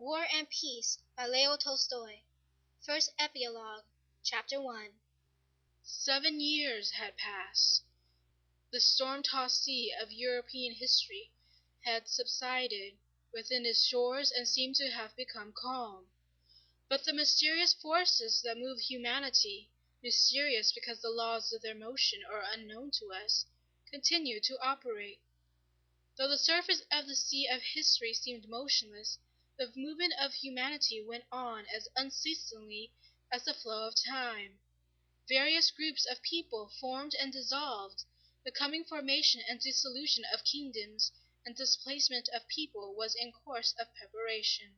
War and Peace by Leo Tolstoy. First Epilogue, Chapter 1. 7 years had passed. The storm-tossed sea of European history had subsided within its shores and seemed to have become calm. But the mysterious forces that move humanity, mysterious because the laws of their motion are unknown to us, continued to operate. Though the surface of the sea of history seemed motionless, the movement of humanity went on as unceasingly as the flow of time. Various groups of people formed and dissolved. The coming formation and dissolution of kingdoms and displacement of people was in course of preparation.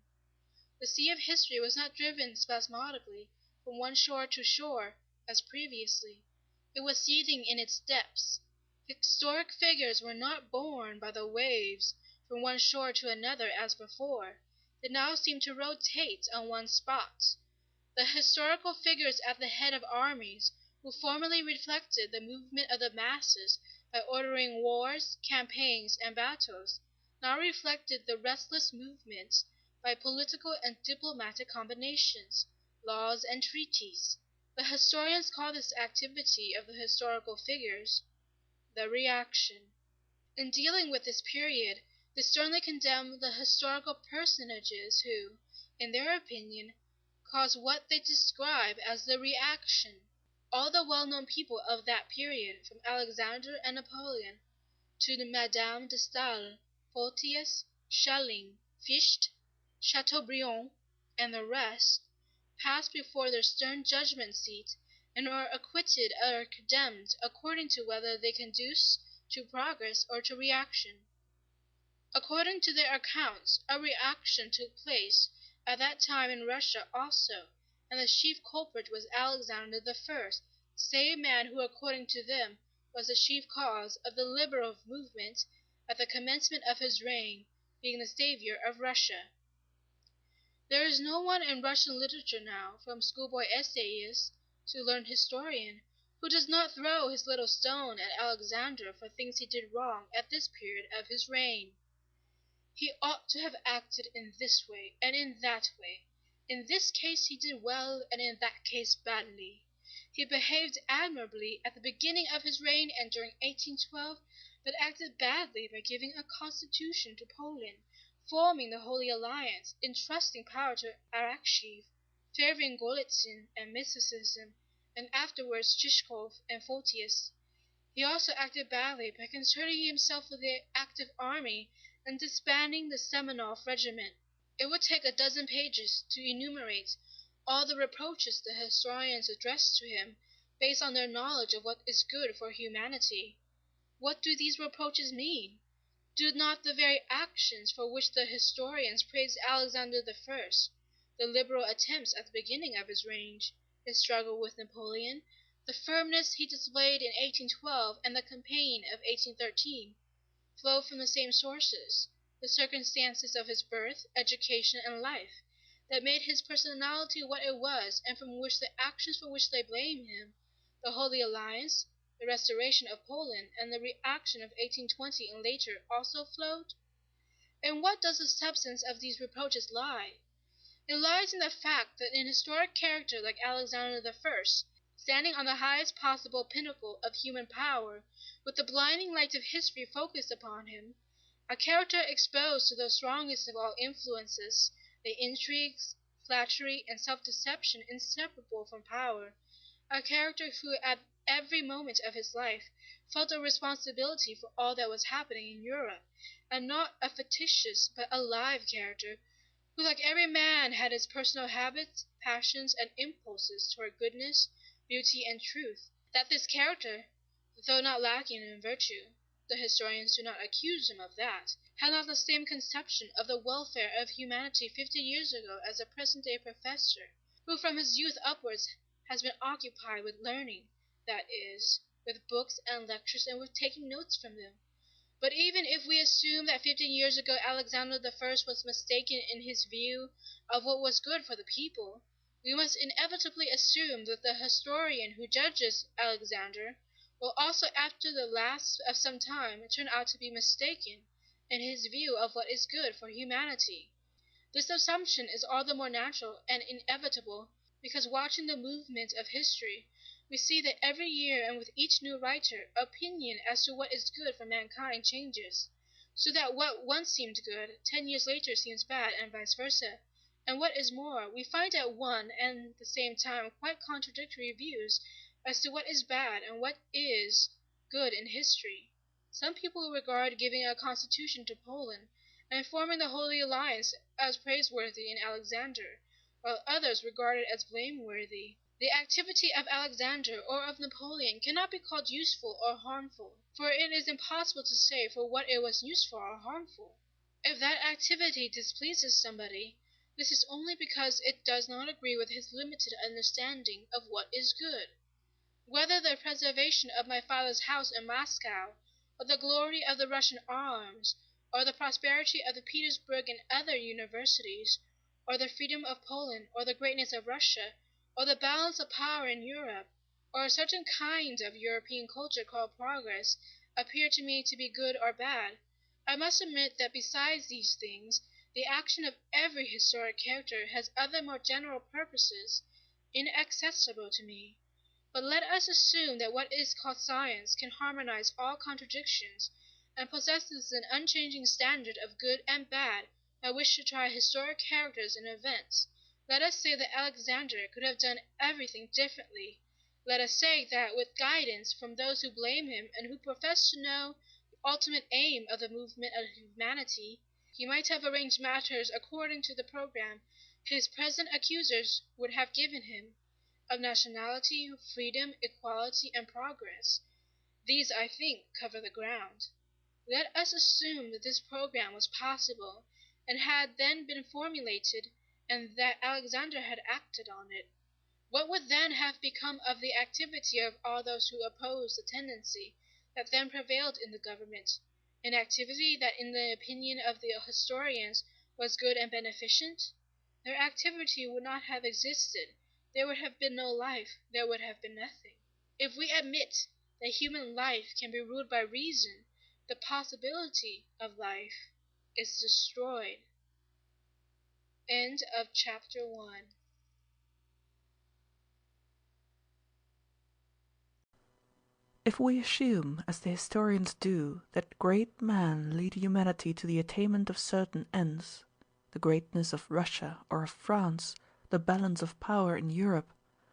The sea of history was not driven spasmodically from one shore to shore as previously. It was seething in its depths. Historic figures were not borne by the waves from one shore to another as before. They now seemed to rotate on one spot. The historical figures at the head of armies, who formerly reflected the movement of the masses by ordering wars, campaigns, and battles, now reflected the restless movements by political and diplomatic combinations, laws, and treaties. The historians call this activity of the historical figures the reaction. In dealing with this period, they sternly condemn the historical personages who, in their opinion, caused what they describe as the reaction. All the well-known people of that period, from Alexander and Napoleon to Madame de Staël, Photius, Schelling, Fichte, Chateaubriand, and the rest, pass before their stern judgment seat and are acquitted or condemned according to whether they conduce to progress or to reaction. According to their accounts, a reaction took place at that time in Russia also, and the chief culprit was Alexander the First, the same man who, according to them, was the chief cause of the liberal movement at the commencement of his reign, being the savior of Russia. There is no one in Russian literature now, from schoolboy essayist to learned historian, who does not throw his little stone at Alexander for things he did wrong at this period of his reign. He ought to have acted in this way and in that way. In this case he did well, and in that case badly. He behaved admirably at the beginning of his reign and during 1812, but acted badly by giving a constitution to Poland, forming the Holy Alliance, entrusting power to Arakchev, favoring Golitsyn and mysticism, and afterwards Shishkov and Photius. He also acted badly by concerning himself with the active army and disbanding the Semenov regiment. It would take a dozen pages to enumerate all the reproaches the historians addressed to him based on their knowledge of what is good for humanity. What do these reproaches mean? Do not the very actions for which the historians praise Alexander I, the liberal attempts at the beginning of his reign, his struggle with Napoleon, the firmness he displayed in 1812 and the campaign of 1813, flow from the same sources, the circumstances of his birth, education, and life, that made his personality what it was, and from which the actions for which they blame him, the Holy Alliance, the restoration of Poland, and the reaction of 1820 and later, also flowed? In what does the substance of these reproaches lie? It lies in the fact that an historic character like Alexander I, standing on the highest possible pinnacle of human power, with the blinding light of history focused upon him, a character exposed to the strongest of all influences, the intrigues, flattery, and self-deception inseparable from power, a character who at every moment of his life felt a responsibility for all that was happening in Europe, and not a fictitious but a live character, who like every man had his personal habits, passions, and impulses toward goodness, beauty, and truth. That this character, though not lacking in virtue, the historians do not accuse him of that, had not the same conception of the welfare of humanity 50 years ago as a present-day professor, who from his youth upwards has been occupied with learning, that is, with books and lectures and with taking notes from them. But even if we assume that 15 years ago Alexander I was mistaken in his view of what was good for the people, we must inevitably assume that the historian who judges Alexander will also after the lapse of some time turn out to be mistaken in his view of what is good for humanity. This assumption is all the more natural and inevitable because watching the movement of history, we see that every year and with each new writer, opinion as to what is good for mankind changes, so that what once seemed good 10 years later seems bad, and vice versa. And what is more, we find at one and the same time quite contradictory views as to what is bad and what is good in history. Some people regard giving a constitution to Poland and forming the Holy Alliance as praiseworthy in Alexander, while others regard it as blameworthy. The activity of Alexander or of Napoleon cannot be called useful or harmful, for it is impossible to say for what it was useful or harmful. If that activity displeases somebody, this is only because it does not agree with his limited understanding of what is good. Whether the preservation of my father's house in Moscow, or the glory of the Russian arms, or the prosperity of the Petersburg and other universities, or the freedom of Poland, or the greatness of Russia, or the balance of power in Europe, or a certain kind of European culture called progress, appear to me to be good or bad, I must admit that besides these things, the action of every historic character has other more general purposes, inaccessible to me. But let us assume that what is called science can harmonize all contradictions, and possesses an unchanging standard of good and bad by which to try historic characters and events. Let us say that Alexander could have done everything differently. Let us say that, with guidance from those who blame him and who profess to know the ultimate aim of the movement of humanity, he might have arranged matters according to the program his present accusers would have given him, of nationality, freedom, equality, and progress. These, I think, cover the ground. Let us assume that this program was possible and had then been formulated, and that Alexander had acted on it. What would then have become of the activity of all those who opposed the tendency that then prevailed in the government, an activity that in the opinion of the historians was good and beneficent? Their activity would not have existed. There would have been no life, there would have been nothing. If we admit that human life can be ruled by reason, the possibility of life is destroyed. End of chapter 1. If we assume, as the historians do, that great men lead humanity to the attainment of certain ends, the greatness of Russia or of France, the balance of power in Europe,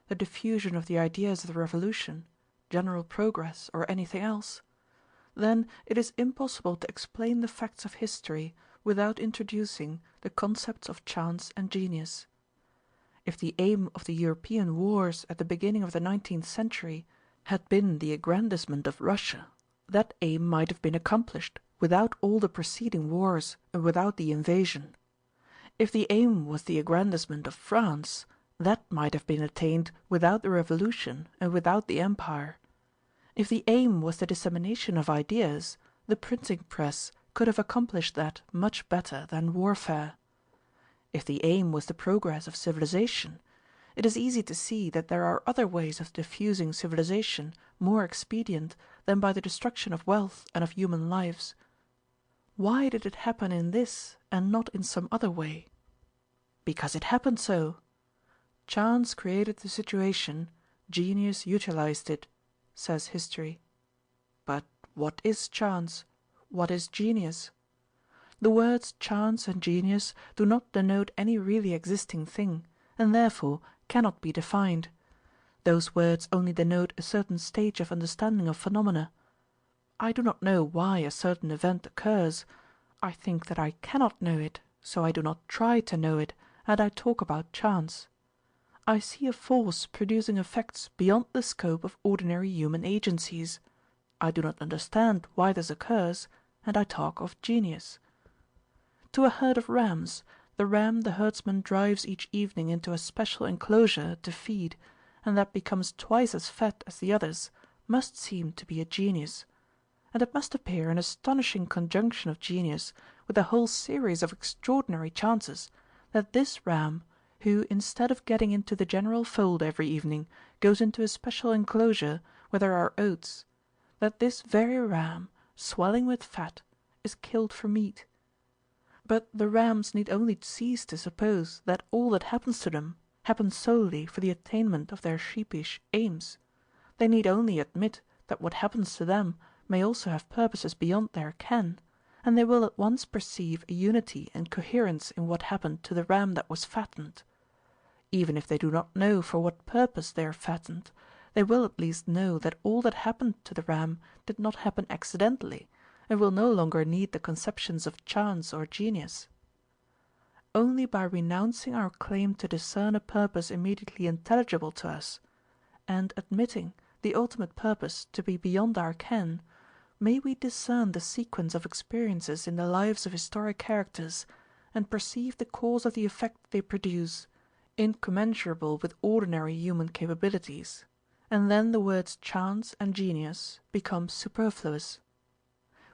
the diffusion of the ideas of the revolution, general progress, or anything else, then it is impossible to explain the facts of history without introducing the concepts of chance and genius. If the aim of the European wars at the beginning of the 19th century had been the aggrandizement of Russia, that aim might have been accomplished without all the preceding wars and without the invasion. If the aim was the aggrandizement of France, that might have been attained without the revolution and without the empire. If the aim was the dissemination of ideas, the printing press could have accomplished that much better than warfare. If the aim was the progress of civilization, it is easy to see that there are other ways of diffusing civilization more expedient than by the destruction of wealth and of human lives. Why did it happen in this and not in some other way? Because it happened so. Chance created the situation, genius utilized it, says history. But what is chance? What is genius? The words chance and genius do not denote any really existing thing, and therefore cannot be defined. Those words only denote a certain stage of understanding of phenomena. I do not know why a certain event occurs. I think that I cannot know it, so I do not try to know it, and I talk about chance. I see a force producing effects beyond the scope of ordinary human agencies. I do not understand why this occurs, and I talk of genius. To a herd of rams, the ram the herdsman drives each evening into a special enclosure to feed, and that becomes twice as fat as the others, must seem to be a genius. And it must appear an astonishing conjunction of genius with a whole series of extraordinary chances, that this ram, who instead of getting into the general fold every evening goes into a special enclosure where there are oats, that this very ram, swelling with fat, is killed for meat. But the rams need only cease to suppose that all that happens to them happens solely for the attainment of their sheepish aims. They need only admit that what happens to them may also have purposes beyond their ken, and they will at once perceive a unity and coherence in what happened to the ram that was fattened. Even if they do not know for what purpose they are fattened, they will at least know that all that happened to the ram did not happen accidentally, and will no longer need the conceptions of chance or genius. Only by renouncing our claim to discern a purpose immediately intelligible to us, and admitting the ultimate purpose to be beyond our ken, may we discern the sequence of experiences in the lives of historic characters, and perceive the cause of the effect they produce, incommensurable with ordinary human capabilities, and then the words chance and genius become superfluous.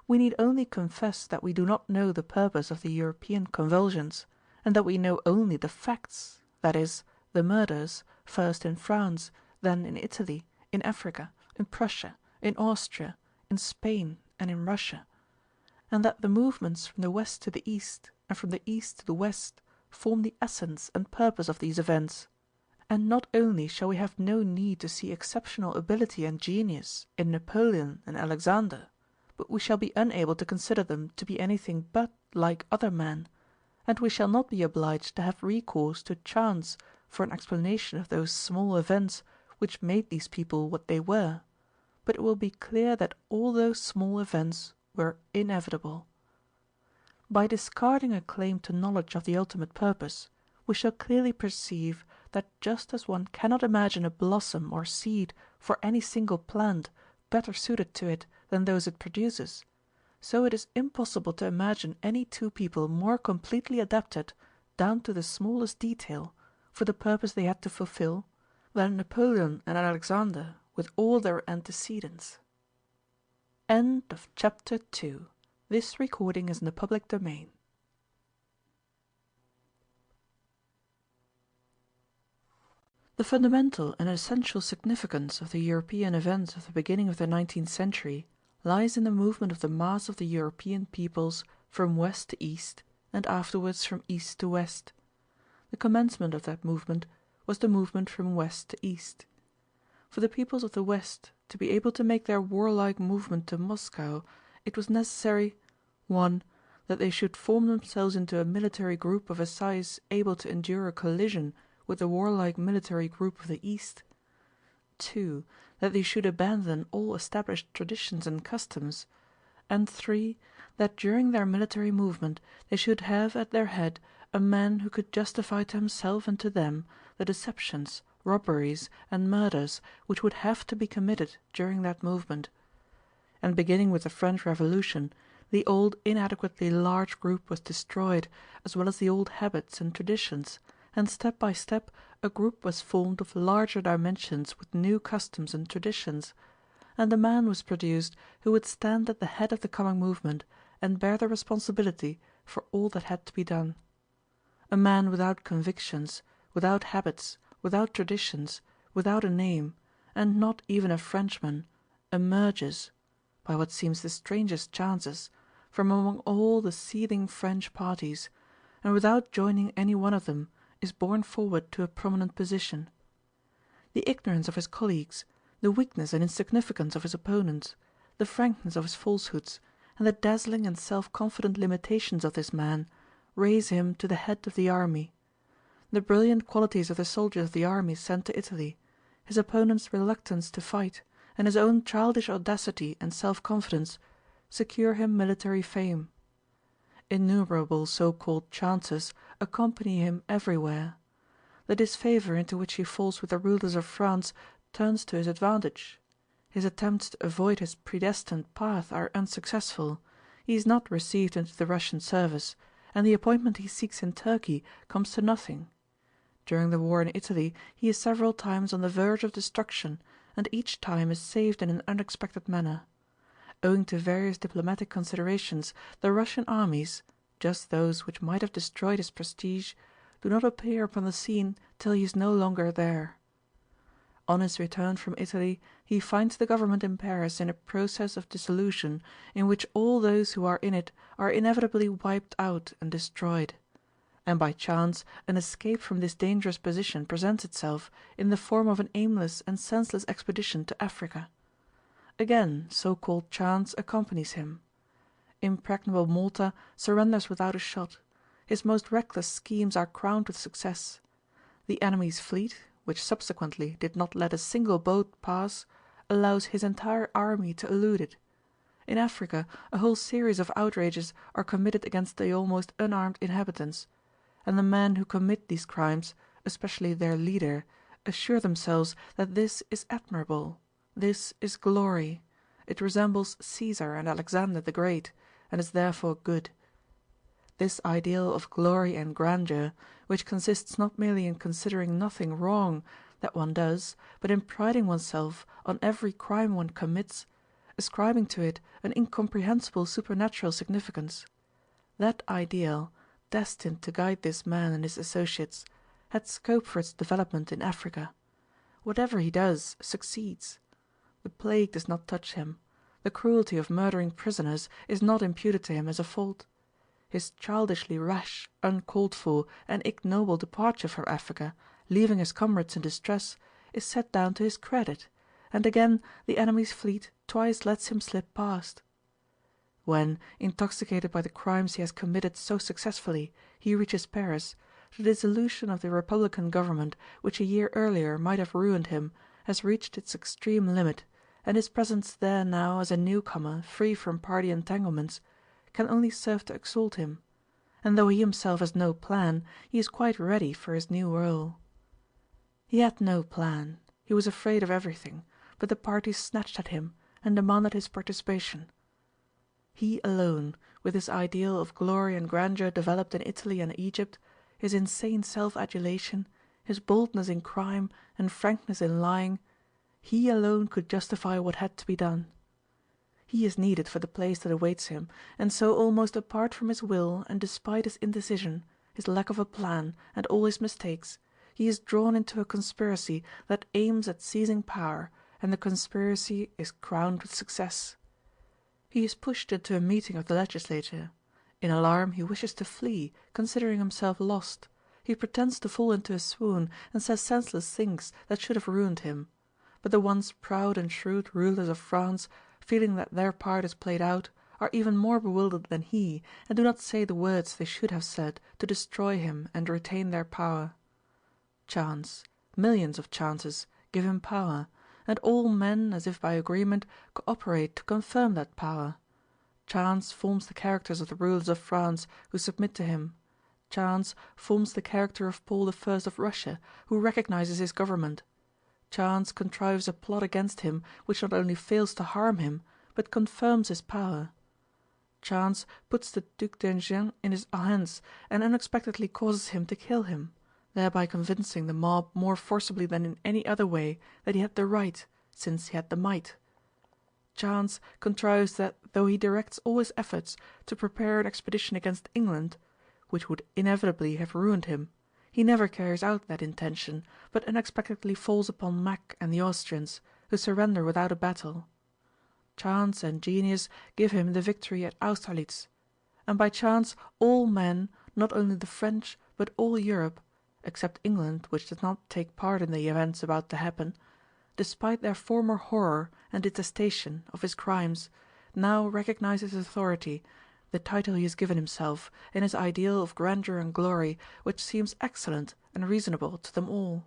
We need only confess that we do not know the purpose of the European convulsions, and that we know only the facts, that is, the murders, first in France, then in Italy, in Africa, in Prussia, in Austria, in Spain and in Russia, and that the movements from the west to the east and from the east to the west form the essence and purpose of these events. And not only shall we have no need to see exceptional ability and genius in Napoleon and Alexander, but we shall be unable to consider them to be anything but like other men, and we shall not be obliged to have recourse to chance for an explanation of those small events which made these people what they were, but it will be clear that all those small events were inevitable. By discarding a claim to knowledge of the ultimate purpose, we shall clearly perceive that just as one cannot imagine a blossom or seed for any single plant better suited to it than those it produces, so it is impossible to imagine any two people more completely adapted, down to the smallest detail, for the purpose they had to fulfill, than Napoleon and Alexander with all their antecedents. End of Chapter 2. This recording is in the public domain. The fundamental and essential significance of the European events of the beginning of the 19th century lies in the movement of the mass of the European peoples from west to east and afterwards from east to west. The commencement of that movement was the movement from west to east. For the peoples of the west to be able to make their warlike movement to Moscow, it was necessary, 1. That they should form themselves into a military group of a size able to endure a collision with the warlike military group of the east; 2. That they should abandon all established traditions and customs; and 3. That during their military movement they should have at their head a man who could justify to himself and to them the deceptions, robberies, and murders which would have to be committed during that movement. And beginning with the French Revolution, the old inadequately large group was destroyed, as well as the old habits and traditions, and step by step a group was formed of larger dimensions with new customs and traditions, and a man was produced who would stand at the head of the coming movement and bear the responsibility for all that had to be done. A man without convictions, without habits, without traditions, without a name, and not even a Frenchman, emerges, by what seems the strangest chances, from among all the seething French parties, and without joining any one of them is borne forward to a prominent position. The ignorance of his colleagues, the weakness and insignificance of his opponents, the frankness of his falsehoods, and the dazzling and self-confident limitations of this man raise him to the head of the army. The brilliant qualities of the soldiers of the army sent to Italy, his opponent's reluctance to fight, and his own childish audacity and self-confidence secure him military fame. Innumerable so-called chances accompany him everywhere. The disfavour into which he falls with the rulers of France turns to his advantage. His attempts to avoid his predestined path are unsuccessful, he is not received into the Russian service, and the appointment he seeks in Turkey comes to nothing. During the war in Italy he is several times on the verge of destruction, and each time is saved in an unexpected manner. Owing to various diplomatic considerations, the Russian armies, just those which might have destroyed his prestige, do not appear upon the scene till he is no longer there. On his return from Italy he finds the government in Paris in a process of dissolution in which all those who are in it are inevitably wiped out and destroyed. And by chance an escape from this dangerous position presents itself in the form of an aimless and senseless expedition to Africa. Again so-called chance accompanies him. Impregnable Malta surrenders without a shot. His most reckless schemes are crowned with success. The enemy's fleet, which subsequently did not let a single boat pass, allows his entire army to elude it. In Africa a whole series of outrages are committed against the almost unarmed inhabitants, and the men who commit these crimes, especially their leader, assure themselves that this is admirable, this is glory, it resembles Caesar and Alexander the Great, and is therefore good. This ideal of glory and grandeur, which consists not merely in considering nothing wrong that one does, but in priding oneself on every crime one commits, ascribing to it an incomprehensible supernatural significance, that ideal, destined to guide this man and his associates, had scope for its development in Africa. Whatever he does succeeds. The plague does not touch him. The cruelty of murdering prisoners is not imputed to him as a fault. His childishly rash, uncalled for, and ignoble departure from Africa, leaving his comrades in distress, is set down to his credit, and again the enemy's fleet twice lets him slip past. When, intoxicated by the crimes he has committed so successfully, he reaches Paris, the dissolution of the Republican government, which a year earlier might have ruined him, has reached its extreme limit, and his presence there now as a newcomer free from party entanglements can only serve to exalt him, and though he himself has no plan, he is quite ready for his new role. He had no plan, he was afraid of everything, but the party snatched at him and demanded his participation. He alone, with his ideal of glory and grandeur developed in Italy and Egypt, his insane self-adulation, his boldness in crime and frankness in lying, he alone could justify what had to be done. He is needed for the place that awaits him, and so almost apart from his will and despite his indecision, his lack of a plan, and all his mistakes, he is drawn into a conspiracy that aims at seizing power, and the conspiracy is crowned with success. He is pushed into a meeting of the legislature. In alarm he wishes to flee, considering himself lost. He pretends to fall into a swoon, and says senseless things that should have ruined him. But the once proud and shrewd rulers of France, feeling that their part is played out, are even more bewildered than he, and do not say the words they should have said to destroy him and retain their power. Chance, millions of chances, give him power, and all men, as if by agreement, cooperate to confirm that power. Chance forms the characters of the rulers of France who submit to him. Chance forms the character of Paul I of Russia, who recognizes his government. Chance contrives a plot against him which not only fails to harm him, but confirms his power. Chance puts the Duc d'Enghien in his hands and unexpectedly causes him to kill him, thereby convincing the mob more forcibly than in any other way that he had the right, since he had the might. Chance contrives that though he directs all his efforts to prepare an expedition against England, which would inevitably have ruined him, he never carries out that intention, but unexpectedly falls upon Mack and the Austrians, who surrender without a battle. Chance and genius give him the victory at Austerlitz, and by chance all men, not only the French but all Europe, except England, which did not take part in the events about to happen, despite their former horror and detestation of his crimes, now recognize his authority, the title he has given himself, and his ideal of grandeur and glory, which seems excellent and reasonable to them all.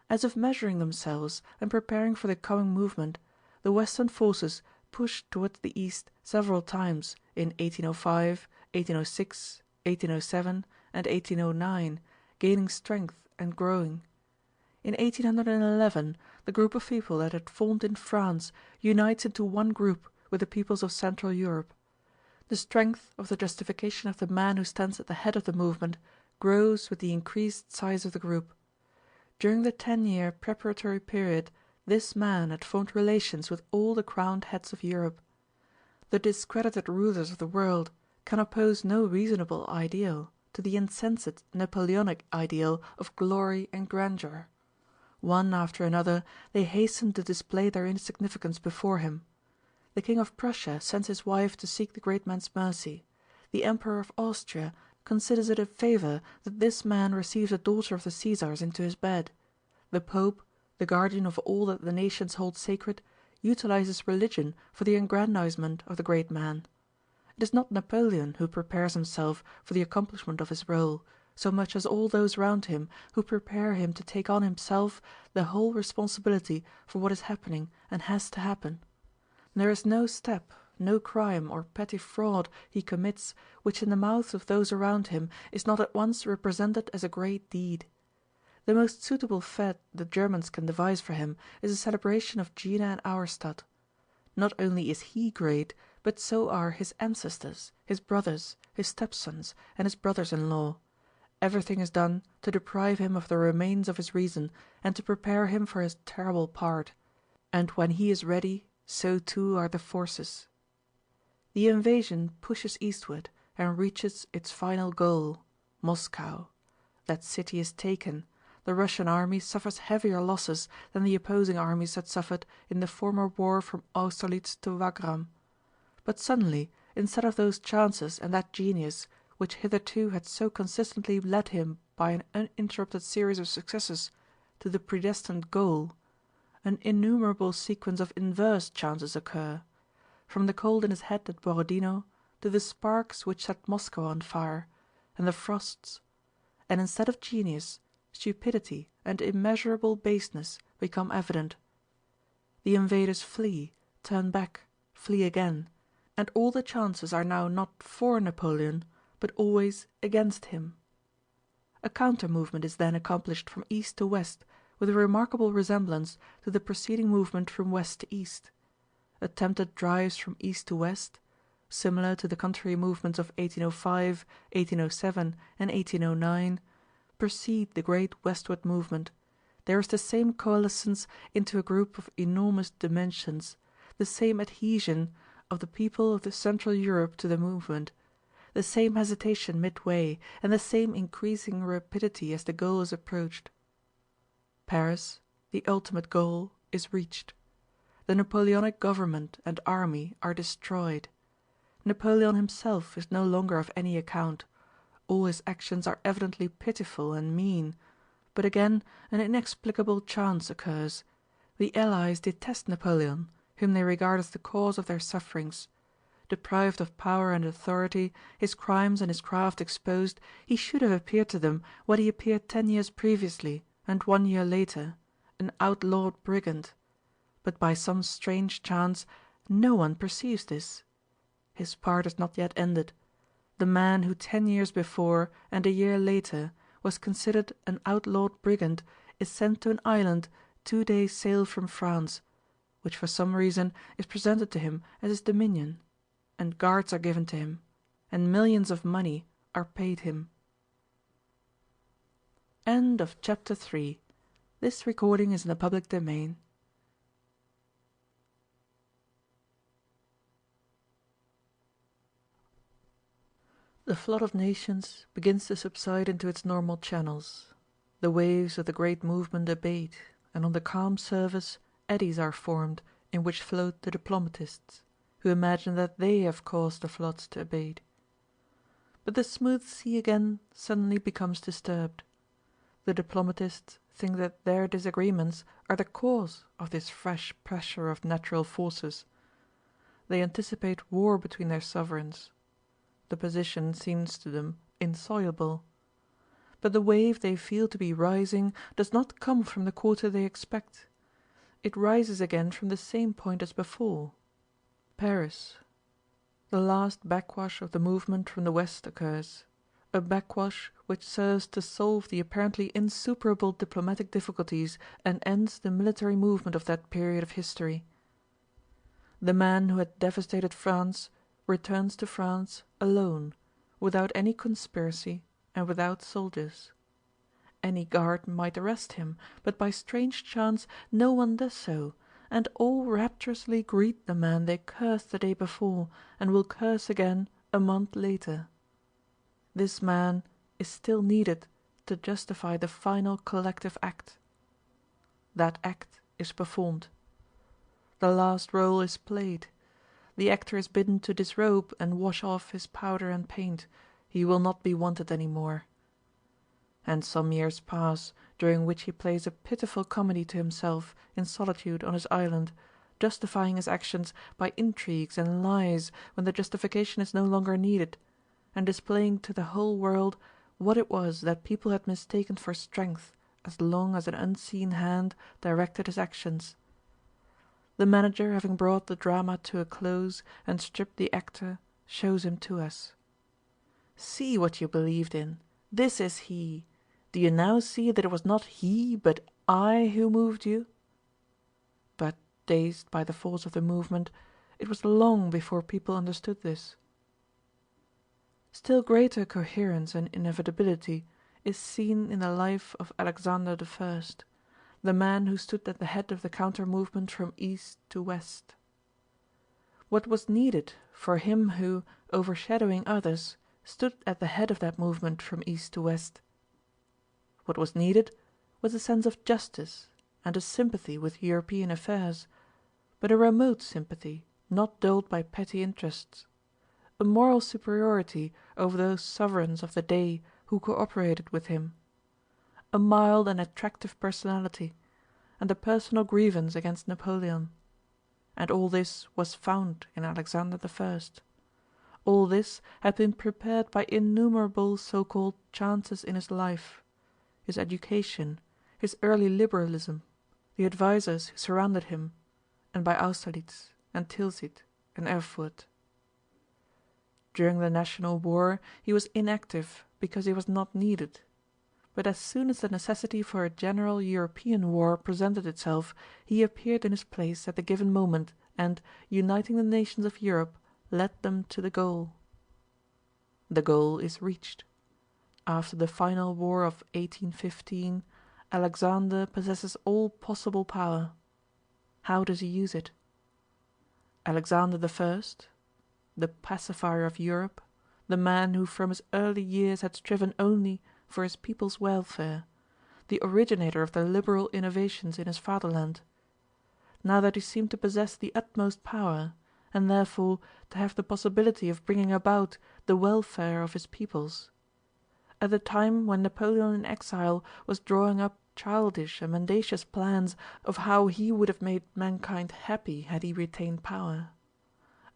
As if measuring themselves and preparing for the coming movement, the Western forces pushed towards the east several times in 1805, 1806, 1807, and 1809, gaining strength and growing. In 1811 the group of people that had formed in France unites into one group with the peoples of Central Europe. The strength of the justification of the man who stands at the head of the movement grows with the increased size of the group. During the 10-year preparatory period this man had formed relations with all the crowned heads of Europe. The discredited rulers of the world can oppose no reasonable ideal to the insensate Napoleonic ideal of glory and grandeur. One after another they hasten to display their insignificance before him. The King of Prussia sends his wife to seek the great man's mercy. The Emperor of Austria considers it a favour that this man receives a daughter of the Caesars into his bed. The Pope, the guardian of all that the nations hold sacred, utilizes religion for the aggrandizement of the great man. It is not Napoleon who prepares himself for the accomplishment of his rôle, so much as all those round him who prepare him to take on himself the whole responsibility for what is happening and has to happen. There is no step, no crime or petty fraud he commits which in the mouths of those around him is not at once represented as a great deed. The most suitable fête the Germans can devise for him is a celebration of Jena and Auerstadt. Not only is he great, but so are his ancestors, his brothers, his stepsons, and his brothers-in-law. Everything is done to deprive him of the remains of his reason and to prepare him for his terrible part. And when he is ready, so too are the forces. The invasion pushes eastward and reaches its final goal, Moscow. That city is taken. The Russian army suffers heavier losses than the opposing armies had suffered in the former war from Austerlitz to Wagram. But suddenly, instead of those chances and that genius which hitherto had so consistently led him by an uninterrupted series of successes to the predestined goal, an innumerable sequence of inverse chances occur, from the cold in his head at Borodino to the sparks which set Moscow on fire, and the frosts, and instead of genius, stupidity and immeasurable baseness become evident. The invaders flee, turn back, flee again, and all the chances are now not for Napoleon, but always against him. A counter-movement is then accomplished from east to west, with a remarkable resemblance to the preceding movement from west to east. Attempted drives from east to west, similar to the contrary movements of 1805, 1807 and 1809, precede the great westward movement. There is the same coalescence into a group of enormous dimensions, the same adhesion of the people of the Central Europe to the movement, the same hesitation midway, and the same increasing rapidity as the goal is approached. Paris, the ultimate goal, is reached. The Napoleonic government and army are destroyed. Napoleon himself is no longer of any account. All his actions are evidently pitiful and mean. But again an inexplicable chance occurs. The Allies detest Napoleon, whom they regard as the cause of their sufferings. Deprived of power and authority, his crimes and his craft exposed, he should have appeared to them what he appeared 10 years previously, and 1 year later, an outlawed brigand. But by some strange chance no one perceives this. His part is not yet ended. The man who 10 years before and a year later was considered an outlawed brigand is sent to an island 2 days' sail from France, which for some reason is presented to him as his dominion, and guards are given to him, and millions of money are paid him. End of Chapter 3. This recording is in the public domain. The flood of nations begins to subside into its normal channels. The waves of the great movement abate, and on the calm surface eddies are formed in which float the diplomatists, who imagine that they have caused the floods to abate. But the smooth sea again suddenly becomes disturbed. The diplomatists think that their disagreements are the cause of this fresh pressure of natural forces. They anticipate war between their sovereigns. The position seems to them insoluble. But the wave they feel to be rising does not come from the quarter they expect. It rises again from the same point as before, Paris. The last backwash of the movement from the west occurs, a backwash which serves to solve the apparently insuperable diplomatic difficulties and ends the military movement of that period of history. The man who had devastated France returns to France alone, without any conspiracy and without soldiers. Any guard might arrest him, but by strange chance no one does so, and all rapturously greet the man they cursed the day before and will curse again a month later. This man is still needed to justify the final collective act. that act is performed. The last role is played. The actor is bidden to disrobe and wash off his powder and paint. He will not be wanted any more. And some years pass, during which he plays a pitiful comedy to himself in solitude on his island, justifying his actions by intrigues and lies when the justification is no longer needed, and displaying to the whole world what it was that people had mistaken for strength as long as an unseen hand directed his actions. The manager, having brought the drama to a close and stripped the actor, shows him to us. See what you believed in. This is he. Do you now see that it was not he but I who moved you? But, dazed by the force of the movement, it was long before people understood this. Still greater coherence and inevitability is seen in the life of Alexander I, the man who stood at the head of the counter-movement from east to west. What was needed for him who, overshadowing others, stood at the head of that movement from east to west? What was needed was a sense of justice and a sympathy with European affairs, but a remote sympathy, not dulled by petty interests, a moral superiority over those sovereigns of the day who cooperated with him, a mild and attractive personality, and a personal grievance against Napoleon. And all this was found in Alexander I. All this had been prepared by innumerable so-called chances in his life, his education, his early liberalism, the advisers who surrounded him, and by Austerlitz and Tilsit and Erfurt. During the national war he was inactive because he was not needed, but as soon as the necessity for a general European war presented itself, he appeared in his place at the given moment and, uniting the nations of Europe, led them to the goal. The goal is reached. After the final war of 1815, Alexander possesses all possible power. How does he use it? Alexander I, the pacifier of Europe, the man who from his early years had striven only for his people's welfare, the originator of the liberal innovations in his fatherland, now that he seemed to possess the utmost power, and therefore to have the possibility of bringing about the welfare of his peoples, at the time when Napoleon in exile was drawing up childish and mendacious plans of how he would have made mankind happy had he retained power,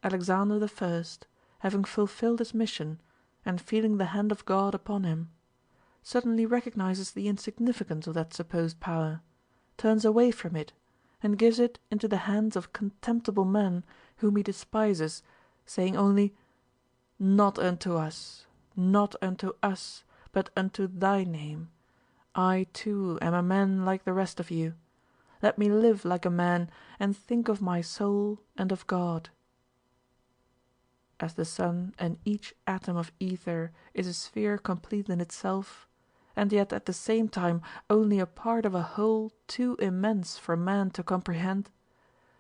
Alexander I, having fulfilled his mission and feeling the hand of God upon him, suddenly recognizes the insignificance of that supposed power, turns away from it, and gives it into the hands of contemptible men whom he despises, saying only, "Not unto us, not unto us, but unto thy name. I too am a man like the rest of you. Let me live like a man and think of my soul and of God." As the sun and each atom of ether is a sphere complete in itself, and yet at the same time only a part of a whole too immense for man to comprehend,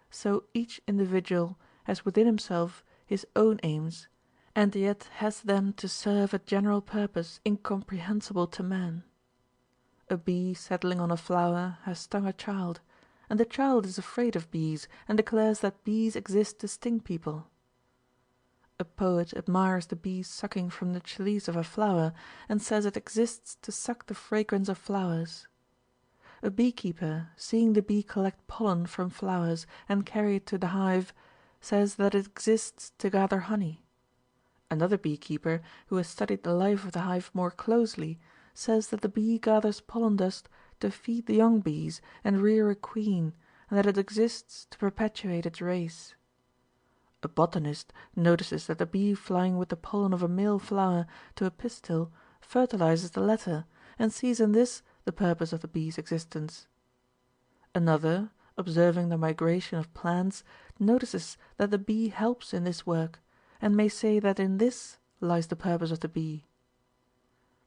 so each individual has within himself his own aims, and yet has them to serve a general purpose incomprehensible to man. A bee settling on a flower has stung a child, and the child is afraid of bees and declares that bees exist to sting people. A poet admires the bee sucking from the chalice of a flower and says it exists to suck the fragrance of flowers. A beekeeper, seeing the bee collect pollen from flowers and carry it to the hive, says that it exists to gather honey. Another beekeeper, who has studied the life of the hive more closely, says that the bee gathers pollen dust to feed the young bees and rear a queen, and that it exists to perpetuate its race. A botanist notices that the bee flying with the pollen of a male flower to a pistil fertilizes the latter, and sees in this the purpose of the bee's existence. Another, observing the migration of plants, notices that the bee helps in this work, and may say that in this lies the purpose of the bee.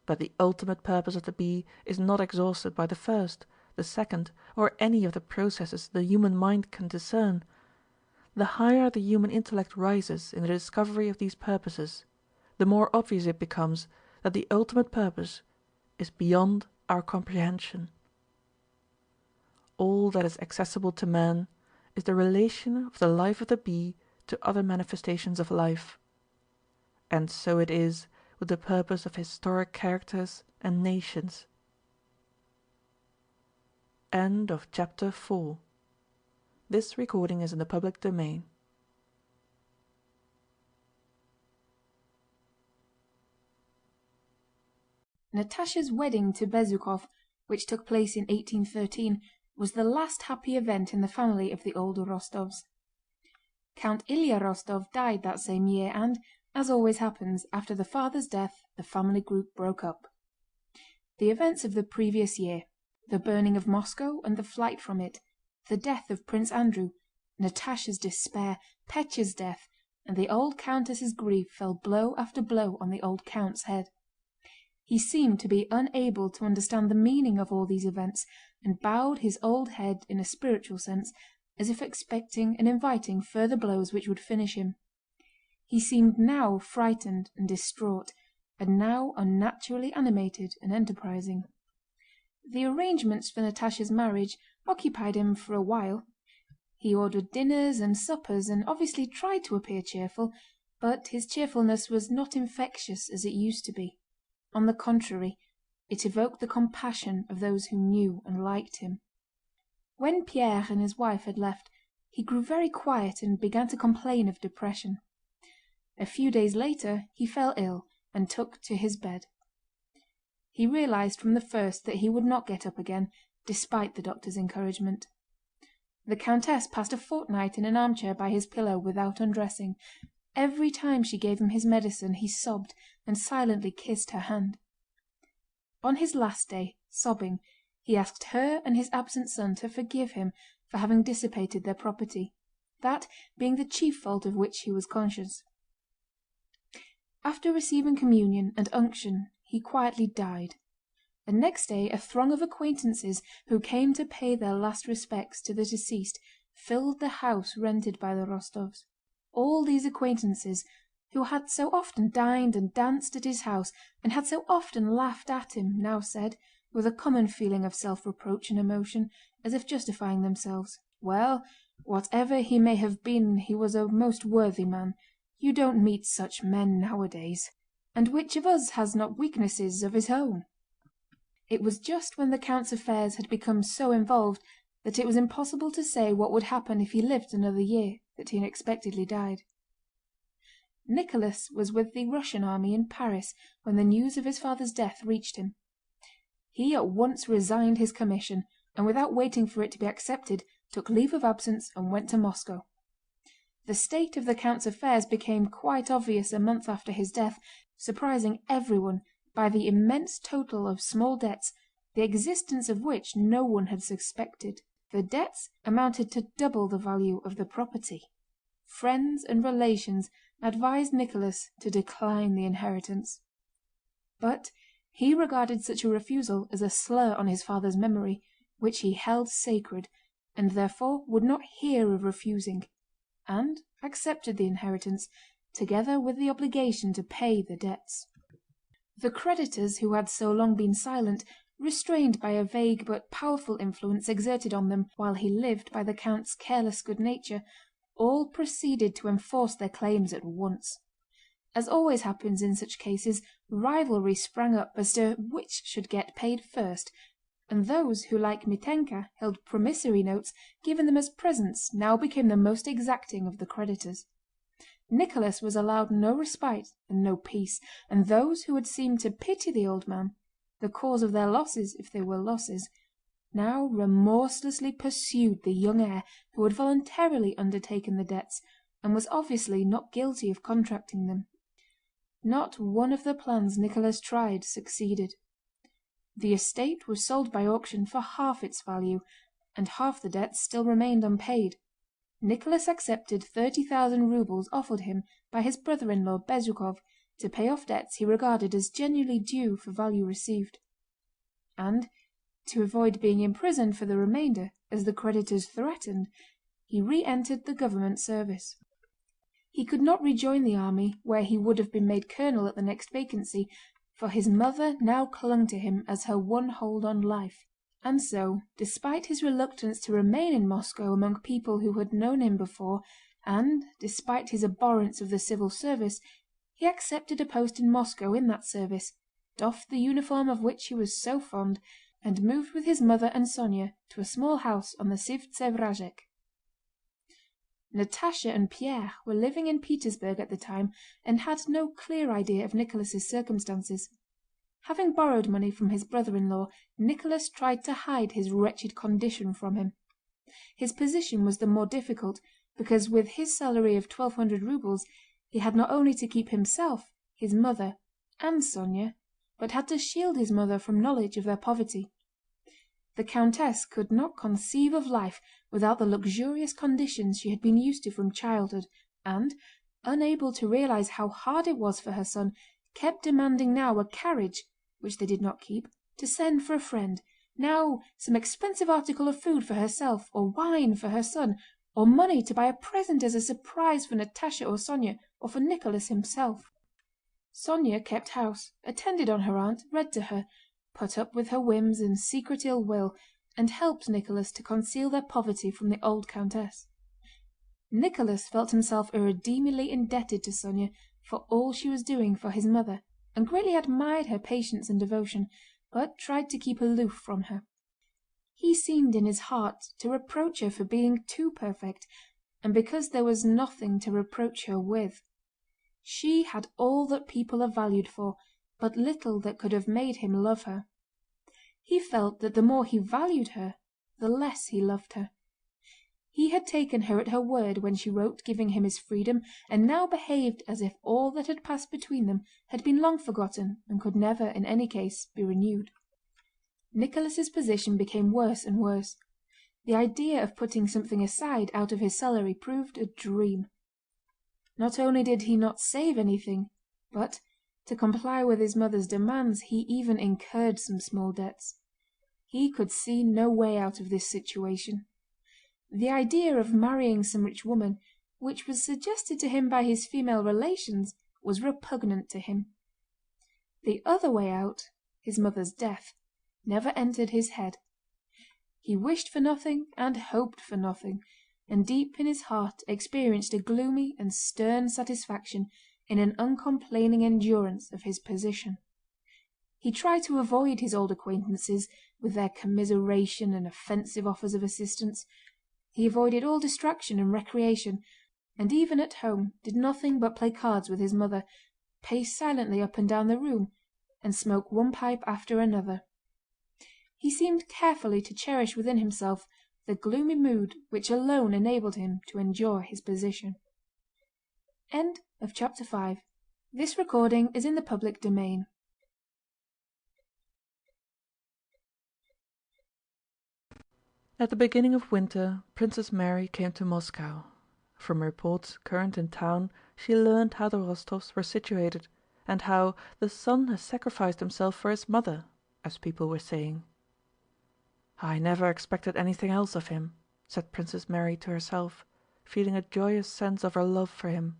But the ultimate purpose of the bee is not exhausted by the first, the second, or any of the processes the human mind can discern. The higher the human intellect rises in the discovery of these purposes, the more obvious it becomes that the ultimate purpose is beyond our comprehension. all that is accessible to man is the relation of the life of the bee to other manifestations of life. And so it is with the purpose of historic characters and nations. End of chapter 4. This recording is in the public domain. Natasha's wedding to Bezúkhov, which took place in 1813, was the last happy event in the family of the old Rostóvs. Count Ilyá Rostov died that same year and, as always happens, after the father's death the family group broke up. The events of the previous year, the burning of Moscow and the flight from it, the death of Prince Andrew, Natasha's despair, Pétya's death, and the old countess's grief fell blow after blow on the old count's head. He seemed to be unable to understand the meaning of all these events, and bowed his old head in a spiritual sense, as if expecting and inviting further blows which would finish him. He seemed now frightened and distraught, and now unnaturally animated and enterprising. The arrangements for Natásha's marriage occupied him for a while. He ordered dinners and suppers and obviously tried to appear cheerful, but his cheerfulness was not infectious as it used to be. On the contrary, it evoked the compassion of those who knew and liked him. When Pierre and his wife had left, he grew very quiet and began to complain of depression. A few days later he fell ill and took to his bed. He realized from the first that he would not get up again, despite the doctor's encouragement. The countess passed a fortnight in an armchair by his pillow without undressing. Every time she gave him his medicine he sobbed and silently kissed her hand. On his last day, sobbing, he asked her and his absent son to forgive him for having dissipated their property, that being the chief fault of which he was conscious. After receiving communion and unction he quietly died, and next day a throng of acquaintances who came to pay their last respects to the deceased filled the house rented by the Rostóvs. All these acquaintances, who had so often dined and danced at his house and had so often laughed at him, now said, with a common feeling of self-reproach and emotion, as if justifying themselves, "Well, whatever he may have been, he was a most worthy man. You don't meet such men nowadays. And which of us has not weaknesses of his own?" It was just when the count's affairs had become so involved that it was impossible to say what would happen if he lived another year, that he unexpectedly died. Nicholas was with the Russian army in Paris when the news of his father's death reached him. He at once resigned his commission, and without waiting for it to be accepted, took leave of absence and went to Moscow. The state of the count's affairs became quite obvious a month after his death, surprising everyone by the immense total of small debts, the existence of which no one had suspected. The debts amounted to double the value of the property. Friends and relations advised Nicholas to decline the inheritance. But he regarded such a refusal as a slur on his father's memory, which he held sacred, and therefore would not hear of refusing, and accepted the inheritance, together with the obligation to pay the debts. The creditors who had so long been silent, restrained by a vague but powerful influence exerted on them while he lived by the count's careless good nature, all proceeded to enforce their claims at once. As always happens in such cases, rivalry sprang up as to which should get paid first, and those who, like Mítenka, held promissory notes given them as presents now became the most exacting of the creditors. Nicholas was allowed no respite and no peace, and those who had seemed to pity the old man, the cause of their losses if they were losses, now remorselessly pursued the young heir who had voluntarily undertaken the debts and was obviously not guilty of contracting them. Not one of the plans Nicholas tried succeeded. The estate was sold by auction for half its value, and half the debts still remained unpaid. Nicholas accepted 30,000 rubles offered him by his brother-in-law Bezúkhov to pay off debts he regarded as genuinely due for value received. And, to avoid being imprisoned for the remainder, as the creditors threatened, he re-entered the government service. He could not rejoin the army, where he would have been made colonel at the next vacancy, for his mother now clung to him as her one hold on life, And so, despite his reluctance to remain in Moscow among people who had known him before, and despite his abhorrence of the civil service, he accepted a post in Moscow in that service, doffed the uniform of which he was so fond, and moved with his mother and Sónya to a small house on the Sivtsev Rázhek. Natásha and Pierre were living in Petersburg at the time and had no clear idea of Nicholas's circumstances. Having borrowed money from his brother-in-law, Nicholas tried to hide his wretched condition from him. His position was the more difficult because with his salary of 1,200 rubles he had not only to keep himself, his mother, and Sónya, but had to shield his mother from knowledge of their poverty. The countess could not conceive of life without the luxurious conditions she had been used to from childhood, and, unable to realize how hard it was for her son, kept demanding now a carriage, which they did not keep, to send for a friend, now some expensive article of food for herself, or wine for her son, or money to buy a present as a surprise for Natásha or Sónya, or for Nicholas himself. Sónya kept house, attended on her aunt, read to her, put up with her whims and secret ill will, and helped Nicholas to conceal their poverty from the old countess. Nicholas felt himself irredeemably indebted to Sónya for all she was doing for his mother, and greatly admired her patience and devotion, but tried to keep aloof from her. He seemed in his heart to reproach her for being too perfect, and because there was nothing to reproach her with. She had all that people are valued for, but little that could have made him love her. He felt that the more he valued her, the less he loved her. He had taken her at her word when she wrote giving him his freedom, and now behaved as if all that had passed between them had been long forgotten and could never in any case be renewed. Nicholas's position became worse and worse. The idea of putting something aside out of his salary proved a dream. Not only did he not save anything, but, to comply with his mother's demands, he even incurred some small debts. He could see no way out of this situation. The idea of marrying some rich woman, which was suggested to him by his female relations, was repugnant to him. The other way out, his mother's death, never entered his head. He wished for nothing and hoped for nothing, and deep in his heart experienced a gloomy and stern satisfaction in an uncomplaining endurance of his position. He tried to avoid his old acquaintances with their commiseration and offensive offers of assistance. He avoided all distraction and recreation, and even at home did nothing but play cards with his mother, pace silently up and down the room, and smoke one pipe after another. He seemed carefully to cherish within himself the gloomy mood which alone enabled him to endure his position. End of chapter 5. This recording is in the public domain. At the beginning of winter, Princess Mary came to Moscow. From reports current in town, she learned how the Rostóvs were situated, and how "the son has sacrificed himself for his mother," as people were saying. "I never expected anything else of him," said Princess Mary to herself, feeling a joyous sense of her love for him.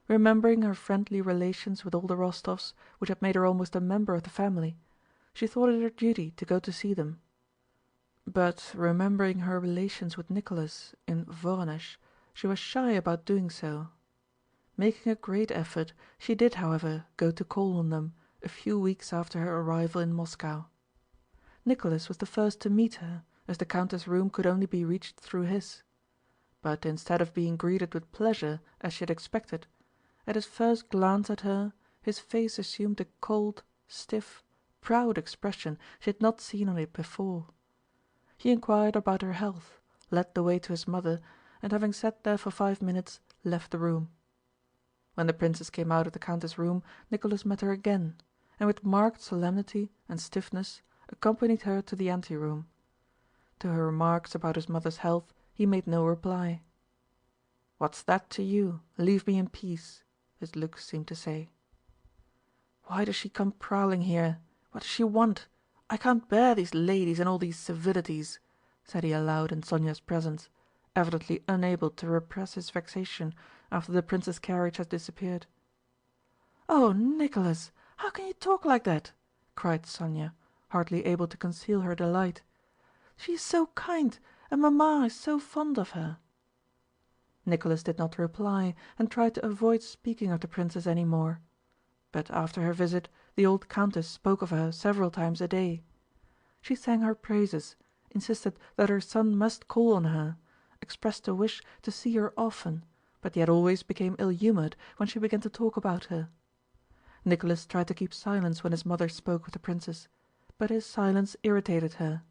Remembering her friendly relations with all the Rostóvs, which had made her almost a member of the family, she thought it her duty to go to see them. But remembering her relations with Nicholas in Vorónezh, she was shy about doing so. Making a great effort, she did, however, go to call on them a few weeks after her arrival in Moscow. Nicholas was the first to meet her, as the countess' room could only be reached through his. But instead of being greeted with pleasure as she had expected, at his first glance at her his face assumed a cold, stiff, proud expression she had not seen on it before. He inquired about her health, led the way to his mother, and having sat there for 5 minutes, left the room. When the princess came out of the countess' room, Nicholas met her again, and with marked solemnity and stiffness accompanied her to the ante-room. To her remarks about his mother's health he made no reply. "What's that to you? Leave me in peace," his looks seemed to say. "Why does she come prowling here? What does she want? I can't bear these ladies and all these civilities," said he aloud in Sónya's presence, evidently unable to repress his vexation after the prince's carriage had disappeared. "Oh, Nicholas, how can you talk like that?" cried Sónya, hardly able to conceal her delight. "She is so kind, and mamma is so fond of her." Nicholas did not reply, and tried to avoid speaking of the Princess any more. But after her visit the old Countess spoke of her several times a day. She sang her praises, insisted that her son must call on her, expressed a wish to see her often, but yet always became ill-humoured when she began to talk about her. Nicholas tried to keep silence when his mother spoke of the Princess, but his silence irritated her.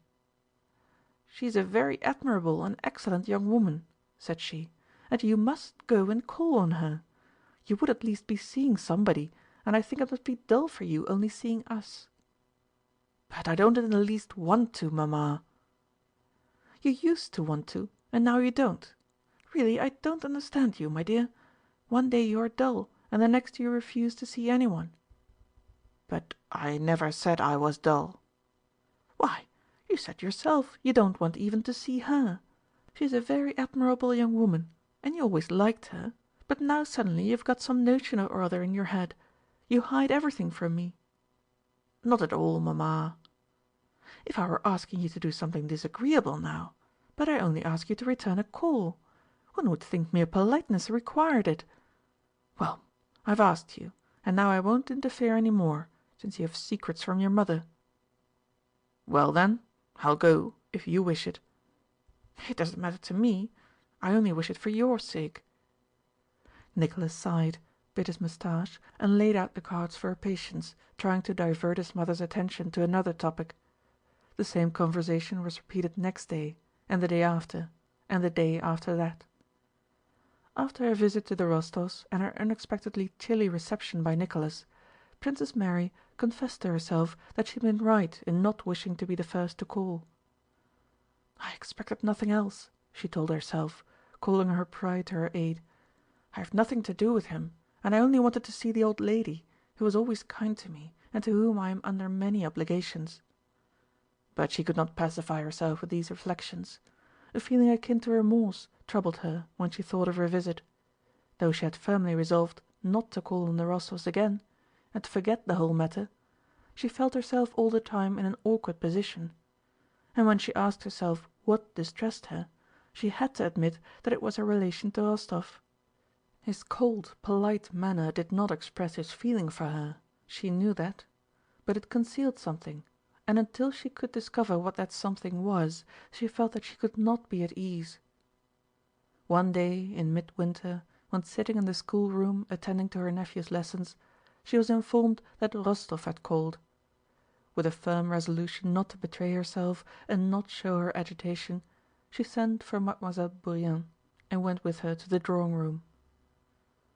"She is a very admirable and excellent young woman," said she, "and you must go and call on her. You would at least be seeing somebody, and I think it must be dull for you only seeing us." "But I don't in the least want to, mamma." "You used to want to, and now you don't. Really, I don't understand you, my dear. One day you are dull, and the next you refuse to see anyone." "But I never said I was dull." "Why, you said yourself you don't want even to see her. She is a very admirable young woman, and you always liked her, but now suddenly you've got some notion or other in your head. You hide everything from me." "Not at all, mamma." "If I were asking you to do something disagreeable now, but I only ask you to return a call. One would think mere politeness required it. Well, I've asked you, and now I won't interfere any more, since you have secrets from your mother." "Well then, I'll go, if you wish it." "It doesn't matter to me. I only wish it for your sake." Nicholas sighed, bit his moustache, and laid out the cards for a patience, trying to divert his mother's attention to another topic. The same conversation was repeated next day, and the day after, and the day after that. After her visit to the Rostóvs and her unexpectedly chilly reception by Nicholas, Princess Mary confessed to herself that she had been right in not wishing to be the first to call. "I expected nothing else," she told herself, calling her pride to her aid. "I have nothing to do with him, and I only wanted to see the old lady, who was always kind to me and to whom I am under many obligations." But she could not pacify herself with these reflections. A feeling akin to remorse troubled her when she thought of her visit. Though she had firmly resolved not to call on the Rostóvs again, and to forget the whole matter, she felt herself all the time in an awkward position. And when she asked herself what distressed her, she had to admit that it was her relation to Rostóv. His cold, polite manner did not express his feeling for her, she knew that, but it concealed something, and until she could discover what that something was, she felt that she could not be at ease. One day in midwinter, when sitting in the schoolroom attending to her nephew's lessons, she was informed that Rostóv had called. With a firm resolution not to betray herself and not show her agitation, she sent for Mademoiselle Bourienne and went with her to the drawing-room.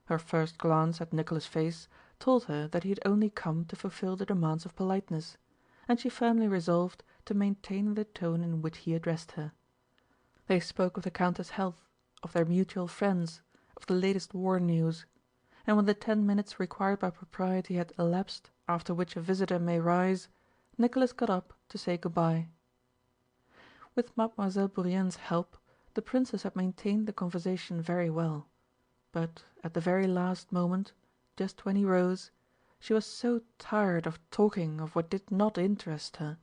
Her first glance at Nicholas' face told her that he had only come to fulfill the demands of politeness, and she firmly resolved to maintain the tone in which he addressed her. They spoke of the Countess' health, of their mutual friends, of the latest war news, and when the 10 minutes required by propriety had elapsed after which a visitor may rise, Nicholas got up to say good-bye. With Mademoiselle Bourienne's help, the Princess had maintained the conversation very well, but at the very last moment, just when he rose, she was so tired of talking of what did not interest her,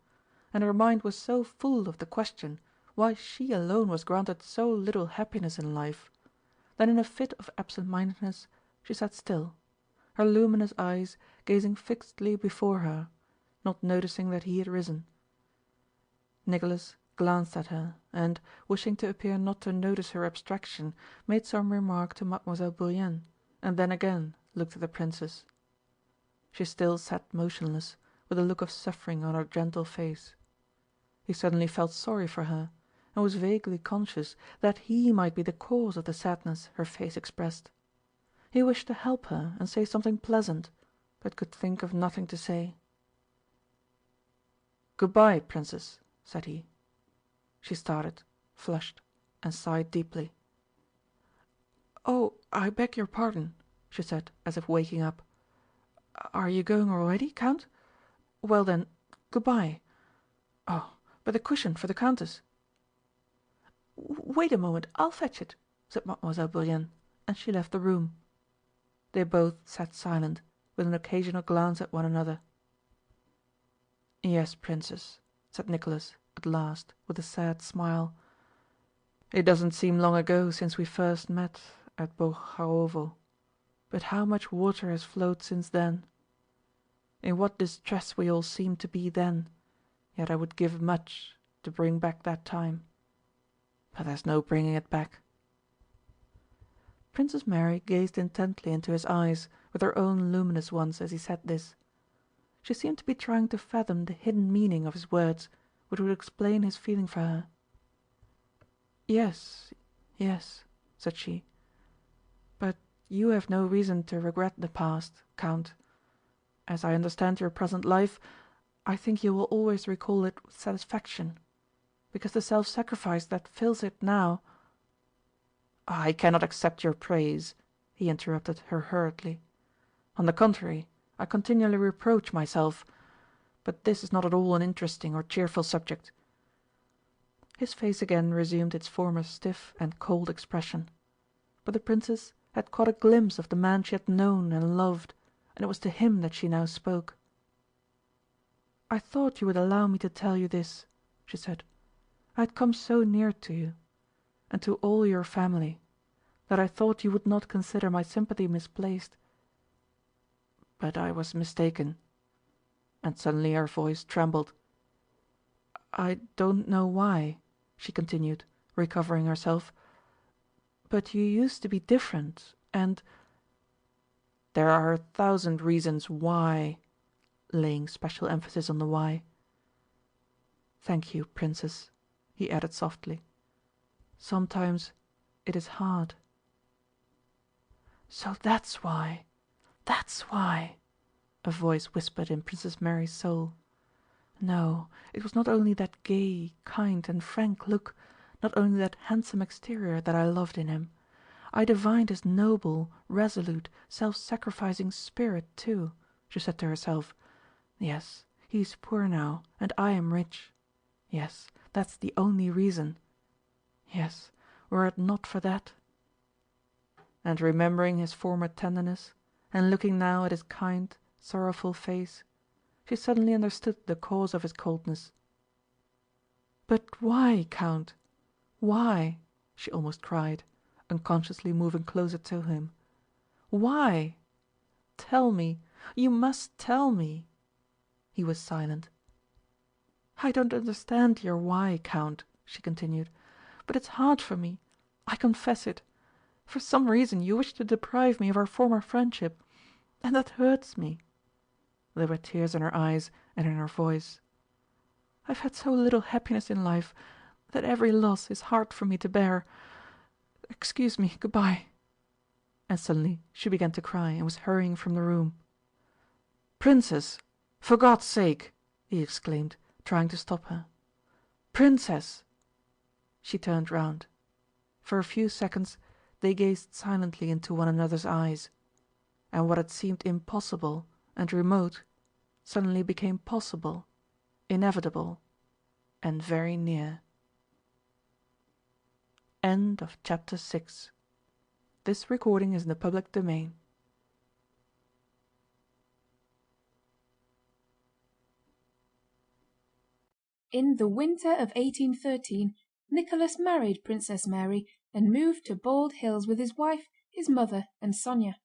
and her mind was so full of the question why she alone was granted so little happiness in life, that in a fit of absent-mindedness she sat still, her luminous eyes gazing fixedly before her, not noticing that he had risen. Nicholas glanced at her and, wishing to appear not to notice her abstraction, made some remark to Mademoiselle Bourienne, and then again looked at the Princess. She still sat motionless, with a look of suffering on her gentle face. He suddenly felt sorry for her, and was vaguely conscious that he might be the cause of the sadness her face expressed. He wished to help her and say something pleasant, but could think of nothing to say. "Good-bye, Princess," said he. She started, flushed, and sighed deeply. "Oh, I beg your pardon," she said, as if waking up. "Are you going already, Count? Well then, good-bye. Oh, but the cushion for the Countess." "Wait a moment, I'll fetch it," said Mademoiselle Bourienne, and she left the room. They both sat silent, with an occasional glance at one another. "Yes, Princess," said Nicholas at last, with a sad smile. "It doesn't seem long ago since we first met at Bogucharovo, but how much water has flowed since then! In what distress we all seemed to be then, yet I would give much to bring back that time. But there's no bringing it back." Princess Mary gazed intently into his eyes with her own luminous ones as he said this. She seemed to be trying to fathom the hidden meaning of his words, which would explain his feeling for her. "Yes, yes," said she. "But you have no reason to regret the past, Count. As I understand your present life, I think you will always recall it with satisfaction, because the self-sacrifice that fills it now—" "I cannot accept your praise," he interrupted her hurriedly. "On the contrary, I continually reproach myself. But this is not at all an interesting or cheerful subject." His face again resumed its former stiff and cold expression. But the Princess had caught a glimpse of the man she had known and loved, and it was to him that she now spoke. "I thought you would allow me to tell you this," she said. "I had come so near to you, and to all your family, that I thought you would not consider my sympathy misplaced. But I was mistaken." And suddenly her voice trembled. "I don't know why," she continued, recovering herself, "but you used to be different, and—" "There are 1,000 reasons why," laying special emphasis on the why. "Thank you, Princess," he added softly. "Sometimes it is hard." "So that's why, that's why," a voice whispered in Princess Mary's soul. No, it was not only that gay, kind, and frank look, not only that handsome exterior that I loved in him. I divined his noble, resolute, self-sacrificing spirit too, she said to herself. Yes, he is poor now, and I am rich. Yes, that's the only reason. Yes, were it not for that. And remembering his former tenderness, and looking now at his kind, sorrowful face, she suddenly understood the cause of his coldness. "But why, Count? Why?" she almost cried, unconsciously moving closer to him. "Why? Tell me! You must tell me!" He was silent. "I don't understand your why, Count," she continued, "but it's hard for me. I confess it. For some reason you wish to deprive me of our former friendship, and that hurts me." There were tears in her eyes and in her voice. "I've had so little happiness in life that every loss is hard for me to bear. Excuse me, good-bye." And suddenly she began to cry and was hurrying from the room. "Princess, for God's sake!" he exclaimed, trying to stop her. "Princess!" She turned round. For a few seconds they gazed silently into one another's eyes, and what had seemed impossible and remote suddenly became possible, inevitable, and very near. End of chapter 6. This recording is in the public domain. In the winter of 1813, Nicholas married Princess Mary and moved to Bald Hills with his wife, his mother, and Sónya.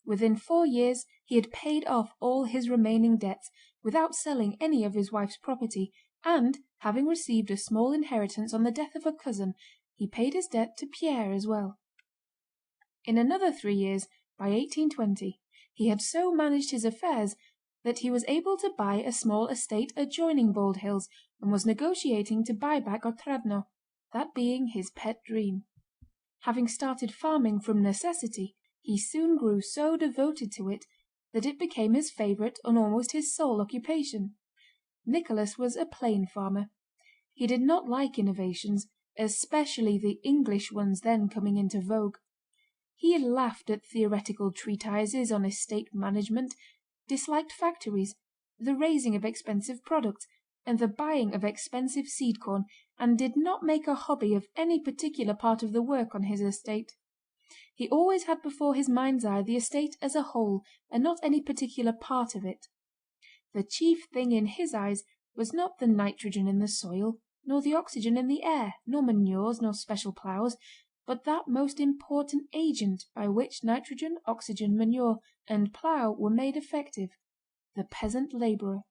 Within 4 years he had paid off all his remaining debts without selling any of his wife's property, and, having received a small inheritance on the death of a cousin, he paid his debt to Pierre as well. In another 3 years, by 1820, he had so managed his affairs that he was able to buy a small estate adjoining Bald Hills, and was negotiating to buy back Otrádnoe, that being his pet dream. Having started farming from necessity, he soon grew so devoted to it that it became his favorite and almost his sole occupation. Nicholas was a plain farmer. He did not like innovations, especially the English ones then coming into vogue. He laughed at theoretical treatises on estate management, disliked factories, the raising of expensive products, and the buying of expensive seed corn, and did not make a hobby of any particular part of the work on his estate. He always had before his mind's eye the estate as a whole, and not any particular part of it. The chief thing in his eyes was not the nitrogen in the soil, nor the oxygen in the air, nor manures, nor special ploughs, but that most important agent by which nitrogen, oxygen, manure, and plough were made effective, the peasant labourer.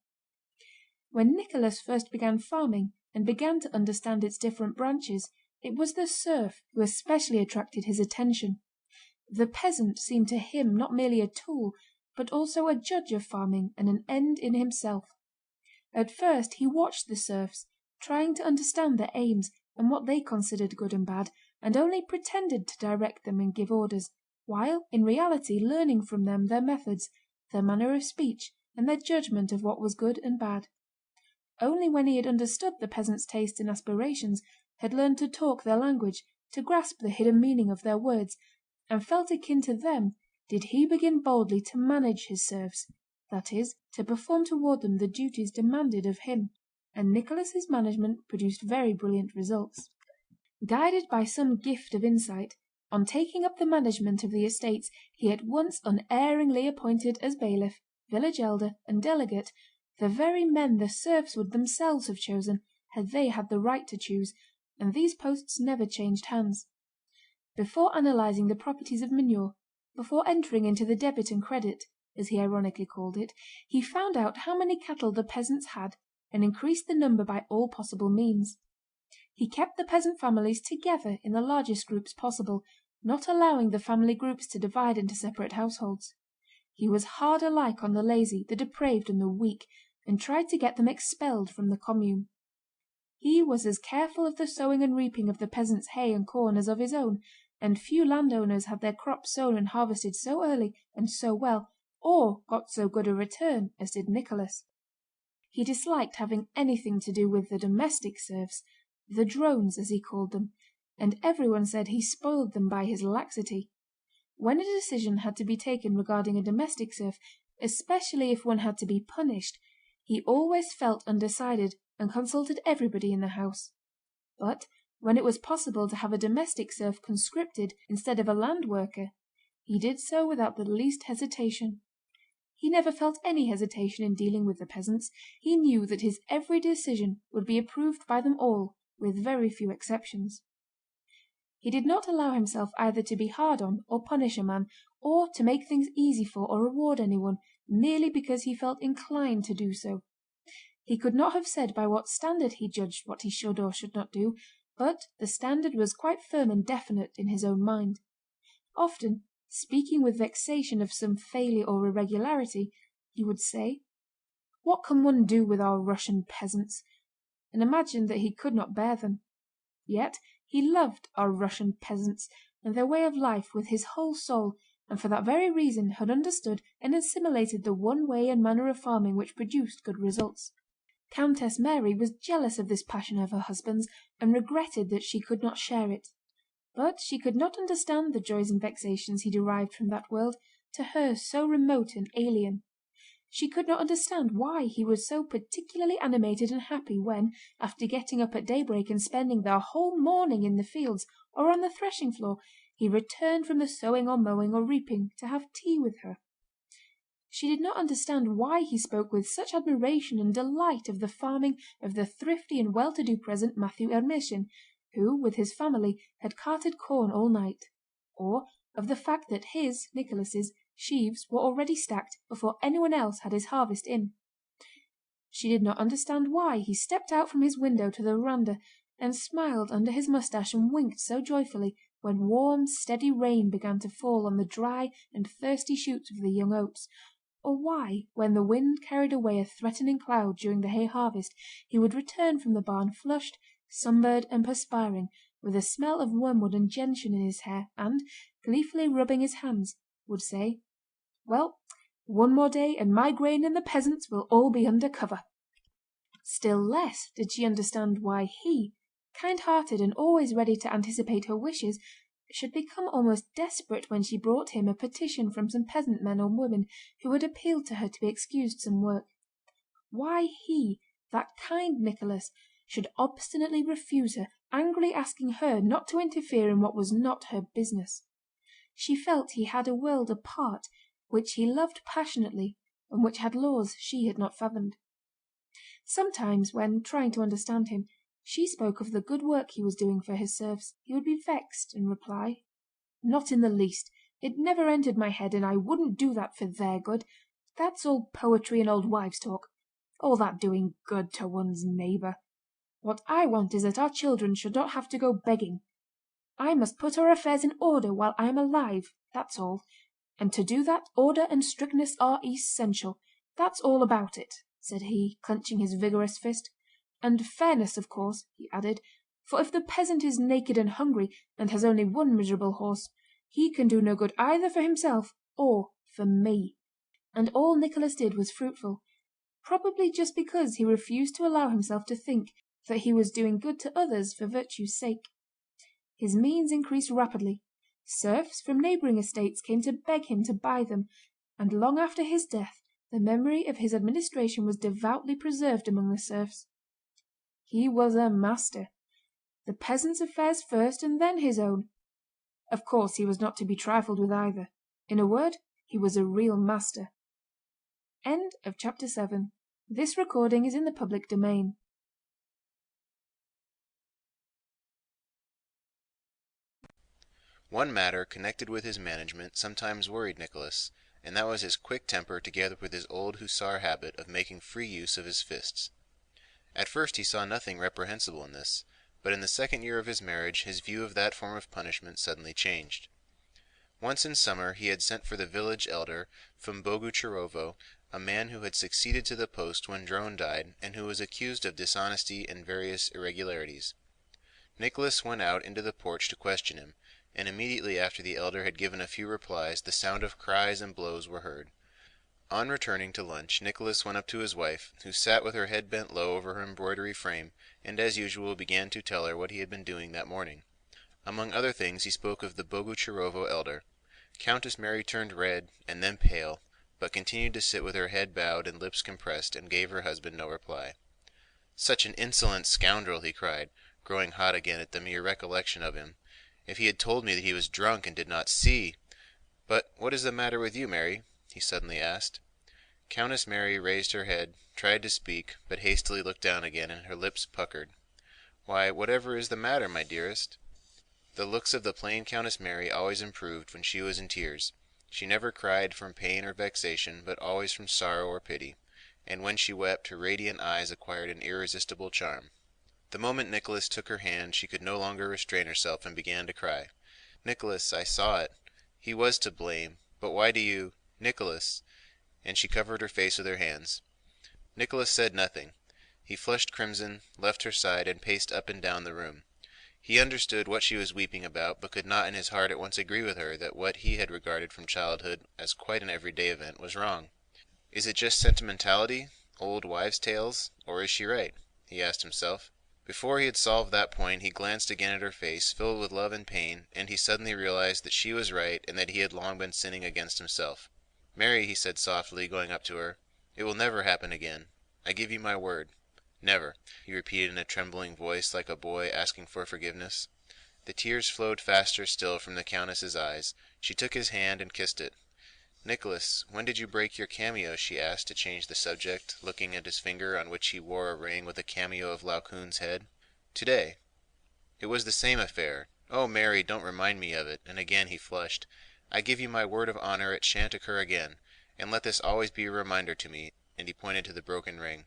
When Nicholas first began farming and began to understand its different branches, it was the serf who especially attracted his attention. The peasant seemed to him not merely a tool, but also a judge of farming and an end in himself. At first he watched the serfs, trying to understand their aims and what they considered good and bad, and only pretended to direct them and give orders, while in reality learning from them their methods, their manner of speech, and their judgment of what was good and bad. Only when he had understood the peasants' tastes and aspirations, had learned to talk their language, to grasp the hidden meaning of their words, and felt akin to them, did he begin boldly to manage his serfs, that is, to perform toward them the duties demanded of him. And Nicholas's management produced very brilliant results. Guided by some gift of insight, on taking up the management of the estates he at once unerringly appointed as bailiff, village elder, and delegate the very men the serfs would themselves have chosen had they had the right to choose, and these posts never changed hands. Before analysing the properties of manure, before entering into the debit and credit, as he ironically called it, he found out how many cattle the peasants had and increased the number by all possible means. He kept the peasant families together in the largest groups possible, not allowing the family groups to divide into separate households. He was hard alike on the lazy, the depraved, and the weak, and tried to get them expelled from the commune. He was as careful of the sowing and reaping of the peasants' hay and corn as of his own, and few landowners had their crops sown and harvested so early and so well, or got so good a return, as did Nicholas. He disliked having anything to do with the domestic serfs, the drones as he called them, and everyone said he spoiled them by his laxity. When a decision had to be taken regarding a domestic serf, especially if one had to be punished, he always felt undecided and consulted everybody in the house. But when it was possible to have a domestic serf conscripted instead of a land worker, he did so without the least hesitation. He never felt any hesitation in dealing with the peasants. He knew that his every decision would be approved by them all, with very few exceptions. He did not allow himself either to be hard on or punish a man, or to make things easy for or reward anyone, merely because he felt inclined to do so. He could not have said by what standard he judged what he should or should not do, but the standard was quite firm and definite in his own mind. Often, speaking with vexation of some failure or irregularity, he would say, "What can one do with our Russian peasants?" and imagined that he could not bear them. Yet he loved our Russian peasants and their way of life with his whole soul, and for that very reason had understood and assimilated the one way and manner of farming which produced good results. Countess Mary was jealous of this passion of her husband's and regretted that she could not share it. But she could not understand the joys and vexations he derived from that world, to her so remote and alien. She could not understand why he was so particularly animated and happy when, after getting up at daybreak and spending the whole morning in the fields or on the threshing floor, he returned from the sowing or mowing or reaping to have tea with her. She did not understand why he spoke with such admiration and delight of the farming of the thrifty and well-to-do peasant Matthew Ermíshin, who, with his family, had carted corn all night, or of the fact that his, Nicholas's, sheaves were already stacked before anyone else had his harvest in. She did not understand why he stepped out from his window to the veranda and smiled under his moustache and winked so joyfully when warm, steady rain began to fall on the dry and thirsty shoots of the young oats, or why, when the wind carried away a threatening cloud during the hay harvest, he would return from the barn flushed, sunburned, and perspiring, with a smell of wormwood and gentian in his hair, and, gleefully rubbing his hands, would say, "Well, one more day and my grain and the peasants will all be under cover." Still less did she understand why he, kind-hearted and always ready to anticipate her wishes, should become almost desperate when she brought him a petition from some peasant men or women who had appealed to her to be excused some work. Why he, that kind Nicholas, should obstinately refuse her, angrily asking her not to interfere in what was not her business. She felt he had a world apart, which he loved passionately, and which had laws she had not fathomed. Sometimes, when trying to understand him, she spoke of the good work he was doing for his serfs, he would be vexed and reply: "Not in the least. It never entered my head, and I wouldn't do that for their good. That's all poetry and old wives' talk. All that doing good to one's neighbour. What I want is that our children should not have to go begging. I must put our affairs in order while I am alive, that's all. And to do that, order and strictness are essential. That's all about it," said he, clenching his vigorous fist. "And fairness, of course," he added, "for if the peasant is naked and hungry, and has only one miserable horse, he can do no good either for himself or for me." And all Nicholas did was fruitful, probably just because he refused to allow himself to think that he was doing good to others for virtue's sake. His means increased rapidly. Serfs from neighbouring estates came to beg him to buy them, and long after his death the memory of his administration was devoutly preserved among the serfs. He was a master. The peasants' affairs first and then his own. Of course he was not to be trifled with either. In a word, he was a real master. End of chapter 7. This recording is in the public domain. One matter connected with his management sometimes worried Nicholas, and that was his quick temper together with his old hussar habit of making free use of his fists. At first he saw nothing reprehensible in this, but in the second year of his marriage his view of that form of punishment suddenly changed. Once in summer he had sent for the village elder from Bogucharovo, a man who had succeeded to the post when Dron died and who was accused of dishonesty and various irregularities. Nicholas went out into the porch to question him, and immediately after the elder had given a few replies the sound of cries and blows were heard. On returning to lunch Nicholas went up to his wife, who sat with her head bent low over her embroidery frame, and as usual began to tell her what he had been doing that morning. Among other things he spoke of the Bogucharovo elder. Countess Mary turned red and then pale, but continued to sit with her head bowed and lips compressed, and gave her husband no reply. "Such an insolent scoundrel!" he cried, growing hot again at the mere recollection of him. "If he had told me that he was drunk and did not see... But what is the matter with you, Mary?" he suddenly asked. Countess Mary raised her head, tried to speak, but hastily looked down again, and her lips puckered. "Why, whatever is the matter, my dearest?" The looks of the plain Countess Mary always improved when she was in tears. She never cried from pain or vexation, but always from sorrow or pity, and when she wept her radiant eyes acquired an irresistible charm. The moment Nicholas took her hand she could no longer restrain herself and began to cry. "Nicholas, I saw it. He was to blame. But why do you... Nicholas..." And she covered her face with her hands. Nicholas said nothing. He flushed crimson, left her side, and paced up and down the room. He understood what she was weeping about, but could not in his heart at once agree with her that what he had regarded from childhood as quite an everyday event was wrong. "Is it just sentimentality, old wives' tales, or is she right?" he asked himself. Before he had solved that point he glanced again at her face, filled with love and pain, and he suddenly realized that she was right and that he had long been sinning against himself. "Mary," he said softly, going up to her, "it will never happen again. I give you my word." "Never," he repeated in a trembling voice like a boy asking for forgiveness. The tears flowed faster still from the Countess's eyes. She took his hand and kissed it. "Nicholas, when did you break your cameo?" she asked to change the subject, looking at his finger on which he wore a ring with a cameo of Laocoon's head. "Today." "It was the same affair. Oh, Mary, don't remind me of it," and again he flushed. "I give you my word of honor it shan't occur again, and let this always be a reminder to me," and he pointed to the broken ring.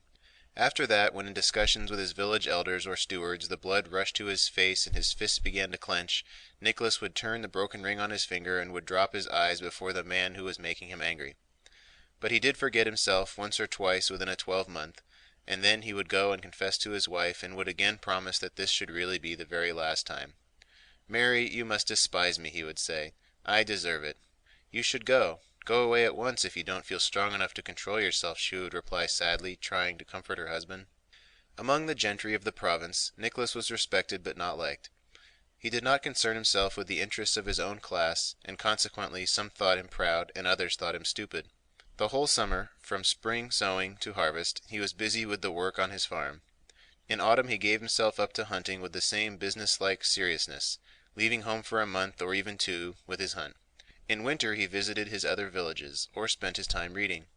After that, when in discussions with his village elders or stewards the blood rushed to his face and his fists began to clench, Nicholas would turn the broken ring on his finger and would drop his eyes before the man who was making him angry. But he did forget himself once or twice within a 12-month, and then he would go and confess to his wife and would again promise that this should really be the very last time. "Mary, you must despise me," he would say. "I deserve it." "You should go. Go away at once if you don't feel strong enough to control yourself," she would reply sadly, trying to comfort her husband. Among the gentry of the province, Nicholas was respected but not liked. He did not concern himself with the interests of his own class, and consequently some thought him proud and others thought him stupid. The whole summer, from spring sowing to harvest, he was busy with the work on his farm. In autumn he gave himself up to hunting with the same business-like seriousness, leaving home for a month or even 2 with his hunt. In winter he visited his other villages, or spent his time reading.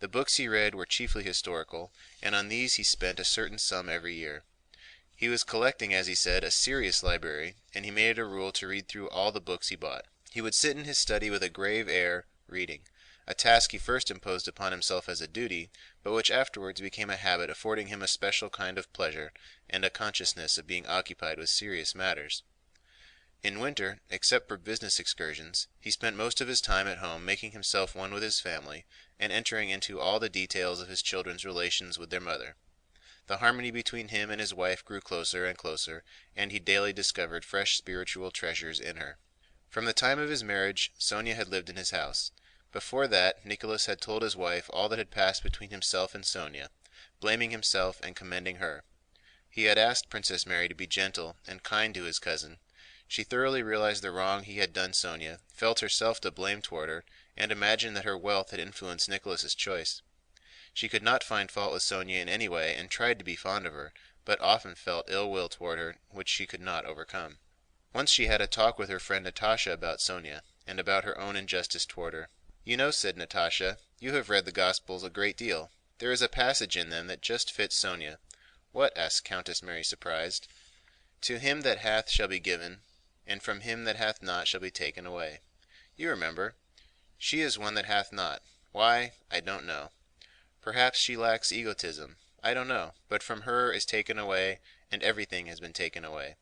The books he read were chiefly historical, and on these he spent a certain sum every year. He was collecting, as he said, a serious library, and he made it a rule to read through all the books he bought. He would sit in his study with a grave air, reading, a task he first imposed upon himself as a duty, but which afterwards became a habit, affording him a special kind of pleasure, and a consciousness of being occupied with serious matters. In winter, except for business excursions, he spent most of his time at home making himself one with his family, and entering into all the details of his children's relations with their mother. The harmony between him and his wife grew closer and closer, and he daily discovered fresh spiritual treasures in her. From the time of his marriage, Sónya had lived in his house. Before that, Nicholas had told his wife all that had passed between himself and Sónya, blaming himself and commending her. He had asked Princess Mary to be gentle and kind to his cousin. She thoroughly realized the wrong he had done Sónya, felt herself to blame toward her, and imagined that her wealth had influenced Nicholas's choice. She could not find fault with Sónya in any way, and tried to be fond of her, but often felt ill will toward her, which she could not overcome. Once she had a talk with her friend Natásha about Sónya, and about her own injustice toward her. "You know," said Natásha, "you have read the Gospels a great deal. There is a passage in them that just fits Sónya." "What?" asked Countess Mary, surprised. "To him that hath shall be given, and from him that hath not shall be taken away. You remember. She is one that hath not. Why, I don't know. Perhaps she lacks egotism. I don't know. But from her is taken away, and everything has been taken away.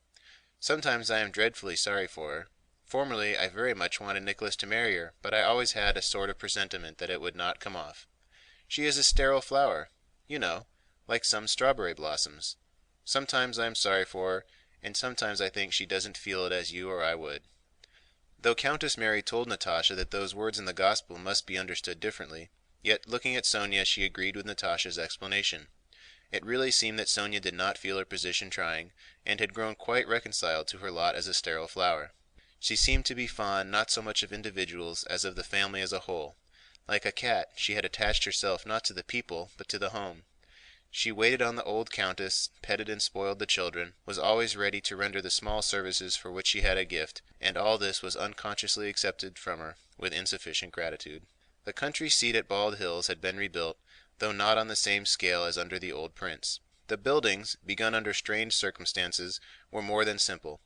Sometimes I am dreadfully sorry for her. Formerly I very much wanted Nicholas to marry her, but I always had a sort of presentiment that it would not come off. She is a sterile flower, you know, like some strawberry blossoms. Sometimes I am sorry for her, and sometimes I think she doesn't feel it as you or I would." Though Countess Mary told Natásha that those words in the Gospel must be understood differently, yet looking at Sónya she agreed with Natásha's explanation. It really seemed that Sónya did not feel her position trying, and had grown quite reconciled to her lot as a sterile flower. She seemed to be fond not so much of individuals as of the family as a whole. Like a cat, she had attached herself not to the people, but to the home. She waited on the old countess, petted and spoiled the children, was always ready to render the small services for which she had a gift, and all this was unconsciously accepted from her, with insufficient gratitude. The country seat at Bald Hills had been rebuilt, though not on the same scale as under the old prince. The buildings, begun under strange circumstances, were more than simple.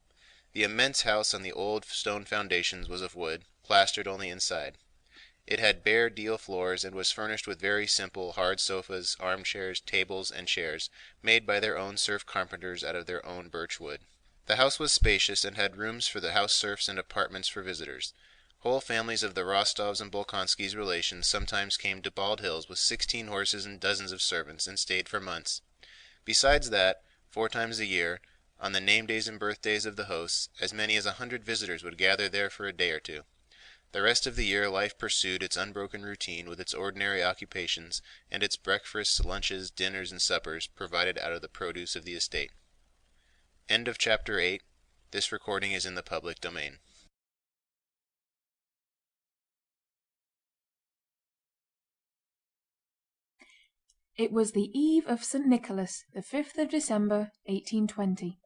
The immense house on the old stone foundations was of wood, plastered only inside. It had bare deal floors and was furnished with very simple hard sofas, armchairs, tables, and chairs, made by their own serf carpenters out of their own birch wood. The house was spacious and had rooms for the house serfs and apartments for visitors. Whole families of the Rostóvs' and Bolkónskis' relations sometimes came to Bald Hills with 16 horses and dozens of servants, and stayed for months. Besides that, 4 times a year, on the name days and birthdays of the hosts, as many as 100 visitors would gather there for a day or two. The rest of the year life pursued its unbroken routine with its ordinary occupations, and its breakfasts, lunches, dinners, and suppers provided out of the produce of the estate. End of Chapter 8. This recording is in the public domain. It was the eve of St. Nicholas, the 5th of December, 1820.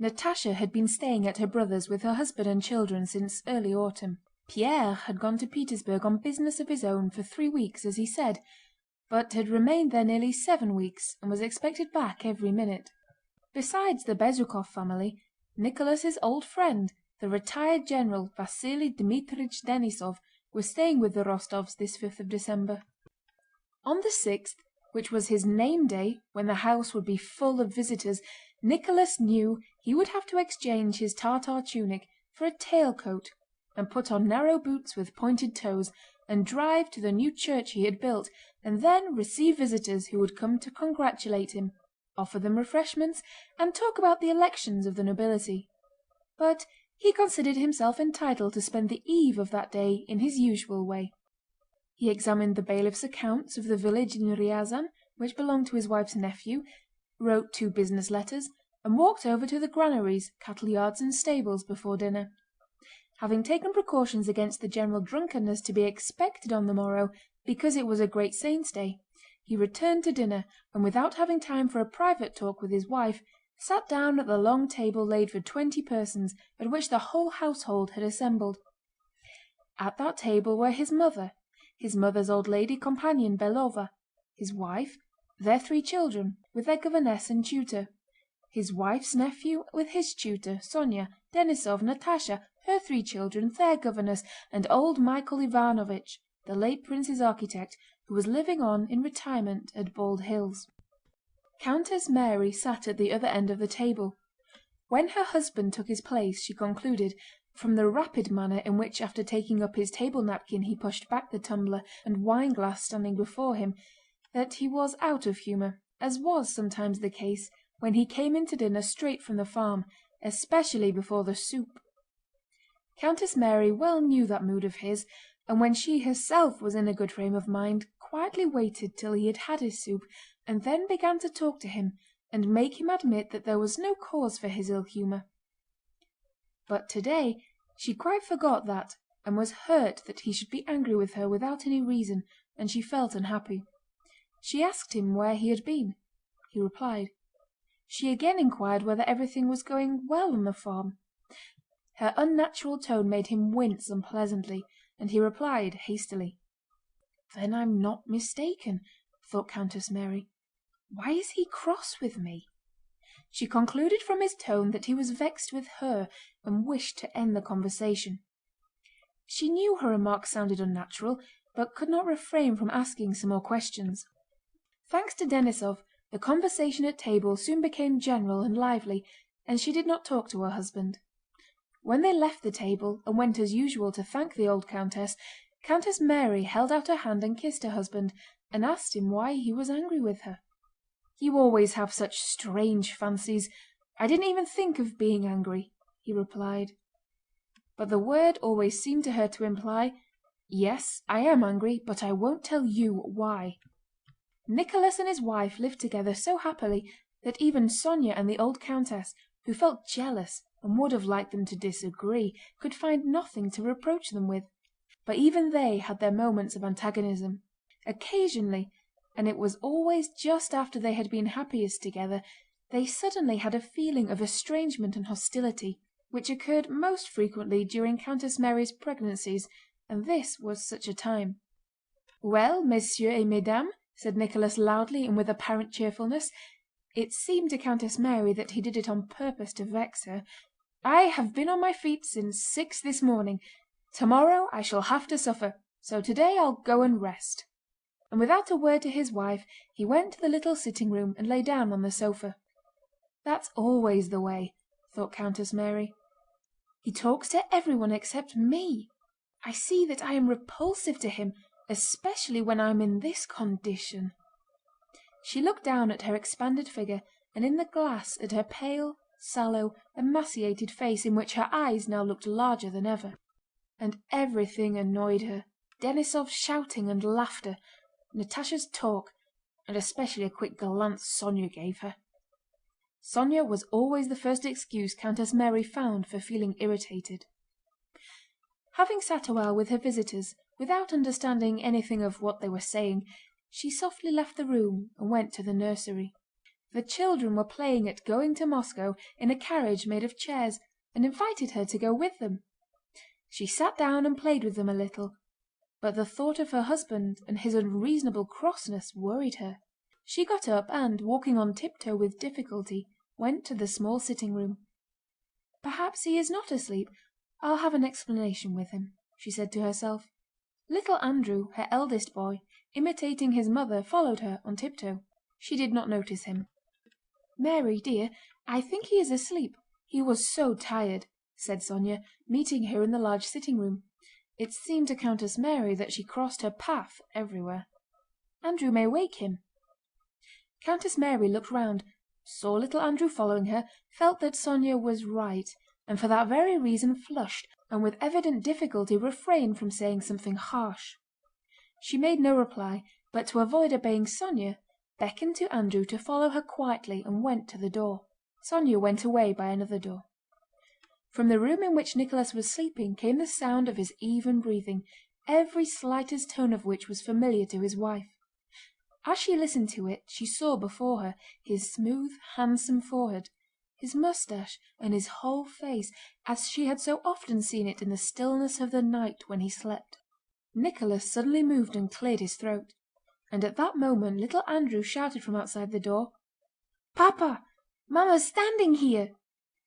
Natásha had been staying at her brother's with her husband and children since early autumn. Pierre had gone to Petersburg on business of his own for 3 weeks, as he said, but had remained there nearly 7 weeks and was expected back every minute. Besides the Bezúkhov family, Nicholas's old friend, the retired general Vasíli Dmítrich Denísov, was staying with the Rostóvs this 5th of December. On the 6th, which was his name day, when the house would be full of visitors, Nicholas knew he would have to exchange his Tartar tunic for a tailcoat, and put on narrow boots with pointed toes, and drive to the new church he had built, and then receive visitors who would come to congratulate him, offer them refreshments, and talk about the elections of the nobility. But he considered himself entitled to spend the eve of that day in his usual way. He examined the bailiff's accounts of the village in Ryazán, which belonged to his wife's nephew, wrote 2 business letters, and walked over to the granaries, cattle yards, and stables before dinner. Having taken precautions against the general drunkenness to be expected on the morrow, because it was a great saint's day, he returned to dinner, and without having time for a private talk with his wife, sat down at the long table laid for 20 persons, at which the whole household had assembled. At that table were his mother, his mother's old lady companion Belova, his wife, their 3 children, with their governess and tutor, his wife's nephew with his tutor, Sónya, Denísov, Natásha, her 3 children, their governess, and old Michael Ivánovich, the late prince's architect, who was living on in retirement at Bald Hills. Countess Mary sat at the other end of the table. When her husband took his place she concluded, from the rapid manner in which after taking up his table napkin he pushed back the tumbler and wine-glass standing before him, that he was out of humour, as was sometimes the case when he came into dinner straight from the farm, especially before the soup. Countess Mary well knew that mood of his, and when she herself was in a good frame of mind, quietly waited till he had had his soup, and then began to talk to him and make him admit that there was no cause for his ill humour. But today she quite forgot that, and was hurt that he should be angry with her without any reason, and she felt unhappy. She asked him where he had been. He replied. She again inquired whether everything was going well on the farm. Her unnatural tone made him wince unpleasantly, and he replied hastily. "Then I'm not mistaken," thought Countess Mary. "Why is he cross with me?" She concluded from his tone that he was vexed with her and wished to end the conversation. She knew her remark sounded unnatural, but could not refrain from asking some more questions. Thanks to Denísov, the conversation at table soon became general and lively, and she did not talk to her husband. When they left the table and went as usual to thank the old countess, Countess Mary held out her hand and kissed her husband, and asked him why he was angry with her. "You always have such strange fancies. I didn't even think of being angry," he replied. But the word always seemed to her to imply, "Yes, I am angry, but I won't tell you why." Nicholas and his wife lived together so happily that even Sónya and the old countess, who felt jealous and would have liked them to disagree, could find nothing to reproach them with. But even they had their moments of antagonism. Occasionally, and it was always just after they had been happiest together, they suddenly had a feeling of estrangement and hostility, which occurred most frequently during Countess Mary's pregnancies, and this was such a time. "Well, messieurs et mesdames," said Nicholas loudly and with apparent cheerfulness, it seemed to Countess Mary that he did it on purpose to vex her, "I have been on my feet since 6 this morning. Tomorrow I shall have to suffer, so today I'll go and rest." And without a word to his wife he went to the little sitting room and lay down on the sofa. "That's always the way," thought Countess Mary. "He talks to everyone except me. I see that I am repulsive to him, especially when I'm in this condition." She looked down at her expanded figure and in the glass at her pale, sallow, emaciated face in which her eyes now looked larger than ever. And everything annoyed her: Denísov's shouting and laughter, Natásha's talk, and especially a quick glance Sónya gave her. Sónya was always the first excuse Countess Mary found for feeling irritated. Having sat a while with her visitors, without understanding anything of what they were saying, she softly left the room and went to the nursery. The children were playing at going to Moscow in a carriage made of chairs, and invited her to go with them. She sat down and played with them a little, but the thought of her husband and his unreasonable crossness worried her. She got up and, walking on tiptoe with difficulty, went to the small sitting room. "Perhaps he is not asleep. I'll have an explanation with him," she said to herself. Little Andrew, her eldest boy, imitating his mother, followed her on tiptoe. She did not notice him. "Mary, dear, I think he is asleep. He was so tired," said Sónya, meeting her in the large sitting room. It seemed to Countess Mary that she crossed her path everywhere. "Andrew may wake him." Countess Mary looked round, saw little Andrew following her, felt that Sónya was right, and for that very reason flushed, and with evident difficulty refrained from saying something harsh. She made no reply, but to avoid obeying Sónya, beckoned to Andrew to follow her quietly and went to the door. Sónya went away by another door. From the room in which Nicholas was sleeping came the sound of his even breathing, every slightest tone of which was familiar to his wife. As she listened to it she saw before her his smooth, handsome forehead, his moustache, and his whole face, as she had so often seen it in the stillness of the night when he slept. Nicholas suddenly moved and cleared his throat, and at that moment little Andrew shouted from outside the door: "Papa! Mamma's standing here!"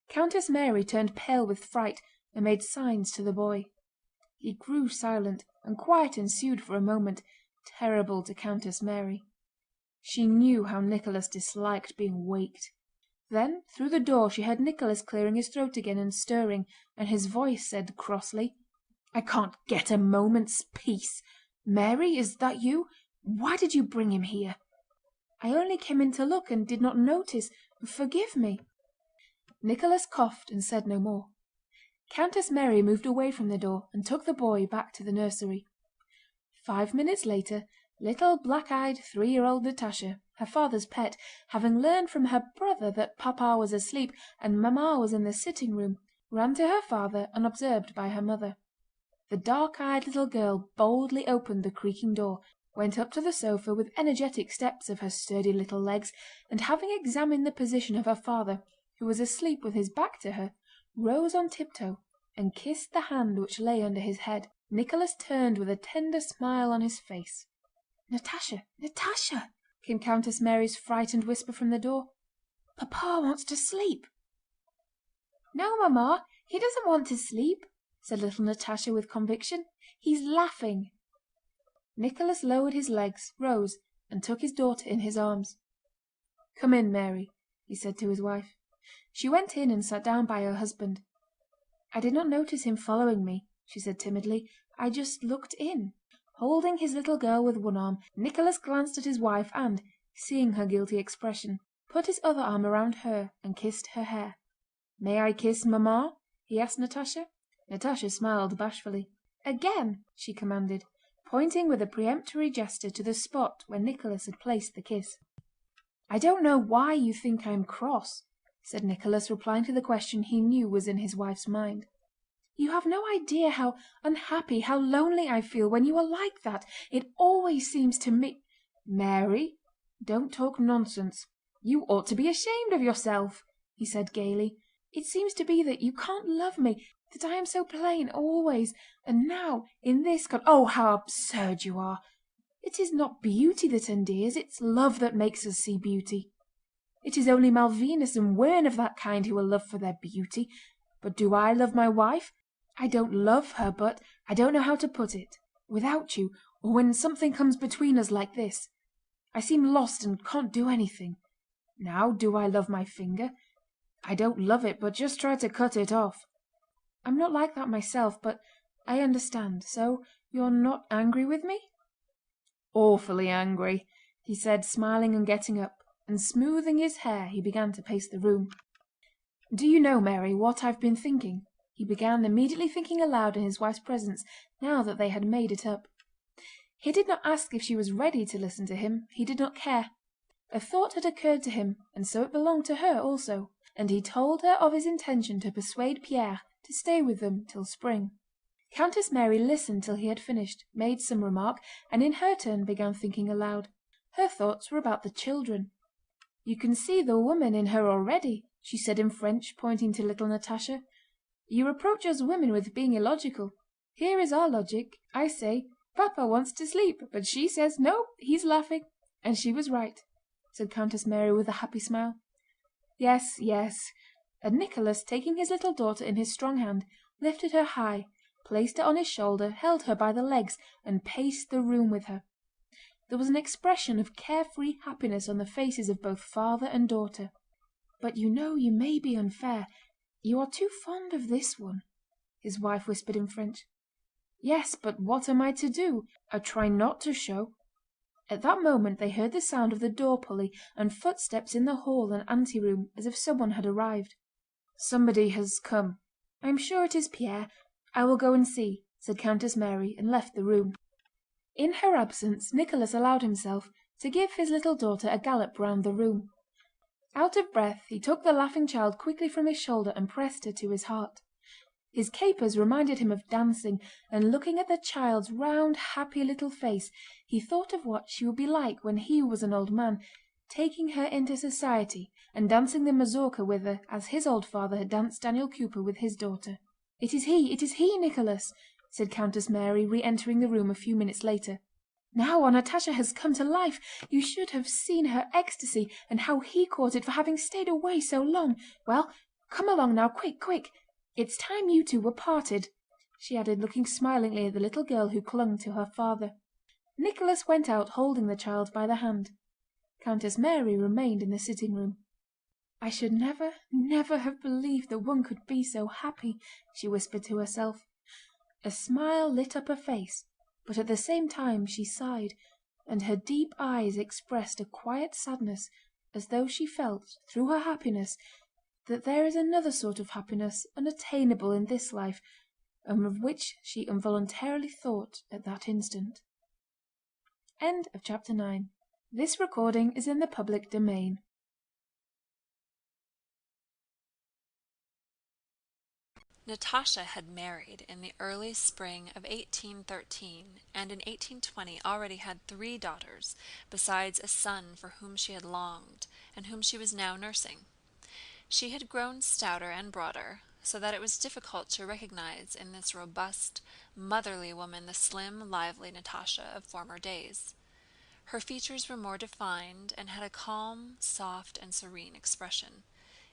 Countess Mary turned pale with fright and made signs to the boy. He grew silent, and quiet ensued for a moment, terrible to Countess Mary. She knew how Nicholas disliked being waked. Then through the door she heard Nicholas clearing his throat again and stirring, and his voice said crossly: "I can't get a moment's peace. Mary, is that you? Why did you bring him here?" "I only came in to look and did not notice. Forgive me." Nicholas coughed and said no more. Countess Mary moved away from the door and took the boy back to the nursery. 5 minutes later, little black-eyed 3-year-old Natásha, her father's pet, having learned from her brother that Papa was asleep and Mamma was in the sitting-room, ran to her father unobserved by her mother. The dark-eyed little girl boldly opened the creaking door, went up to the sofa with energetic steps of her sturdy little legs, and having examined the position of her father, who was asleep with his back to her, rose on tiptoe and kissed the hand which lay under his head. Nicholas turned with a tender smile on his face. "Natásha, Natásha!" came Countess Mary's frightened whisper from the door. "Papa wants to sleep." "No, Mamma, he doesn't want to sleep," said little Natásha with conviction. "He's laughing." Nicholas lowered his legs, rose, and took his daughter in his arms. "Come in, Mary," he said to his wife. She went in and sat down by her husband. "I did not notice him following me," she said timidly. "I just looked in." Holding his little girl with one arm, Nicholas glanced at his wife and, seeing her guilty expression, put his other arm around her and kissed her hair. "May I kiss Mamma?" he asked Natásha. Natásha smiled bashfully. "Again!" she commanded, pointing with a peremptory gesture to the spot where Nicholas had placed the kiss. "I don't know why you think I am cross," said Nicholas, replying to the question he knew was in his wife's mind. "You have no idea how unhappy, how lonely I feel when you are like that. It always seems to me—" "Mary, don't talk nonsense. You ought to be ashamed of yourself," he said gaily. "It seems to be that you can't love me, that I am so plain always, and now in this Oh, how absurd you are! It is not beauty that endears, it's love that makes us see beauty. It is only Malvinus and Wern of that kind who are loved for their beauty. But do I love my wife? I don't love her, but I don't know how to put it. Without you, or when something comes between us like this, I seem lost and can't do anything. Now, do I love my finger? I don't love it, but just try to cut it off. I'm not like that myself, but I understand. So you're not angry with me?" "Awfully angry," he said, smiling and getting up, and smoothing his hair he began to pace the room. "Do you know, Mary, what I've been thinking?" he began, immediately thinking aloud in his wife's presence, now that they had made it up. He did not ask if she was ready to listen to him, he did not care. A thought had occurred to him, and so it belonged to her also, and he told her of his intention to persuade Pierre to stay with them till spring. Countess Mary listened till he had finished, made some remark, and in her turn began thinking aloud. Her thoughts were about the children. "You can see the woman in her already," she said in French, pointing to little Natásha. "You reproach us women with being illogical. Here is our logic. I say, 'Papa wants to sleep,' but she says, 'No, he's laughing.' And she was right," said Countess Mary with a happy smile. "Yes, yes." And Nicholas, taking his little daughter in his strong hand, lifted her high, placed her on his shoulder, held her by the legs, and paced the room with her. There was an expression of carefree happiness on the faces of both father and daughter. "But you know you may be unfair. You are too fond of this one," his wife whispered in French. "Yes, but what am I to do? I try not to show." At that moment they heard the sound of the door pulley and footsteps in the hall and anteroom, as if someone had arrived. "Somebody has come. I am sure it is Pierre. I will go and see," said Countess Mary, and left the room. In her absence Nicholas allowed himself to give his little daughter a gallop round the room. Out of breath he took the laughing child quickly from his shoulder and pressed her to his heart. His capers reminded him of dancing, and looking at the child's round happy little face he thought of what she would be like when he was an old man, taking her into society and dancing the mazurka with her as his old father had danced Daniel Cooper with his daughter. "It is he, Nicholas!" said Countess Mary, re-entering the room a few minutes later. "Now our Natásha has come to life. You should have seen her ecstasy, and how he caught it for having stayed away so long. Well, come along now, quick, quick! It's time you two were parted," she added, looking smilingly at the little girl who clung to her father. Nicholas went out holding the child by the hand. Countess Mary remained in the sitting room. "I should never, never have believed that one could be so happy," she whispered to herself. A smile lit up her face, but at the same time she sighed, and her deep eyes expressed a quiet sadness, as though she felt, through her happiness, that there is another sort of happiness unattainable in this life, and of which she involuntarily thought at that instant. End of chapter 9. This recording is in the public domain. Natásha had married in the early spring of 1813, and in 1820 already had 3 daughters, besides a son for whom she had longed, and whom she was now nursing. She had grown stouter and broader, so that it was difficult to recognize in this robust, motherly woman the slim, lively Natásha of former days. Her features were more defined, and had a calm, soft, and serene expression.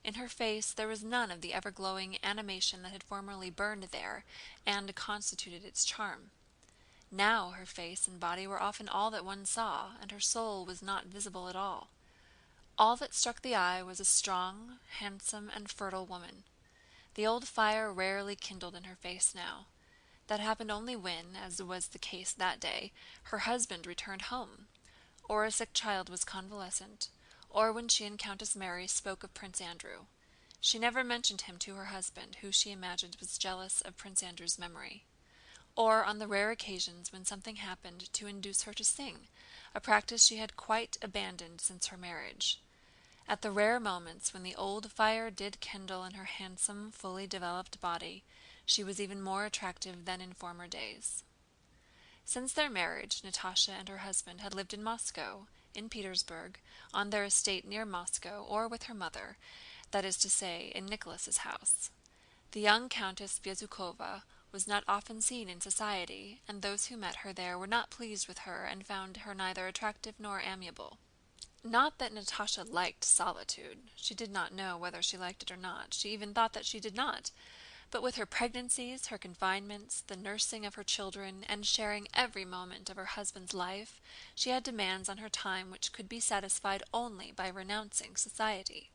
In her face there was none of the ever-glowing animation that had formerly burned there, and constituted its charm. Now her face and body were often all that one saw, and her soul was not visible at all. All that struck the eye was a strong, handsome, and fertile woman. The old fire rarely kindled in her face now. That happened only when, as was the case that day, her husband returned home, or a sick child was convalescent, or when she and Countess Mary spoke of Prince Andrew. She never mentioned him to her husband, who she imagined was jealous of Prince Andrew's memory. Or on the rare occasions when something happened to induce her to sing, a practice she had quite abandoned since her marriage. At the rare moments when the old fire did kindle in her handsome, fully developed body, she was even more attractive than in former days. Since their marriage, Natásha and her husband had lived in Moscow, in Petersburg, on their estate near Moscow, or with her mother, that is to say, in Nicholas's house. The young Countess Bezúkhova was not often seen in society, and those who met her there were not pleased with her and found her neither attractive nor amiable. Not that Natásha liked solitude. She did not know whether she liked it or not. She even thought that she did not. But with her pregnancies, her confinements, the nursing of her children, and sharing every moment of her husband's life, she had demands on her time which could be satisfied only by renouncing society.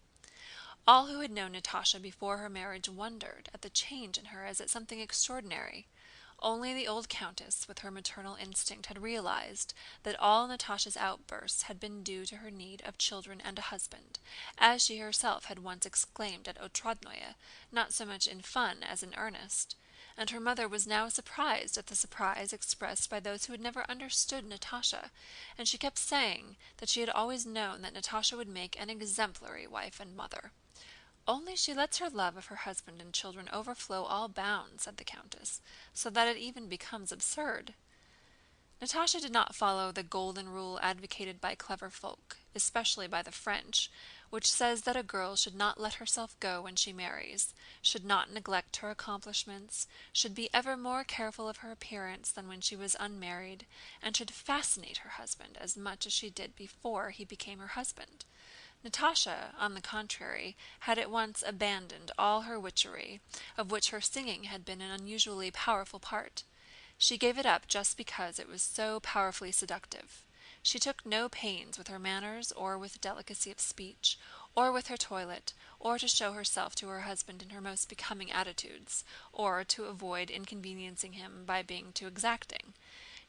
All who had known Natásha before her marriage wondered at the change in her as at something extraordinary. Only the old countess, with her maternal instinct, had realized that all Natásha's outbursts had been due to her need of children and a husband, as she herself had once exclaimed at Otradnoye, not so much in fun as in earnest. And her mother was now surprised at the surprise expressed by those who had never understood Natásha, and she kept saying that she had always known that Natásha would make an exemplary wife and mother. "Only she lets her love of her husband and children overflow all bounds," said the countess, "so that it even becomes absurd." Natásha did not follow the golden rule advocated by clever folk, especially by the French, which says that a girl should not let herself go when she marries, should not neglect her accomplishments, should be ever more careful of her appearance than when she was unmarried, and should fascinate her husband as much as she did before he became her husband. Natásha, on the contrary, had at once abandoned all her witchery, of which her singing had been an unusually powerful part. She gave it up just because it was so powerfully seductive. She took no pains with her manners, or with delicacy of speech, or with her toilet, or to show herself to her husband in her most becoming attitudes, or to avoid inconveniencing him by being too exacting.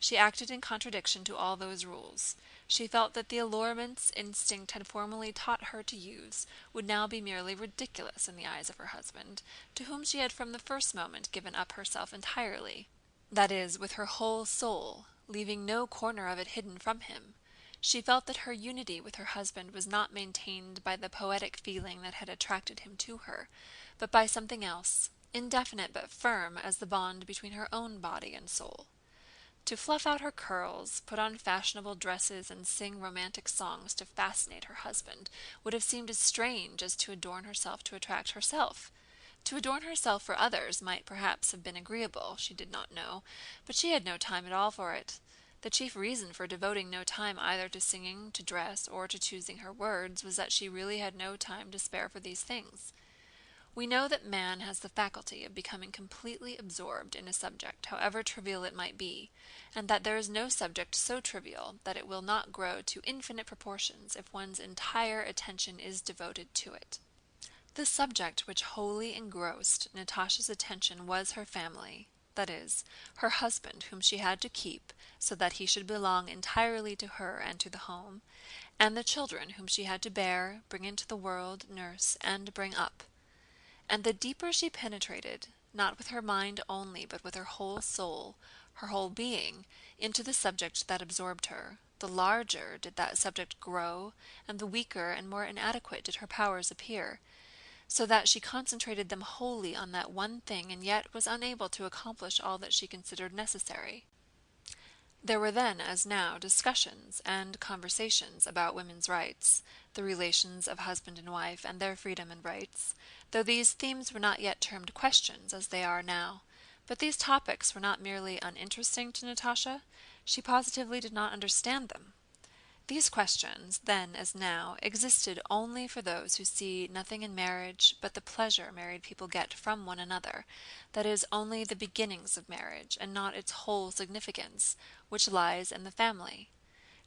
She acted in contradiction to all those rules. She felt that the allurements instinct had formerly taught her to use would now be merely ridiculous in the eyes of her husband, to whom she had from the first moment given up herself entirely. That is, with her whole soul, leaving no corner of it hidden from him. She felt that her unity with her husband was not maintained by the poetic feeling that had attracted him to her, but by something else, indefinite but firm as the bond between her own body and soul. To fluff out her curls, put on fashionable dresses, and sing romantic songs to fascinate her husband would have seemed as strange as to adorn herself to attract herself. To adorn herself for others might perhaps have been agreeable, she did not know, but she had no time at all for it. The chief reason for devoting no time either to singing, to dress, or to choosing her words was that she really had no time to spare for these things. We know that man has the faculty of becoming completely absorbed in a subject, however trivial it might be, and that there is no subject so trivial that it will not grow to infinite proportions if one's entire attention is devoted to it. The subject which wholly engrossed Natásha's attention was her family, that is, her husband whom she had to keep so that he should belong entirely to her and to the home, and the children whom she had to bear, bring into the world, nurse, and bring up. And the deeper she penetrated, not with her mind only, but with her whole soul, her whole being, into the subject that absorbed her, the larger did that subject grow, and the weaker and more inadequate did her powers appear, so that she concentrated them wholly on that one thing, and yet was unable to accomplish all that she considered necessary. There were then, as now, discussions and conversations about women's rights, the relations of husband and wife, and their freedom and rights, though these themes were not yet termed questions, as they are now. But these topics were not merely uninteresting to Natásha, she positively did not understand them. These questions, then as now, existed only for those who see nothing in marriage but the pleasure married people get from one another, that is, only the beginnings of marriage, and not its whole significance, which lies in the family.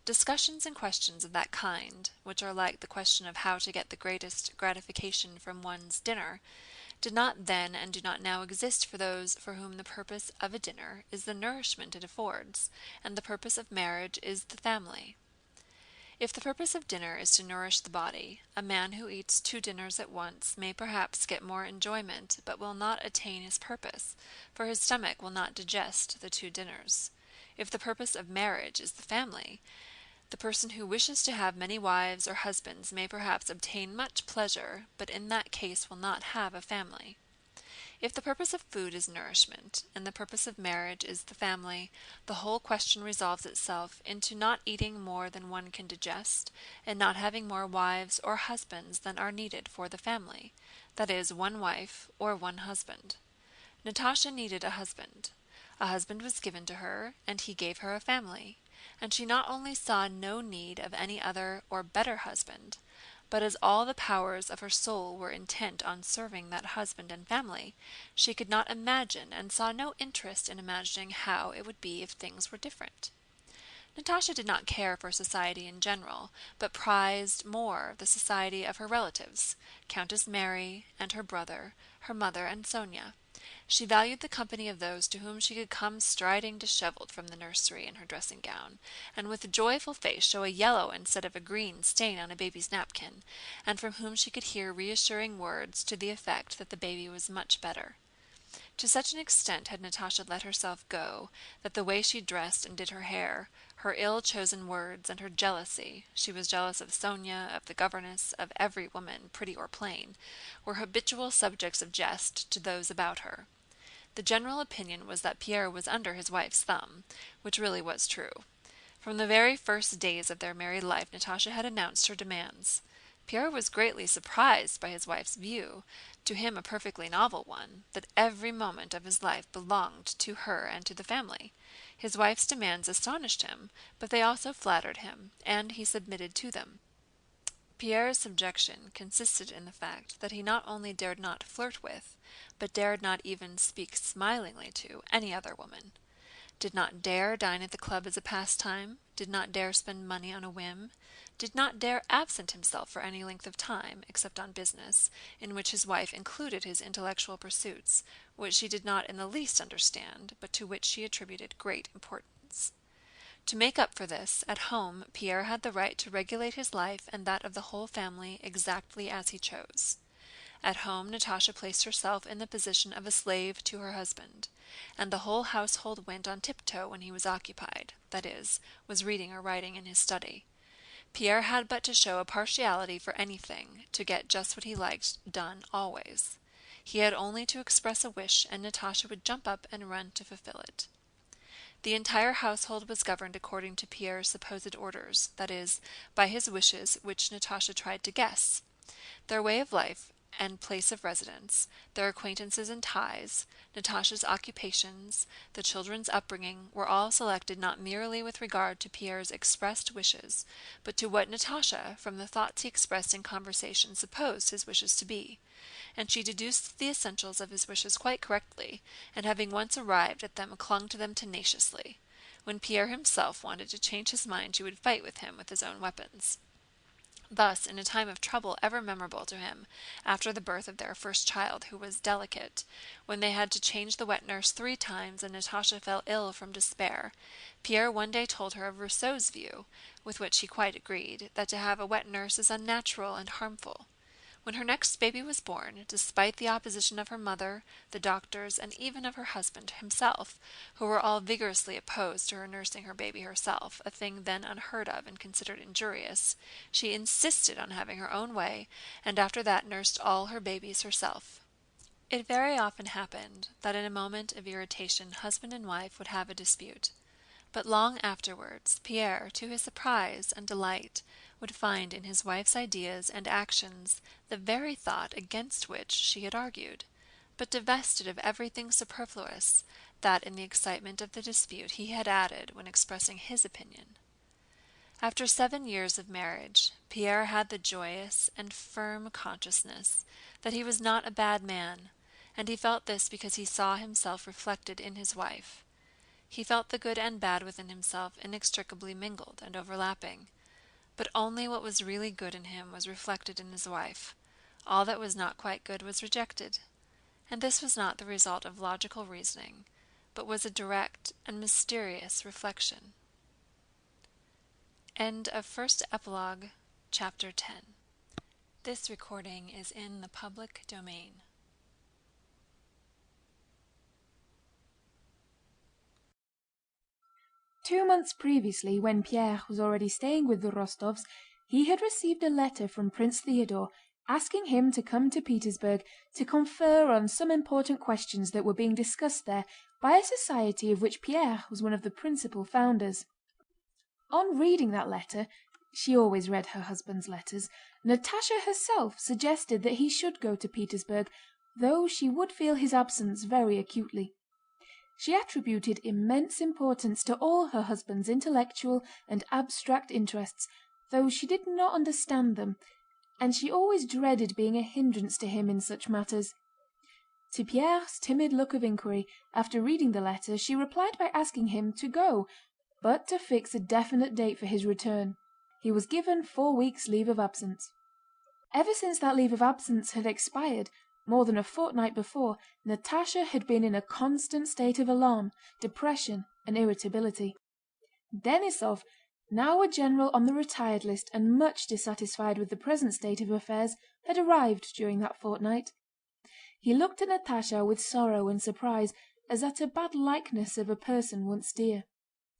Discussions and questions of that kind, which are like the question of how to get the greatest gratification from one's dinner, did not then and do not now exist for those for whom the purpose of a dinner is the nourishment it affords, and the purpose of marriage is the family. If the purpose of dinner is to nourish the body, a man who eats 2 dinners at once may perhaps get more enjoyment, but will not attain his purpose, for his stomach will not digest the 2 dinners. If the purpose of marriage is the family, the person who wishes to have many wives or husbands may perhaps obtain much pleasure, but in that case will not have a family. If the purpose of food is nourishment, and the purpose of marriage is the family, the whole question resolves itself into not eating more than one can digest, and not having more wives or husbands than are needed for the family, that is, 1 wife or 1 husband. Natásha needed a husband. A husband was given to her, and he gave her a family, and she not only saw no need of any other or better husband, but as all the powers of her soul were intent on serving that husband and family, she could not imagine and saw no interest in imagining how it would be if things were different. Natásha did not care for society in general, but prized more the society of her relatives, Countess Mary and her brother, her mother and Sónya. She valued the company of those to whom she could come striding disheveled from the nursery in her dressing gown, and with a joyful face show a yellow instead of a green stain on a baby's napkin, and from whom she could hear reassuring words to the effect that the baby was much better. To such an extent had Natásha let herself go that the way she dressed and did her hair, her ill-chosen words, and her jealousy, she was jealous of Sónya, of the governess, of every woman, pretty or plain, were habitual subjects of jest to those about her. The general opinion was that Pierre was under his wife's thumb, which really was true. From the very first days of their married life Natásha had announced her demands. Pierre was greatly surprised by his wife's view, to him a perfectly novel one, that every moment of his life belonged to her and to the family. His wife's demands astonished him, but they also flattered him, and he submitted to them. Pierre's subjection consisted in the fact that he not only dared not flirt with, but dared not even speak smilingly to, any other woman. Did not dare dine at the club as a pastime, did not dare spend money on a whim, did not dare absent himself for any length of time, except on business, in which his wife included his intellectual pursuits, which she did not in the least understand, but to which she attributed great importance. To make up for this, at home Pierre had the right to regulate his life and that of the whole family exactly as he chose. At home Natásha placed herself in the position of a slave to her husband, and the whole household went on tiptoe when he was occupied, that is, was reading or writing in his study. Pierre had but to show a partiality for anything, to get just what he liked done always. He had only to express a wish, and Natásha would jump up and run to fulfill it. The entire household was governed according to Pierre's supposed orders, that is, by his wishes which Natásha tried to guess. Their way of life and place of residence, their acquaintances and ties, Natásha's occupations, the children's upbringing were all selected not merely with regard to Pierre's expressed wishes, but to what Natásha, from the thoughts he expressed in conversation, supposed his wishes to be, and she deduced the essentials of his wishes quite correctly, and having once arrived at them clung to them tenaciously. When Pierre himself wanted to change his mind she would fight with him with his own weapons. Thus, in a time of trouble ever memorable to him, after the birth of their first child, who was delicate, when they had to change the wet nurse 3 times and Natásha fell ill from despair, Pierre one day told her of Rousseau's view, with which he quite agreed, that to have a wet nurse is unnatural and harmful. When her next baby was born, despite the opposition of her mother, the doctors, and even of her husband himself, who were all vigorously opposed to her nursing her baby herself, a thing then unheard of and considered injurious, she insisted on having her own way, and after that nursed all her babies herself. It very often happened that in a moment of irritation husband and wife would have a dispute, but long afterwards Pierre, to his surprise and delight, would find in his wife's ideas and actions the very thought against which she had argued, but divested of everything superfluous that in the excitement of the dispute he had added when expressing his opinion. After 7 years of marriage, Pierre had the joyous and firm consciousness that he was not a bad man, and he felt this because he saw himself reflected in his wife. He felt the good and bad within himself inextricably mingled and overlapping, but only what was really good in him was reflected in his wife. All that was not quite good was rejected, and this was not the result of logical reasoning, but was a direct and mysterious reflection. End of first epilogue, chapter 10. This recording is in the public domain. Two months previously, when Pierre was already staying with the Rostóvs, he had received a letter from Prince Theodore asking him to come to Petersburg to confer on some important questions that were being discussed there by a society of which Pierre was one of the principal founders. On reading that letter, she always read her husband's letters, Natásha herself suggested that he should go to Petersburg, though she would feel his absence very acutely. She attributed immense importance to all her husband's intellectual and abstract interests, though she did not understand them, and she always dreaded being a hindrance to him in such matters. To Pierre's timid look of inquiry, after reading the letter, she replied by asking him to go, but to fix a definite date for his return. He was given 4 weeks' leave of absence. Ever since that leave of absence had expired, more than a fortnight before, Natásha had been in a constant state of alarm, depression, and irritability. Denísov, now a general on the retired list and much dissatisfied with the present state of affairs, had arrived during that fortnight. He looked at Natásha with sorrow and surprise, as at a bad likeness of a person once dear.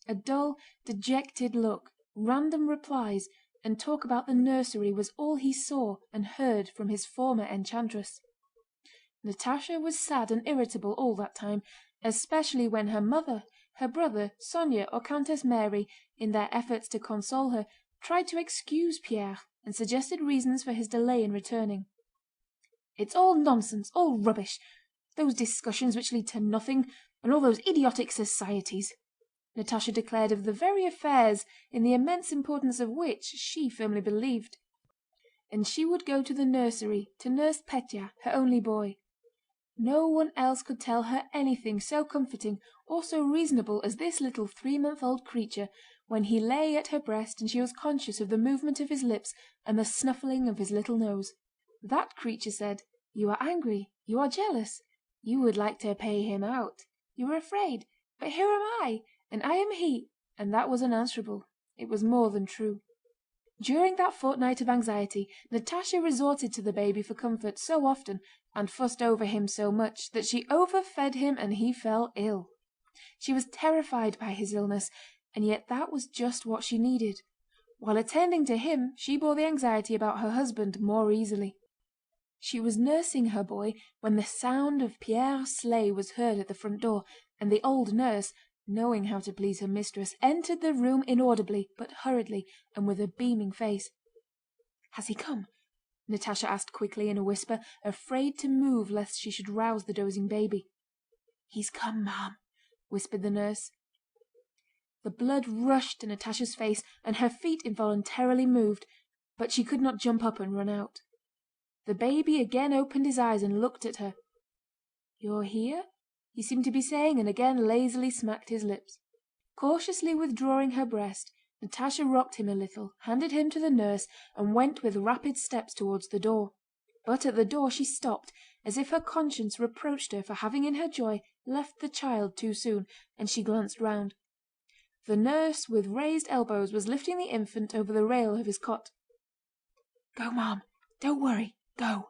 A dull, dejected look, random replies, and talk about the nursery was all he saw and heard from his former enchantress. Natásha was sad and irritable all that time, especially when her mother, her brother, Sónya, or Countess Mary, in their efforts to console her, tried to excuse Pierre and suggested reasons for his delay in returning. "It's all nonsense, all rubbish, those discussions which lead to nothing, and all those idiotic societies," Natásha declared of the very affairs in the immense importance of which she firmly believed. And she would go to the nursery to nurse Pétya, her only boy. No one else could tell her anything so comforting or so reasonable as this little 3-month-old creature when he lay at her breast and she was conscious of the movement of his lips and the snuffling of his little nose. That creature said, "You are angry, you are jealous, you would like to pay him out, you are afraid, but here am I, and I am he," and that was unanswerable. It was more than true. During that fortnight of anxiety, Natásha resorted to the baby for comfort so often and fussed over him so much that she overfed him and he fell ill. She was terrified by his illness, and yet that was just what she needed. While attending to him, she bore the anxiety about her husband more easily. She was nursing her boy when the sound of Pierre's sleigh was heard at the front door, and the old nurse, knowing how to please her mistress, entered the room inaudibly but hurriedly and with a beaming face. "Has he come?" Natásha asked quickly in a whisper, afraid to move lest she should rouse the dozing baby. "He's come, ma'am," whispered the nurse. The blood rushed to Natásha's face and her feet involuntarily moved, but she could not jump up and run out. The baby again opened his eyes and looked at her. "You're here?" he seemed to be saying, and again lazily smacked his lips. Cautiously withdrawing her breast, Natásha rocked him a little, handed him to the nurse, and went with rapid steps towards the door. But at the door she stopped, as if her conscience reproached her for having in her joy left the child too soon, and she glanced round. The nurse with raised elbows was lifting the infant over the rail of his cot. "Go, ma'am, don't worry, go,"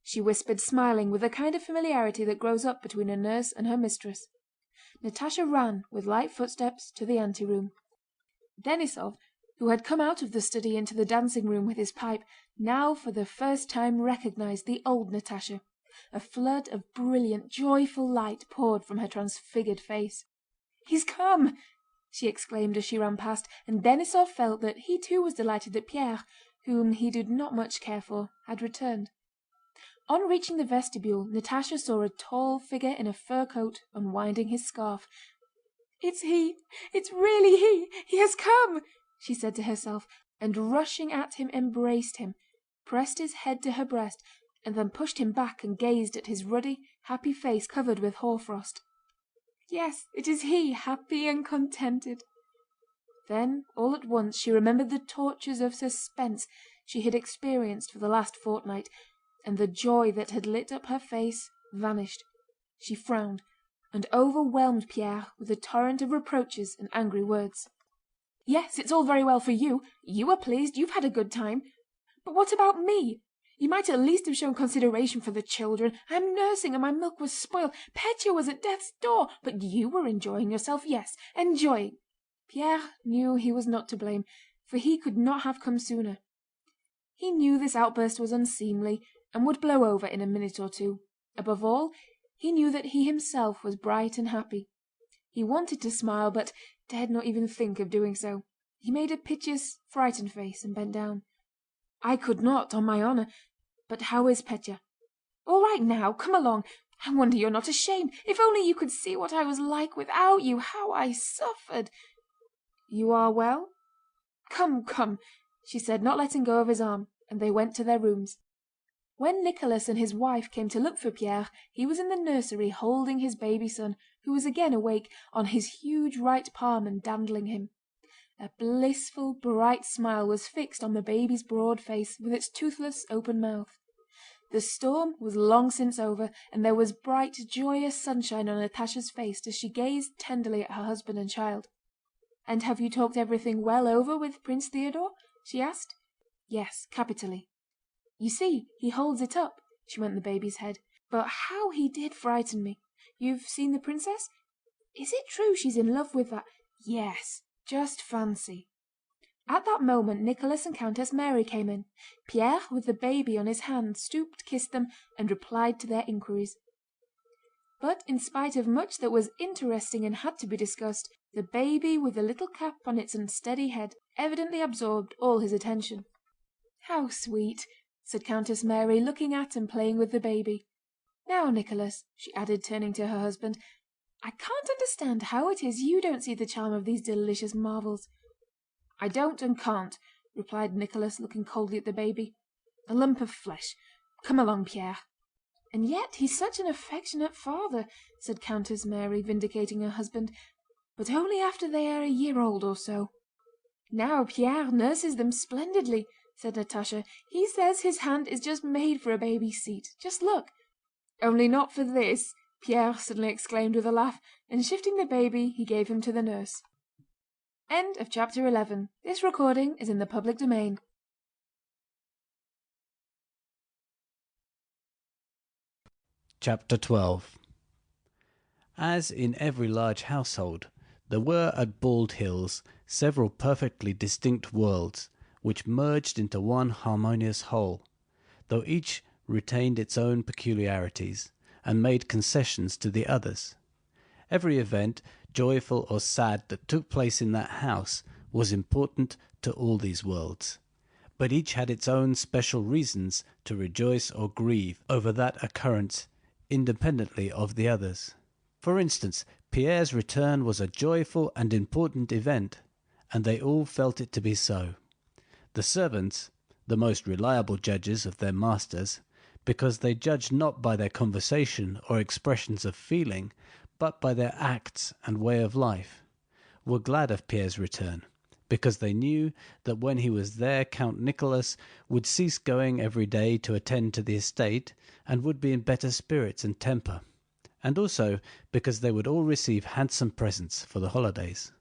she whispered, smiling with the kind of familiarity that grows up between a nurse and her mistress. Natásha ran with light footsteps to the anteroom. Denísov, who had come out of the study into the dancing room with his pipe, now for the first time recognized the old Natásha. A flood of brilliant, joyful light poured from her transfigured face. "He's come!" she exclaimed as she ran past, and Denísov felt that he too was delighted that Pierre, whom he did not much care for, had returned. On reaching the vestibule, Natásha saw a tall figure in a fur coat unwinding his scarf. "It's he! It's really he! He has come!" she said to herself, and rushing at him embraced him, pressed his head to her breast, and then pushed him back and gazed at his ruddy, happy face covered with hoarfrost. "Yes, it is he, happy and contented." Then all at once she remembered the tortures of suspense she had experienced for the last fortnight, and the joy that had lit up her face vanished. She frowned, and overwhelmed Pierre with a torrent of reproaches and angry words. "Yes, it's all very well for you. You are pleased, you've had a good time. But what about me? You might at least have shown consideration for the children. I am nursing and my milk was spoiled. Pétya was at death's door, but you were enjoying yourself, yes, enjoying." Pierre knew he was not to blame, for he could not have come sooner. He knew this outburst was unseemly and would blow over in a minute or two. Above all, he knew that he himself was bright and happy. He wanted to smile, but dared not even think of doing so. He made a piteous, frightened face and bent down. "I could not, on my honor. But how is Pétya?" "All right now. Come along. I wonder you're not ashamed. If only you could see what I was like without you, how I suffered." "You are well?" "Come, come," she said, not letting go of his arm, and they went to their rooms. When Nicholas and his wife came to look for Pierre, he was in the nursery holding his baby son, who was again awake, on his huge right palm and dandling him. A blissful, bright smile was fixed on the baby's broad face with its toothless, open mouth. The storm was long since over, and there was bright, joyous sunshine on Natásha's face as she gazed tenderly at her husband and child. "And have you talked everything well over with Prince Theodore?" she asked. "Yes, capitally." "You see, he holds it up," she went the baby's head. "But how he did frighten me! You've seen the princess? Is it true she's in love with that—" "Yes, just fancy." At that moment Nicholas and Countess Mary came in. Pierre, with the baby on his hand, stooped, kissed them, and replied to their inquiries. But in spite of much that was interesting and had to be discussed, the baby with the little cap on its unsteady head evidently absorbed all his attention. "How sweet!" said Countess Mary, looking at and playing with the baby. "Now, Nicholas," she added, turning to her husband, "I can't understand how it is you don't see the charm of these delicious marvels." "I don't and can't," replied Nicholas, looking coldly at the baby. "A lump of flesh. Come along, Pierre." "And yet he's such an affectionate father," said Countess Mary, vindicating her husband, "but only after they are a year old or so." "Now Pierre nurses them splendidly," said Natásha. "He says his hand is just made for a baby's seat. Just look." "Only not for this!" Pierre suddenly exclaimed with a laugh, and shifting the baby he gave him to the nurse. End of chapter 11. This recording is in the public domain. Chapter 12. As in every large household, there were at Bald Hills several perfectly distinct worlds, which merged into one harmonious whole, though each retained its own peculiarities, and made concessions to the others. Every event, joyful or sad, that took place in that house was important to all these worlds. but each had its own special reasons to rejoice or grieve over that occurrence independently of the others. For instance, Pierre's return was a joyful and important event, and they all felt it to be so. The servants, the most reliable judges of their masters, because they judged not by their conversation or expressions of feeling, but by their acts and way of life, were glad of Pierre's return, because they knew that when he was there Count Nicholas would cease going every day to attend to the estate, and would be in better spirits and temper, and also because they would all receive handsome presents for the holidays.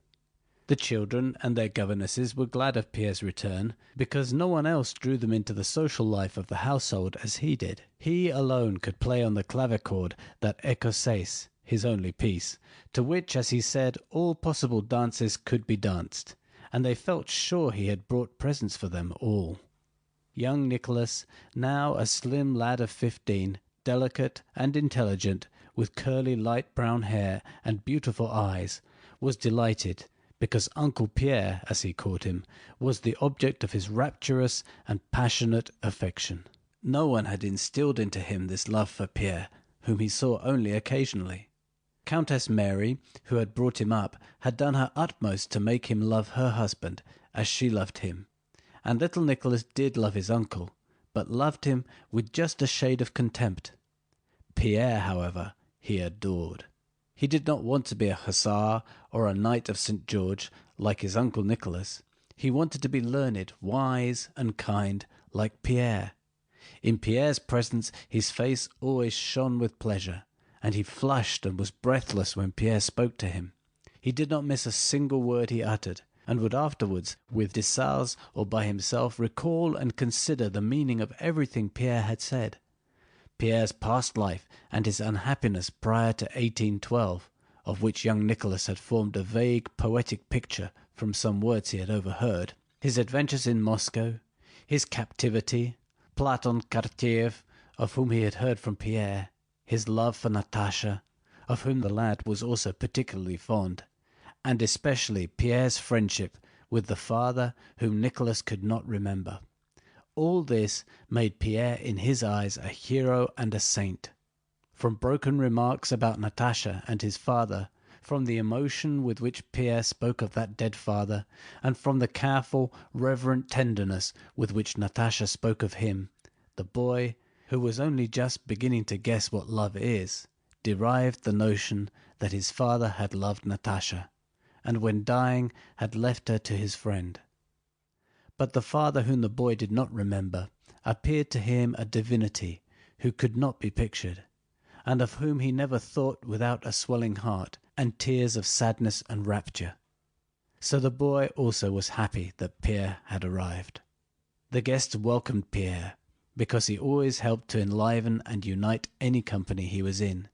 The children and their governesses were glad of Pierre's return, because no one else drew them into the social life of the household as he did. He alone could play on the clavichord that écossaise, his only piece, to which, as he said, all possible dances could be danced, and they felt sure he had brought presents for them all. Young Nicholas, now a slim lad of 15, delicate and intelligent, with curly light brown hair and beautiful eyes, was delighted, because Uncle Pierre, as he called him, was the object of his rapturous and passionate affection. No one had instilled into him this love for Pierre, whom he saw only occasionally. Countess Mary, who had brought him up, had done her utmost to make him love her husband as she loved him, and little Nicholas did love his uncle, but loved him with just a shade of contempt. Pierre, however, he adored. He did not want to be a hussar or a knight of St. George like his uncle Nicholas. He wanted to be learned, wise, and kind like Pierre. In Pierre's presence his face always shone with pleasure, and he flushed and was breathless when Pierre spoke to him. He did not miss a single word he uttered, and would afterwards, with Dessalles or by himself, recall and consider the meaning of everything Pierre had said. Pierre's past life and his unhappiness prior to 1812, of which young Nicholas had formed a vague poetic picture from some words he had overheard, his adventures in Moscow, his captivity, Platon Kartyev, of whom he had heard from Pierre, his love for Natasha, of whom the lad was also particularly fond, and especially Pierre's friendship with the father whom Nicholas could not remember. All this made Pierre in his eyes a hero and a saint. From broken remarks about Natasha and his father, from the emotion with which Pierre spoke of that dead father, and from the careful, reverent tenderness with which Natasha spoke of him, the boy, who was only just beginning to guess what love is, derived the notion that his father had loved Natasha, and when dying had left her to his friend. But the father whom the boy did not remember appeared to him a divinity who could not be pictured, and of whom he never thought without a swelling heart and tears of sadness and rapture. So the boy also was happy that Pierre had arrived. The guests welcomed Pierre, because he always helped to enliven and unite any company he was in.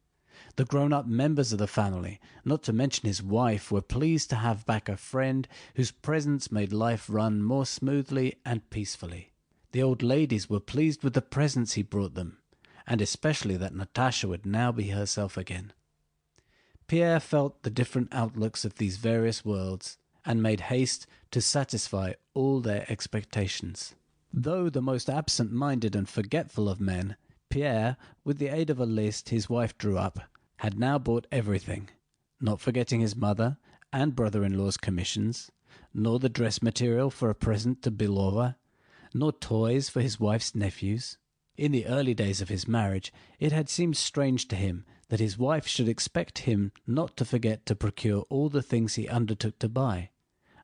The grown-up members of the family, not to mention his wife, were pleased to have back a friend whose presence made life run more smoothly and peacefully. The old ladies were pleased with the presents he brought them, and especially that Natasha would now be herself again. Pierre felt the different outlooks of these various worlds, and made haste to satisfy all their expectations. Though the most absent-minded and forgetful of men, Pierre, with the aid of a list his wife drew up, had now bought everything, not forgetting his mother and brother-in-law's commissions, nor the dress material for a present to Belova, nor toys for his wife's nephews. In the early days of his marriage, it had seemed strange to him that his wife should expect him not to forget to procure all the things he undertook to buy,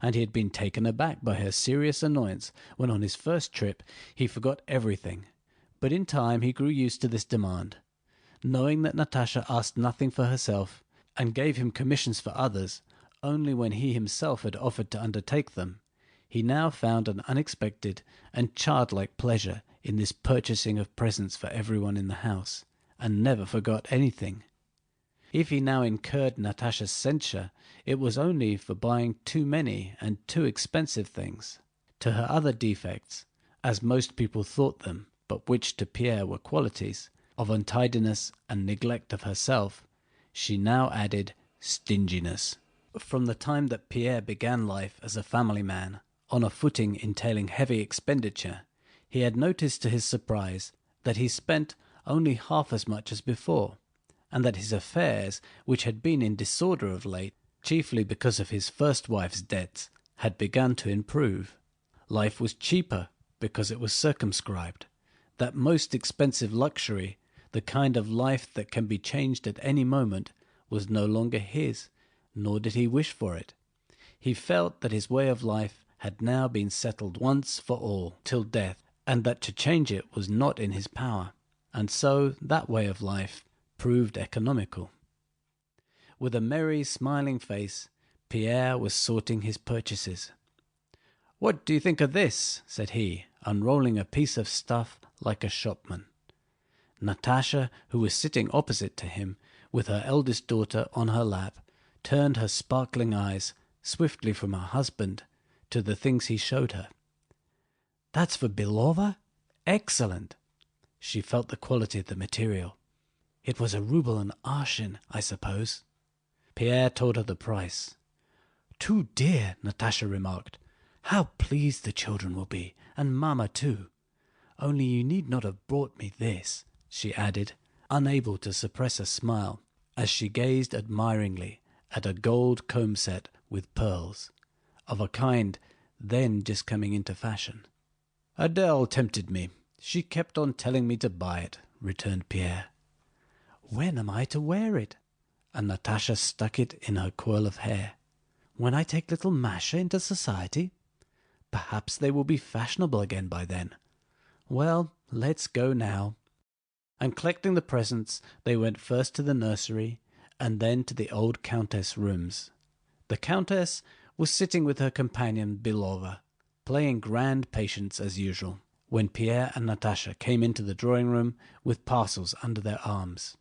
and he had been taken aback by her serious annoyance when on his first trip he forgot everything. But in time he grew used to this demand. Knowing that Natasha asked nothing for herself, and gave him commissions for others only when he himself had offered to undertake them, he now found an unexpected and childlike pleasure in this purchasing of presents for everyone in the house, and never forgot anything. If he now incurred Natasha's censure, it was only for buying too many and too expensive things. To her other defects, as most people thought them, but which to Pierre were qualities, of untidiness and neglect of herself, she now added stinginess. From the time that Pierre began life as a family man, on a footing entailing heavy expenditure, he had noticed to his surprise that he spent only half as much as before, and that his affairs, which had been in disorder of late, chiefly because of his first wife's debts, had begun to improve. Life was cheaper because it was circumscribed. That most expensive luxury, the kind of life that can be changed at any moment, was no longer his, nor did he wish for it. He felt that his way of life had now been settled once for all till death, and that to change it was not in his power, and so that way of life proved economical. With a merry, smiling face, Pierre was sorting his purchases. "What do you think of this?" said he, unrolling a piece of stuff like a shopman. Natásha, who was sitting opposite to him, with her eldest daughter on her lap, turned her sparkling eyes swiftly from her husband to the things he showed her. "That's for Belova? Excellent!" She felt the quality of the material. "It was 1.50 rubles, I suppose." Pierre told her the price. "Too dear," Natásha remarked. "How pleased the children will be, and Mamma too. Only you need not have brought me this," she added, unable to suppress a smile, as she gazed admiringly at a gold comb set with pearls, of a kind then just coming into fashion. "Adèle tempted me. She kept on telling me to buy it," returned Pierre. "When am I to wear it?" And Natásha stuck it in her coil of hair. "When I take little Masha into society? Perhaps they will be fashionable again by then. Well, let's go now." And collecting the presents, they went first to the nursery and then to the old countess' rooms. The countess was sitting with her companion Belova, playing grand patience as usual, when Pierre and Natásha came into the drawing-room with parcels under their arms.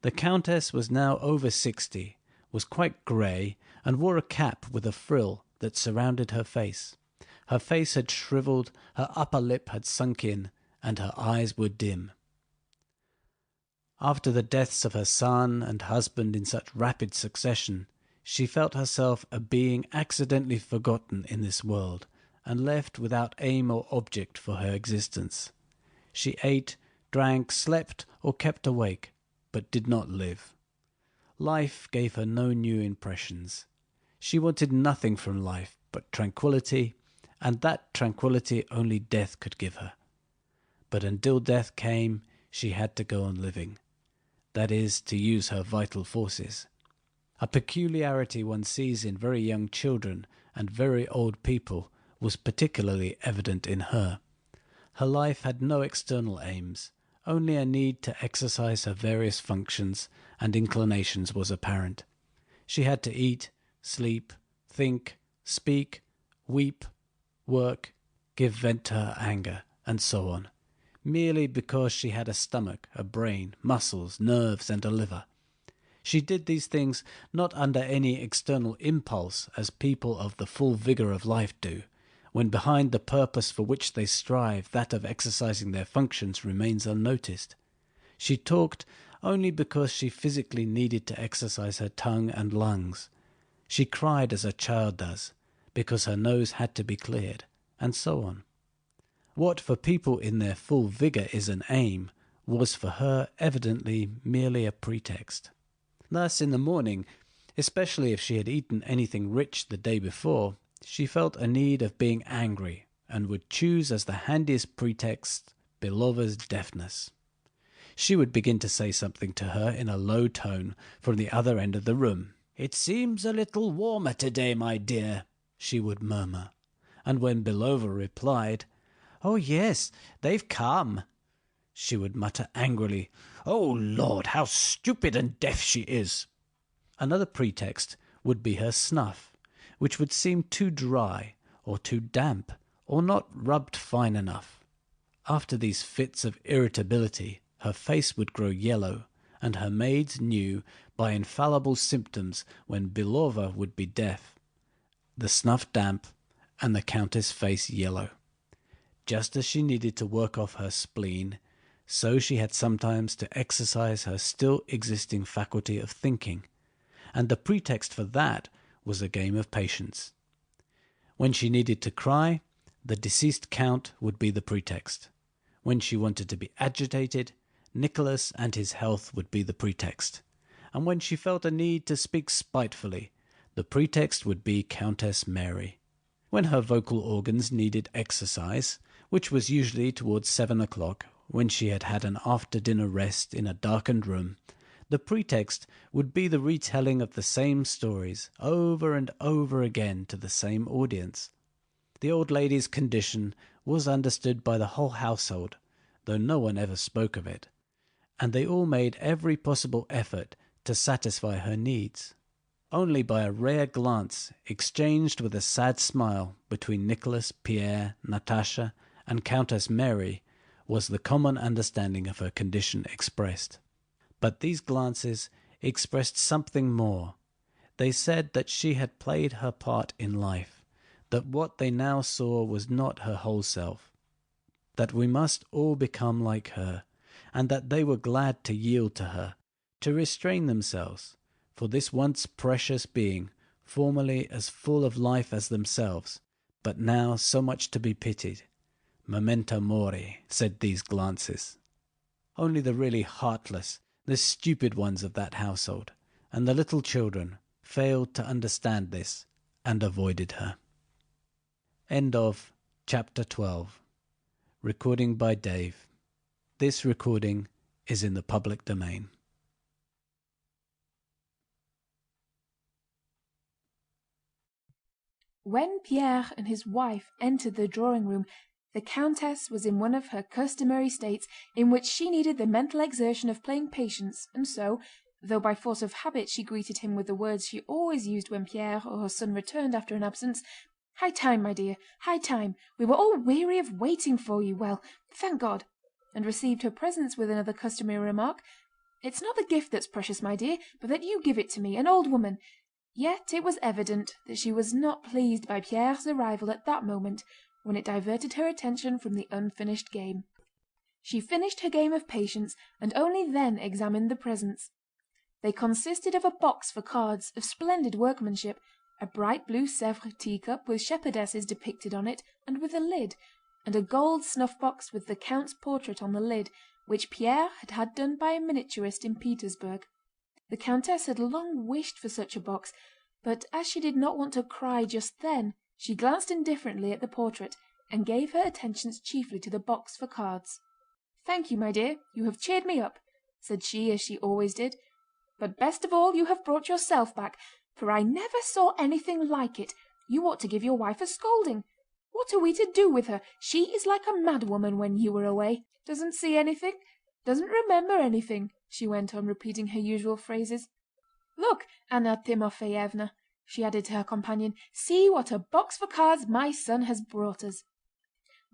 The countess was now over 60, was quite grey, and wore a cap with a frill that surrounded her face. Her face had shriveled, her upper lip had sunk in, and her eyes were dim. After the deaths of her son and husband in such rapid succession, she felt herself a being accidentally forgotten in this world, and left without aim or object for her existence. She ate, drank, slept, or kept awake, but did not live. Life gave her no new impressions. She wanted nothing from life but tranquillity, and that tranquillity only death could give her. But until death came, she had to go on living. That is, to use her vital forces. A peculiarity one sees in very young children and very old people was particularly evident in her. Her life had no external aims, only a need to exercise her various functions and inclinations was apparent. She had to eat, sleep, think, speak, weep, work, give vent to her anger, and so on, merely because she had a stomach, a brain, muscles, nerves, and a liver. She did these things not under any external impulse as people of the full vigour of life do, when behind the purpose for which they strive, that of exercising their functions, remains unnoticed. She talked only because she physically needed to exercise her tongue and lungs. She cried as a child does, because her nose had to be cleared, and so on. What for people in their full vigour is an aim, was for her evidently merely a pretext. Thus in the morning, especially if she had eaten anything rich the day before, she felt a need of being angry, and would choose as the handiest pretext Belova's deafness. She would begin to say something to her in a low tone from the other end of the room. "It seems a little warmer today, my dear," she would murmur, and when Belova replied, "Oh yes, they've come," she would mutter angrily, "Oh Lord, how stupid and deaf she is." Another pretext would be her snuff, which would seem too dry, or too damp, or not rubbed fine enough. After these fits of irritability, her face would grow yellow, and her maids knew by infallible symptoms when Belova would be deaf, the snuff damp, and the countess' face yellow. Just as she needed to work off her spleen, so she had sometimes to exercise her still existing faculty of thinking, and the pretext for that was a game of patience. When she needed to cry, the deceased count would be the pretext. When she wanted to be agitated, Nicholas and his health would be the pretext. And when she felt a need to speak spitefully, the pretext would be Countess Mary. When her vocal organs needed exercise, which was usually towards 7 o'clock, when she had had an after-dinner rest in a darkened room, the pretext would be the retelling of the same stories over and over again to the same audience. The old lady's condition was understood by the whole household, though no one ever spoke of it, and they all made every possible effort to satisfy her needs. Only by a rare glance, exchanged with a sad smile between Nicholas, Pierre, Natasha, and Countess Mary, was the common understanding of her condition expressed. But these glances expressed something more. They said that she had played her part in life, that what they now saw was not her whole self, that we must all become like her, and that they were glad to yield to her, to restrain themselves, for this once precious being, formerly as full of life as themselves, but now so much to be pitied. Memento mori, said these glances. Only the really heartless, the stupid ones of that household, and the little children, failed to understand this and avoided her. End of Chapter 12. Recording by Dave. This recording is in the public domain. When Pierre and his wife entered the drawing-room, the Countess was in one of her customary states in which she needed the mental exertion of playing patience, and so, though by force of habit she greeted him with the words she always used when Pierre or her son returned after an absence, "High time, my dear, high time. We were all weary of waiting for you. Well, thank God," and received her presents with another customary remark, "It's not the gift that's precious, my dear, but that you give it to me, an old woman." Yet it was evident that she was not pleased by Pierre's arrival at that moment, when it diverted her attention from the unfinished game. She finished her game of patience, and only then examined the presents. They consisted of a box for cards, of splendid workmanship, a bright blue Sèvres teacup with shepherdesses depicted on it and with a lid, and a gold snuff-box with the count's portrait on the lid, which Pierre had had done by a miniaturist in Petersburg. The countess had long wished for such a box, but as she did not want to cry just then, she glanced indifferently at the portrait, and gave her attentions chiefly to the box for cards. "Thank you, my dear, you have cheered me up," said she as she always did. "But best of all, you have brought yourself back, for I never saw anything like it. You ought to give your wife a scolding. What are we to do with her? She is like a madwoman when you were away. Doesn't see anything, doesn't remember anything," she went on, repeating her usual phrases. "Look, Anna Timoféevna," she added to her companion, "see what a box for cards my son has brought us."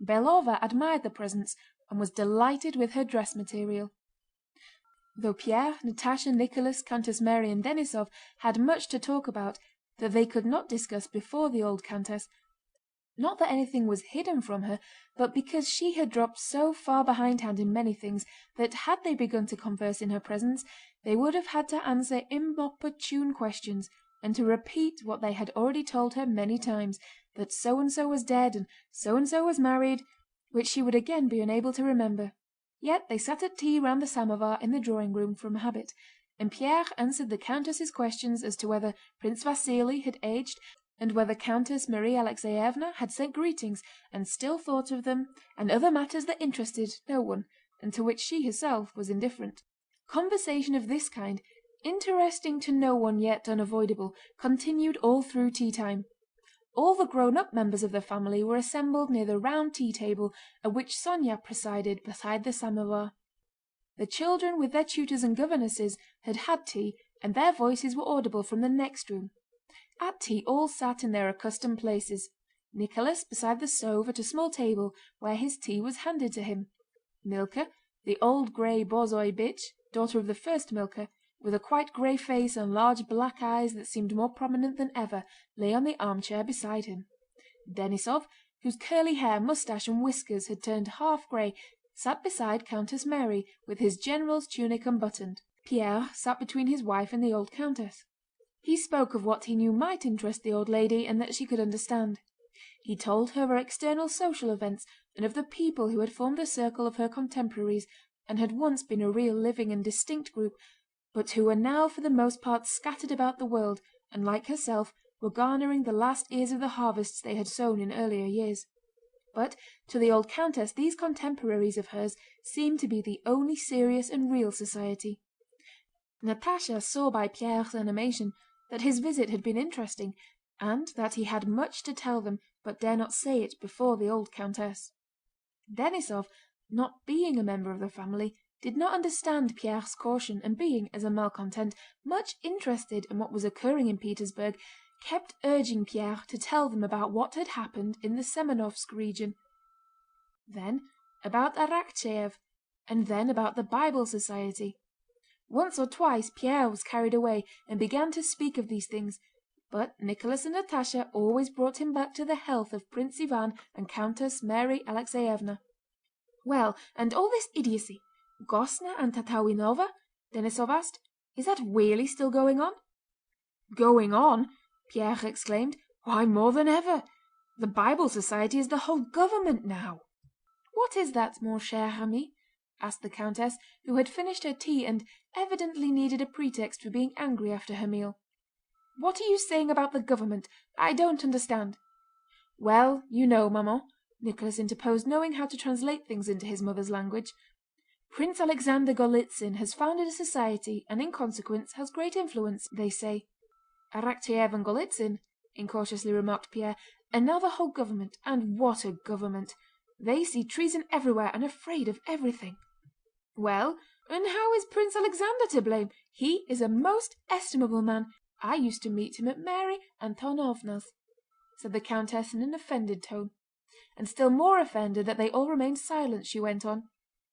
Belóva admired the presents and was delighted with her dress material. Though Pierre, Natásha, Nicholas, Countess Mary, and Denísov had much to talk about that they could not discuss before the old countess, not that anything was hidden from her, but because she had dropped so far behindhand in many things that had they begun to converse in her presence they would have had to answer inopportune questions and to repeat what they had already told her many times, that so-and-so was dead and so-and-so was married, which she would again be unable to remember. Yet they sat at tea round the samovar in the drawing-room from habit, and Pierre answered the countess's questions as to whether Prince Vasíli had aged and whether Countess Marie Alexéevna had sent greetings and still thought of them, and other matters that interested no one and to which she herself was indifferent. Conversation of this kind, interesting to no one yet unavoidable, continued all through tea-time. All the grown-up members of the family were assembled near the round tea-table at which Sónya presided beside the samovar. The children with their tutors and governesses had had tea, and their voices were audible from the next room. At tea all sat in their accustomed places. Nicholas beside the stove at a small table where his tea was handed to him. Milka, the old grey borzoi bitch, daughter of the first milker, with a quite grey face and large black eyes that seemed more prominent than ever, lay on the armchair beside him. Denísov, whose curly hair, moustache, and whiskers had turned half grey, sat beside Countess Mary with his general's tunic unbuttoned. Pierre sat between his wife and the old countess. He spoke of what he knew might interest the old lady and that she could understand. He told her of external social events and of the people who had formed the circle of her contemporaries and had once been a real living and distinct group, but who were now for the most part scattered about the world and, like herself, were garnering the last ears of the harvests they had sown in earlier years. But to the old countess these contemporaries of hers seemed to be the only serious and real society. Natásha saw by Pierre's animation that his visit had been interesting, and that he had much to tell them but dare not say it before the old countess. Denísov, not being a member of the family, did not understand Pierre's caution, and being, as a malcontent, much interested in what was occurring in Petersburg, kept urging Pierre to tell them about what had happened in the Semënovsk region, then about Arakchéev, and then about the Bible Society. Once or twice Pierre was carried away and began to speak of these things, but Nicholas and Natásha always brought him back to the health of Prince Ivan and Countess Mary Alexéevna. "Well, and all this idiocy, Gosna and Tatawinova?" Denísov asked. "Is that really still going on?" "Going on?" Pierre exclaimed. "Why, more than ever! The Bible Society is the whole government now." "What is that, mon cher ami?" asked the countess, who had finished her tea and evidently needed a pretext for being angry after her meal. "What are you saying about the government? I don't understand." "Well, you know, maman," Nicholas interposed, knowing how to translate things into his mother's language. "Prince Alexander Golítsyn has founded a society and in consequence has great influence, they say." "Arakchéev and Golítsyn," incautiously remarked Pierre, "and now the whole government, and what a government! They see treason everywhere and afraid of everything." "Well, and how is Prince Alexander to blame? He is a most estimable man. I used to meet him at Mary Antónovna's," said the countess in an offended tone. And still more offended that they all remained silent, she went on: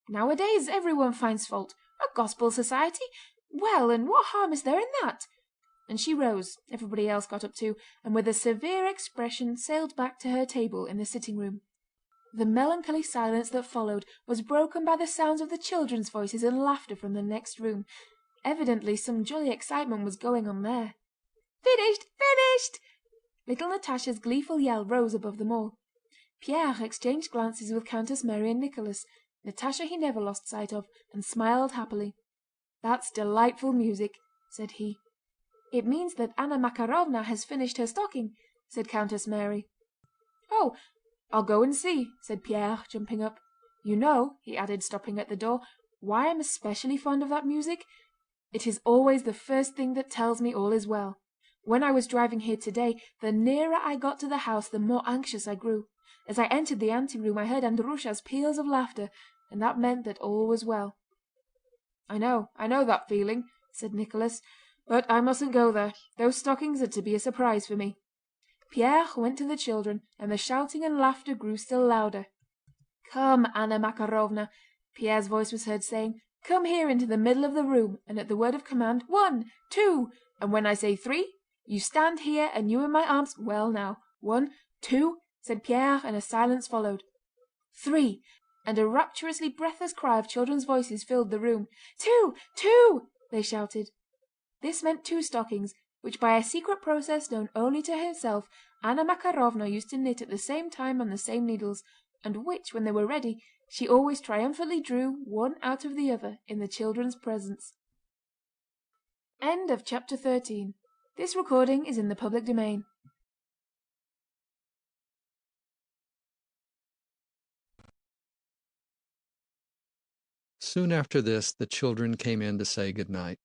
"Nowadays everyone finds fault. A gospel society? Well, and what harm is there in that?" And she rose, everybody else got up too, and with a severe expression sailed back to her table in the sitting-room. The melancholy silence that followed was broken by the sounds of the children's voices and laughter from the next room. Evidently some jolly excitement was going on there. "Finished! Finished!" Little Natásha's gleeful yell rose above them all. Pierre exchanged glances with Countess Mary and Nicholas. Natásha he never lost sight of, and smiled happily. "That's delightful music," said he. "It means that Anna Makárovna has finished her stocking," said Countess Mary. "Oh, I'll go and see," said Pierre, jumping up. "You know," he added, stopping at the door, "why I'm especially fond of that music? It is always the first thing that tells me all is well. When I was driving here today, the nearer I got to the house the more anxious I grew. As I entered the anteroom I heard Andrúsha's peals of laughter, and that meant that all was well." I know that feeling," said Nicholas, "but I mustn't go there. Those stockings are to be a surprise for me." Pierre went to the children, and the shouting and laughter grew still louder. "Come, Anna Makárovna," Pierre's voice was heard saying, "come here into the middle of the room, and at the word of command, 1, 2, and when I say 3, you stand here and you in my arms. Well now, 1, 2, said Pierre, and a silence followed. 3, and a rapturously breathless cry of children's voices filled the room. 2, 2, they shouted. This meant 2 stockings, which by a secret process known only to herself, Anna Makárovna used to knit at the same time on the same needles, and which, when they were ready, she always triumphantly drew one out of the other in the children's presence. End of chapter 13. This recording is in the public domain. Soon after this, the children came in to say good night.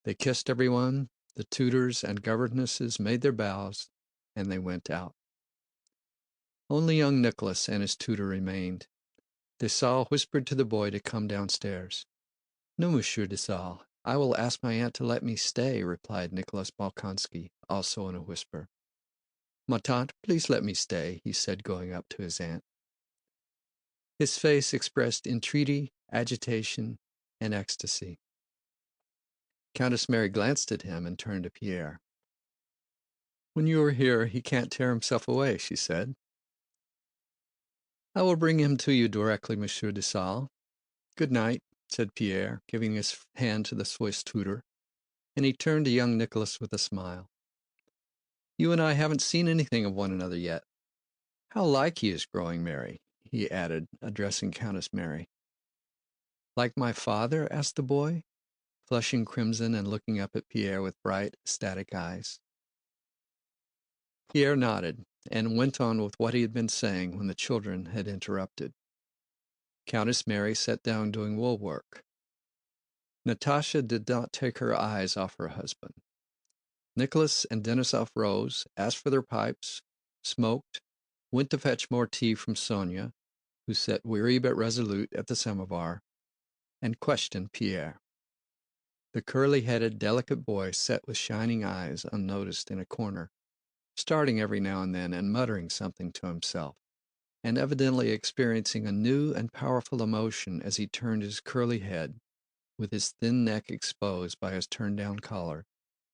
They kissed everyone, the tutors and governesses made their bows, and they went out. Only young Nicholas and his tutor remained. Dessalles whispered to the boy to come downstairs. "No, Monsieur Dessalles, I will ask my aunt to let me stay," replied Nicholas Bolkónski, also in a whisper. "Ma tante, please let me stay," he said, going up to his aunt. His face expressed entreaty, agitation, and ecstasy. Countess Mary glanced at him and turned to Pierre. "When you are here, he can't tear himself away," she said. "I will bring him to you directly, Monsieur Dessalles. Good night," said Pierre, giving his hand to the Swiss tutor, and he turned to young Nicholas with a smile. "You and I haven't seen anything of one another yet. How like he is growing, Mary, he added, addressing Countess Mary. Like my father? Asked the boy, flushing crimson and looking up at Pierre with bright, ecstatic eyes. Pierre nodded and went on with what he had been saying when the children had interrupted. Countess Mary sat down doing wool work. Natásha did not take her eyes off her husband. Nicholas and Denísov rose, asked for their pipes, smoked, went to fetch more tea from Sónya, who sat weary but resolute at the samovar, and questioned Pierre. The curly-headed, delicate boy sat with shining eyes unnoticed in a corner, starting every now and then and muttering something to himself, and evidently experiencing a new and powerful emotion as he turned his curly head, with his thin neck exposed by his turned-down collar,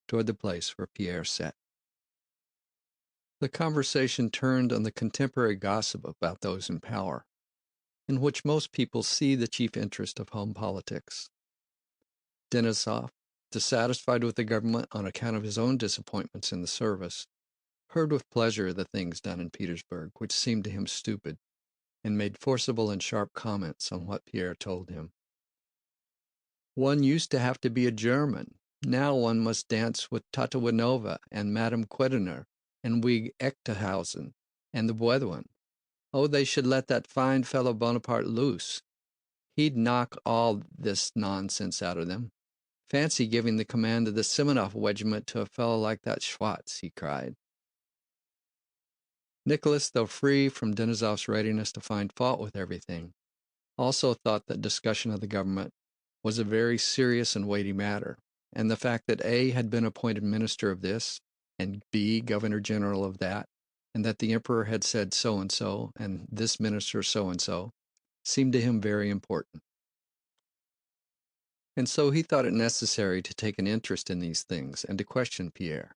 toward the place where Pierre sat. The conversation turned on the contemporary gossip about those in power, in which most people see the chief interest of home politics. Denísov, dissatisfied with the government on account of his own disappointments in the service, heard with pleasure the things done in Petersburg, which seemed to him stupid, and made forcible and sharp comments on what Pierre told him. One used to have to be a German. Now one must dance with Tatawanova and Madame Quedener and Wig Echterhausen and the Brethren. Oh, they should let that fine fellow Bonaparte loose. He'd knock all this nonsense out of them. Fancy giving the command of the Semenoff regiment to a fellow like that Schwartz, he cried. Nicholas, though free from Denísov's readiness to find fault with everything, also thought that discussion of the government was a very serious and weighty matter, and the fact that A had been appointed minister of this, and B governor-general of that, and that the emperor had said so-and-so, and this minister so-and-so, seemed to him very important. And so he thought it necessary to take an interest in these things and to question Pierre.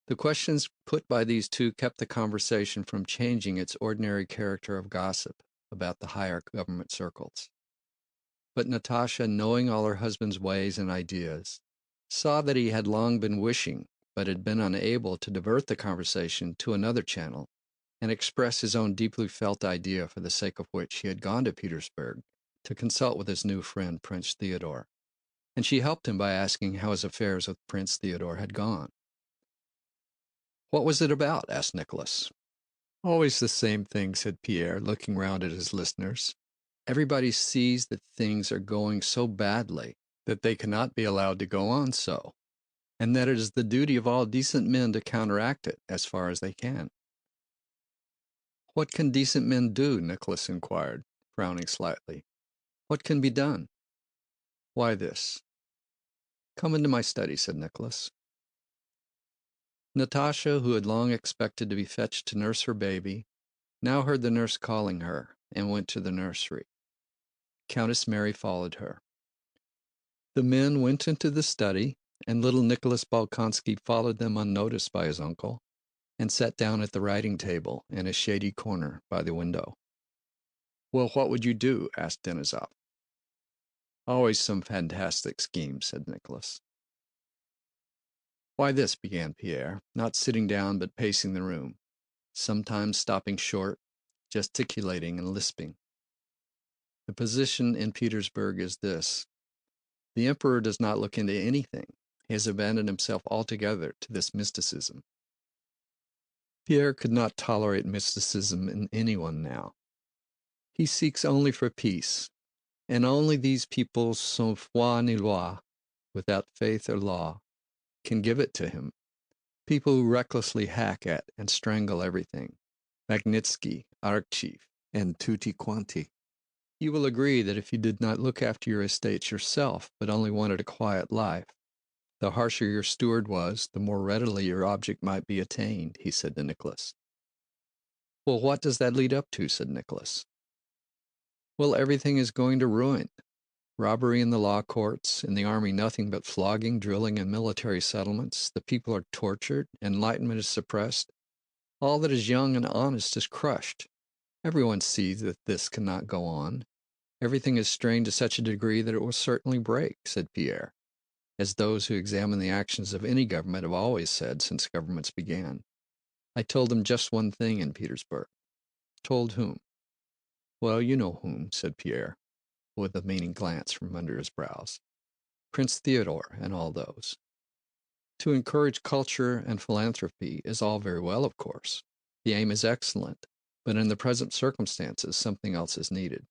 The questions put by these two kept the conversation from changing its ordinary character of gossip about the higher government circles. But Natásha, knowing all her husband's ways and ideas, saw that he had long been wishing, but had been unable to divert the conversation to another channel and express his own deeply felt idea for the sake of which he had gone to Petersburg to consult with his new friend, Prince Theodore, and she helped him by asking how his affairs with Prince Theodore had gone. What was it about? Asked Nicholas. Always the same thing, said Pierre, looking round at his listeners. Everybody sees that things are going so badly that they cannot be allowed to go on so, and that it is the duty of all decent men to counteract it as far as they can. What can decent men do? Nicholas inquired, frowning slightly. What can be done? Why, this. Come into my study, said Nicholas. Natásha, who had long expected to be fetched to nurse her baby, now heard the nurse calling her and went to the nursery. Countess Mary followed her. The men went into the study, and little Nicholas Bolkonsky followed them unnoticed by his uncle, and sat down at the writing table in a shady corner by the window. Well, what would you do? Asked Denísov. Always some fantastic scheme, said Nicholas. Why, this, began Pierre, not sitting down but pacing the room, sometimes stopping short, gesticulating and lisping. The position in Petersburg is this. The emperor does not look into anything. He has abandoned himself altogether to this mysticism. Pierre could not tolerate mysticism in anyone now. He seeks only for peace, and only these people sans foi ni loi, without faith or law, can give it to him. People who recklessly hack at and strangle everything. Magnitsky, Archiv, and tutti quanti. You will agree that if you did not look after your estates yourself, but only wanted a quiet life, the harsher your steward was, the more readily your object might be attained, he said to Nicholas. Well, what does that lead up to? Said Nicholas. Well, everything is going to ruin. Robbery in the law courts, in the army nothing but flogging, drilling, and military settlements. The people are tortured, enlightenment is suppressed. All that is young and honest is crushed. Everyone sees that this cannot go on. Everything is strained to such a degree that it will certainly break, said Pierre, as those who examine the actions of any government have always said since governments began. I told them just one thing in Petersburg. Told whom? Well, you know whom, said Pierre, with a meaning glance from under his brows. Prince Theodore and all those. To encourage culture and philanthropy is all very well, of course. The aim is excellent, but in the present circumstances, something else is needed.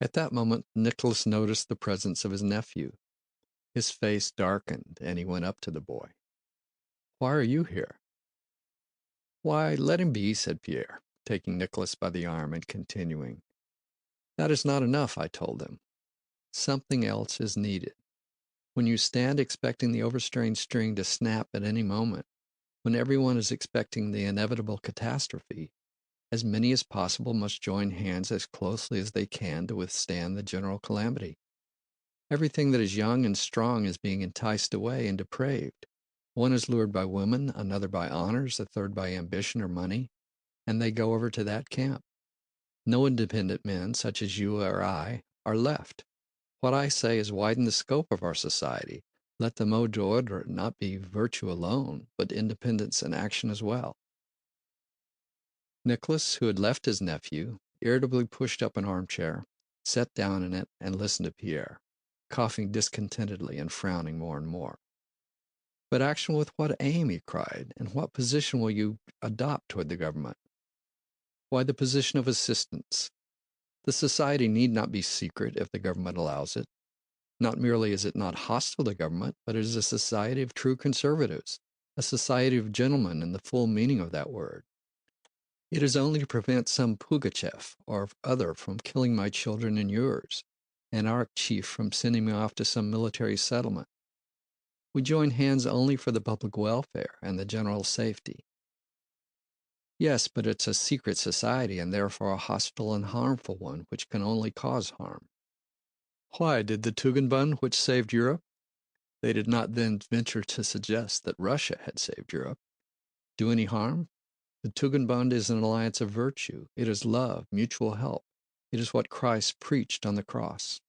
At that moment, Nicholas noticed the presence of his nephew. His face darkened, and he went up to the boy. Why are you here? Why, let him be, said Pierre, taking Nicholas by the arm and continuing. That is not enough, I told him. Something else is needed. When you stand expecting the overstrained string to snap at any moment, when everyone is expecting the inevitable catastrophe, as many as possible must join hands as closely as they can to withstand the general calamity. Everything that is young and strong is being enticed away and depraved. One is lured by women, another by honors, a third by ambition or money, and they go over to that camp. No independent men, such as you or I, are left. What I say is widen the scope of our society. Let the mot d'ordre not be virtue alone, but independence and action as well. Nicholas, who had left his nephew, irritably pushed up an armchair, sat down in it, and listened to Pierre, coughing discontentedly and frowning more and more. But action with what aim, he cried, and what position will you adopt toward the government? Why, the position of assistants. The society need not be secret if the government allows it. Not merely is it not hostile to government, but it is a society of true conservatives, a society of gentlemen in the full meaning of that word. It is only to prevent some Pugachev or other from killing my children and yours, and our chief from sending me off to some military settlement. We join hands only for the public welfare and the general safety. Yes, but it's a secret society and therefore a hostile and harmful one which can only cause harm. Why, did the Tugendbund, which saved Europe? They did not then venture to suggest that Russia had saved Europe. Do any harm? The Tugendbund is an alliance of virtue. It is love, mutual help. It is what Christ preached on the cross.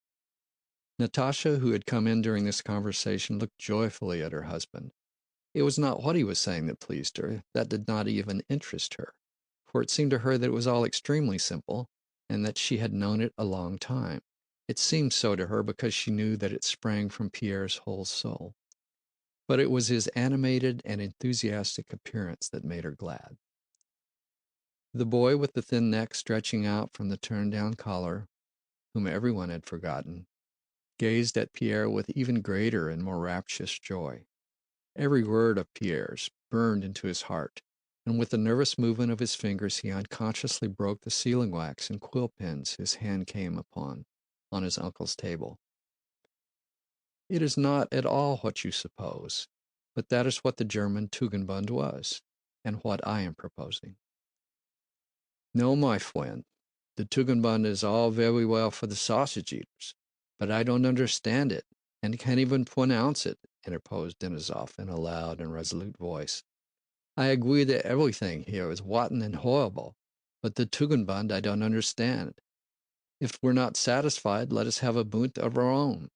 Natasha, who had come in during this conversation, looked joyfully at her husband. It was not what he was saying that pleased her. That did not even interest her, for it seemed to her that it was all extremely simple, and that she had known it a long time. It seemed so to her because she knew that it sprang from Pierre's whole soul. But it was his animated and enthusiastic appearance that made her glad. The boy with the thin neck stretching out from the turned-down collar, whom everyone had forgotten, gazed at Pierre with even greater and more rapturous joy. Every word of Pierre's burned into his heart, and with a nervous movement of his fingers he unconsciously broke the sealing wax and quill pens his hand came upon on his uncle's table. It is not at all what you suppose, but that is what the German Tugendbund was, and what I am proposing. No, my friend, the Tugendbund is all very well for the sausage eaters, but I don't understand it, and can't even pronounce it, interposed Denisov in a loud and resolute voice. I agree that everything here is rotten and horrible, but the Tugendbund I don't understand. If we're not satisfied, let us have a Bund of our own.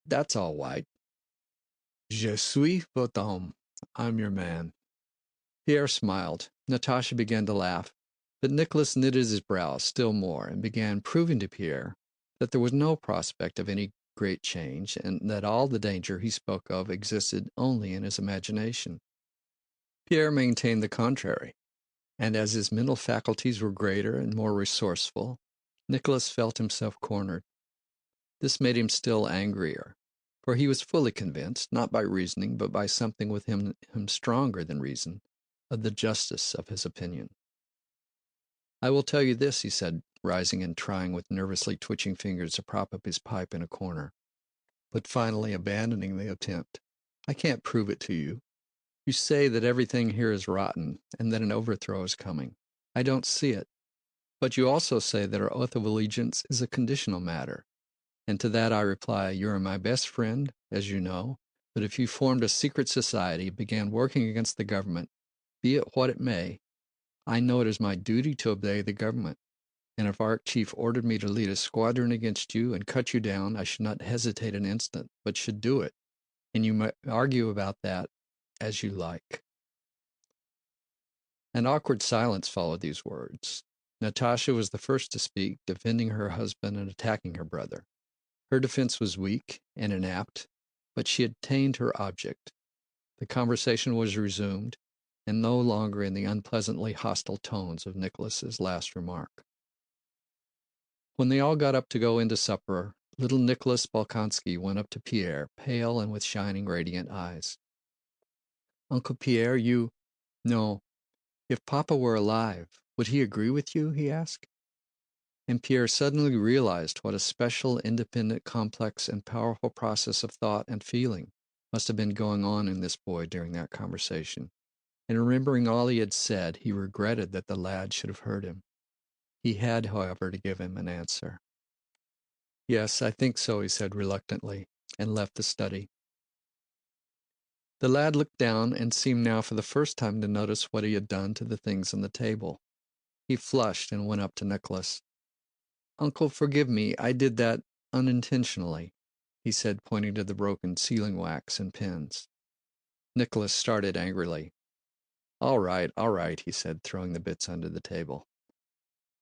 That's all right. Je suis votre homme. I'm your man. Pierre smiled. Natasha began to laugh, but Nicholas knitted his brows still more and began proving to Pierre that there was no prospect of any great change, and that all the danger he spoke of existed only in his imagination. Pierre maintained the contrary, and as his mental faculties were greater and more resourceful, Nicholas felt himself cornered. This made him still angrier, for he was fully convinced, not by reasoning, but by something within him stronger than reason, of the justice of his opinion. I will tell you this, he said, rising and trying with nervously twitching fingers to prop up his pipe in a corner, but finally abandoning the attempt. I can't prove it to you. You say that everything here is rotten and that an overthrow is coming. I don't see it. But you also say that our oath of allegiance is a conditional matter. And to that I reply, you are my best friend, as you know, but if you formed a secret society, began working against the government, be it what it may, I know it is my duty to obey the government. And if our chief ordered me to lead a squadron against you and cut you down, I should not hesitate an instant, but should do it. And you may argue about that as you like. An awkward silence followed these words. Natasha was the first to speak, defending her husband and attacking her brother. Her defense was weak and inapt, but she attained her object. The conversation was resumed, and no longer in the unpleasantly hostile tones of Nicholas's last remark. When they all got up to go into supper, little Nicholas Bolkonsky went up to Pierre, pale and with shining, radiant eyes. "Uncle Pierre, you... No. If Papa were alive, would he agree with you?" he asked. And Pierre suddenly realized what a special, independent, complex, and powerful process of thought and feeling must have been going on in this boy during that conversation. And remembering all he had said, he regretted that the lad should have heard him. He had, however, to give him an answer. "Yes, I think so," he said reluctantly, and left the study. The lad looked down and seemed now for the first time to notice what he had done to the things on the table. He flushed and went up to Nicholas. "Uncle, forgive me, I did that unintentionally," he said, pointing to the broken sealing wax and pins. Nicholas started angrily. All right, he said, throwing the bits under the table.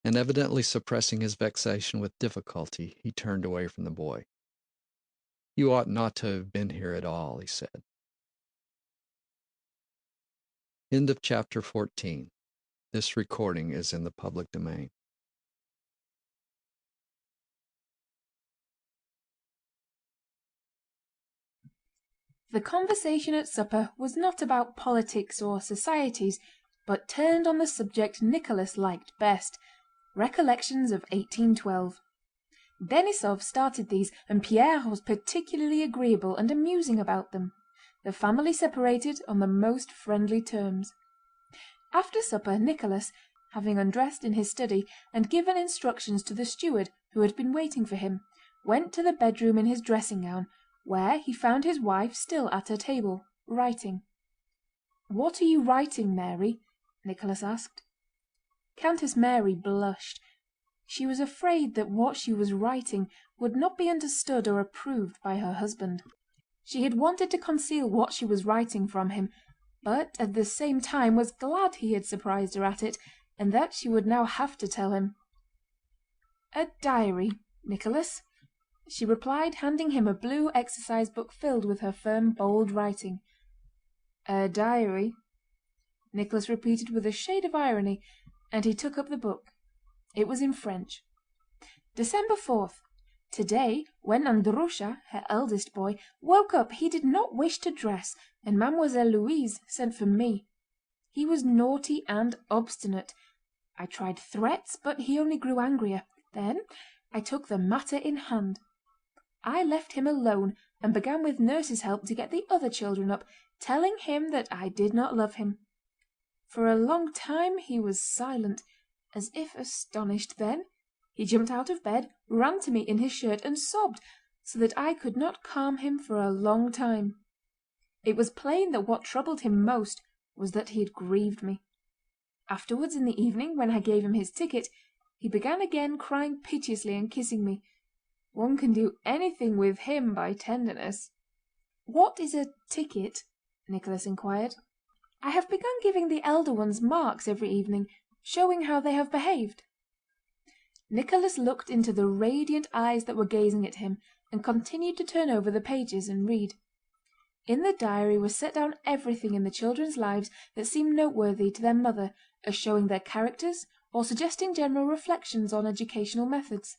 And evidently suppressing his vexation with difficulty, he turned away from the boy. "You ought not to have been here at all," he said. End of chapter 14. This recording is in the public domain. The conversation at supper was not about politics or societies, but turned on the subject Nicholas liked best, recollections of 1812. Denísov started these, and Pierre was particularly agreeable and amusing about them. The family separated on the most friendly terms. After supper Nicholas, having undressed in his study and given instructions to the steward who had been waiting for him, went to the bedroom in his dressing gown, where he found his wife still at her table, writing. "What are you writing, Mary?" Nicholas asked. Countess Mary blushed. She was afraid that what she was writing would not be understood or approved by her husband. She had wanted to conceal what she was writing from him, but at the same time was glad he had surprised her at it, and that she would now have to tell him. "A diary, Nicholas," she replied, handing him a blue exercise book filled with her firm, bold writing. "A diary," Nicholas repeated with a shade of irony, and he took up the book. It was in French. December 4th. Today, when Andrusha, her eldest boy, woke up he did not wish to dress, and Mademoiselle Louise sent for me. He was naughty and obstinate. I tried threats, but he only grew angrier. Then I took the matter in hand. I left him alone and began with nurse's help to get the other children up, telling him that I did not love him. For a long time he was silent, as if astonished. Then he jumped out of bed, ran to me in his shirt and sobbed, so that I could not calm him for a long time. It was plain that what troubled him most was that he had grieved me. Afterwards, in the evening, when I gave him his ticket, he began again crying piteously and kissing me. One can do anything with him by tenderness. "What is a ticket?" Nicholas inquired. "I have begun giving the elder ones marks every evening, showing how they have behaved." Nicholas looked into the radiant eyes that were gazing at him, and continued to turn over the pages and read. In the diary was set down everything in the children's lives that seemed noteworthy to their mother, as showing their characters or suggesting general reflections on educational methods.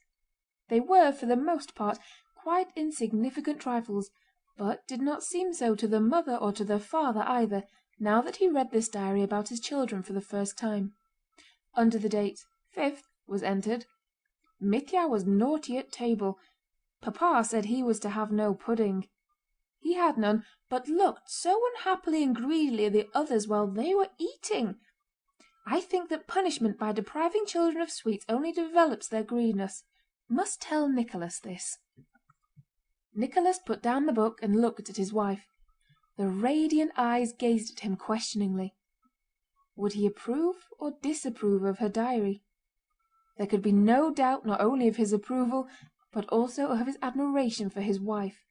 They were, for the most part, quite insignificant trifles, but did not seem so to the mother or to the father either, now that he read this diary about his children for the first time. Under the date 5th was entered: "Mitya was naughty at table. Papa said he was to have no pudding. He had none, but looked so unhappily and greedily at the others while they were eating. I think that punishment by depriving children of sweets only develops their greediness. Must tell Nicholas this." Nicholas put down the book and looked at his wife. The radiant eyes gazed at him questioningly. Would he approve or disapprove of her diary? There could be no doubt not only of his approval, but also of his admiration for his wife.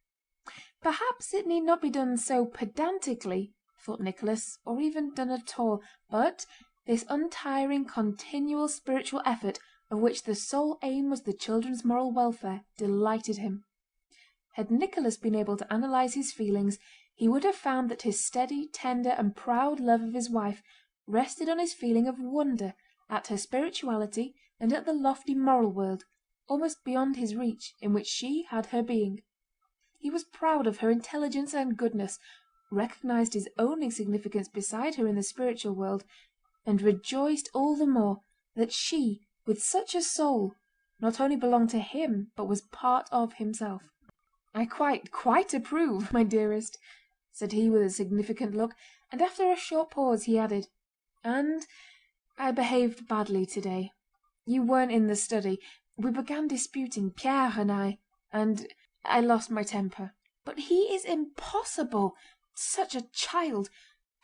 Perhaps it need not be done so pedantically, thought Nicholas, or even done at all, but this untiring, continual spiritual effort of which the sole aim was the children's moral welfare, delighted him. Had Nicholas been able to analyse his feelings, he would have found that his steady, tender, and proud love of his wife rested on his feeling of wonder at her spirituality and at the lofty moral world, almost beyond his reach, in which she had her being. He was proud of her intelligence and goodness, recognised his own insignificance beside her in the spiritual world, and rejoiced all the more that she, with such a soul, not only belonged to him but was part of himself. "I quite approve, my dearest," said he with a significant look, and after a short pause he added, "And I behaved badly today. You weren't in the study. We began disputing, Pierre and I, and I lost my temper. But he is impossible! Such a child!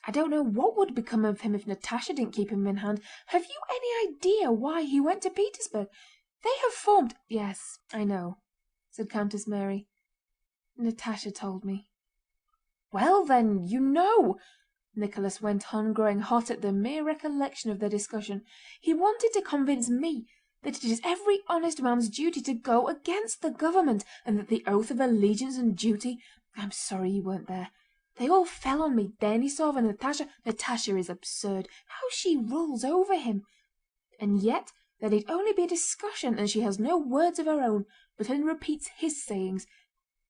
I don't know what would become of him if Natásha didn't keep him in hand. Have you any idea why he went to Petersburg? They have formed..." "Yes, I know," said Countess Mary. "Natásha told me." "Well then, you know," Nicholas went on, growing hot at the mere recollection of their discussion. "He wanted to convince me that it is every honest man's duty to go against the government, and that the oath of allegiance and duty... I'm sorry you weren't there. They all fell on me, Denísov and Natásha. Natásha is absurd. How she rules over him! And yet there need only be a discussion and she has no words of her own, but only repeats his sayings,"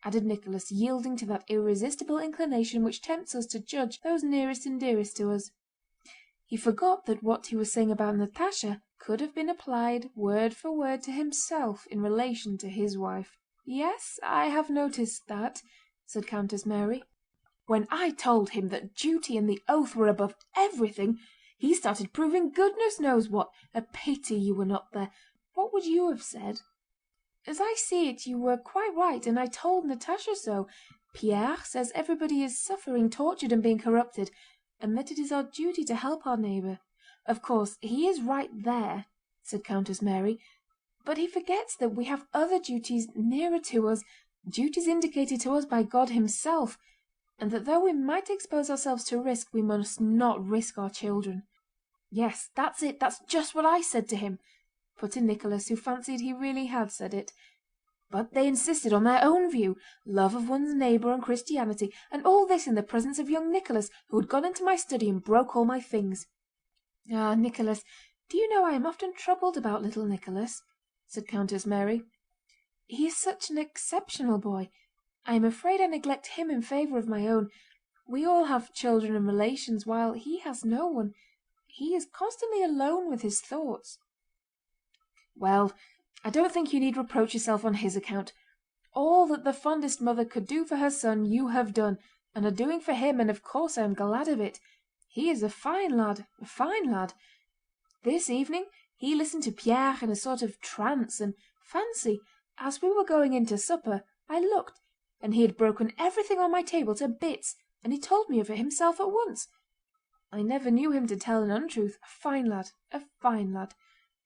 added Nicholas, yielding to that irresistible inclination which tempts us to judge those nearest and dearest to us. He forgot that what he was saying about Natásha could have been applied word for word to himself in relation to his wife. "Yes, I have noticed that," said Countess Mary. "When I told him that duty and the oath were above everything, he started proving goodness knows what. A pity you were not there. What would you have said?" "As I see it, you were quite right, and I told Natásha so. Pierre says everybody is suffering, tortured, and being corrupted, and that it is our duty to help our neighbour. Of course, he is right there," said Countess Mary, "but he forgets that we have other duties nearer to us, duties indicated to us by God himself, and that though we might expose ourselves to risk, we must not risk our children." "Yes, that's it, that's just what I said to him," put in Nicholas, who fancied he really had said it. "But they insisted on their own view, love of one's neighbour and Christianity, and all this in the presence of young Nicholas, who had gone into my study and broke all my things." "Ah, Nicholas, do you know I am often troubled about little Nicholas?" said Countess Mary. "He is such an exceptional boy. I am afraid I neglect him in favour of my own. We all have children and relations, while he has no one. He is constantly alone with his thoughts." "Well, I don't think you need reproach yourself on his account. All that the fondest mother could do for her son you have done, and are doing for him, and of course I am glad of it. He is a fine lad, a fine lad. This evening he listened to Pierre in a sort of trance, and fancy, as we were going in to supper, I looked, and he had broken everything on my table to bits, and he told me of it himself at once. I never knew him to tell an untruth. A fine lad, a fine lad,"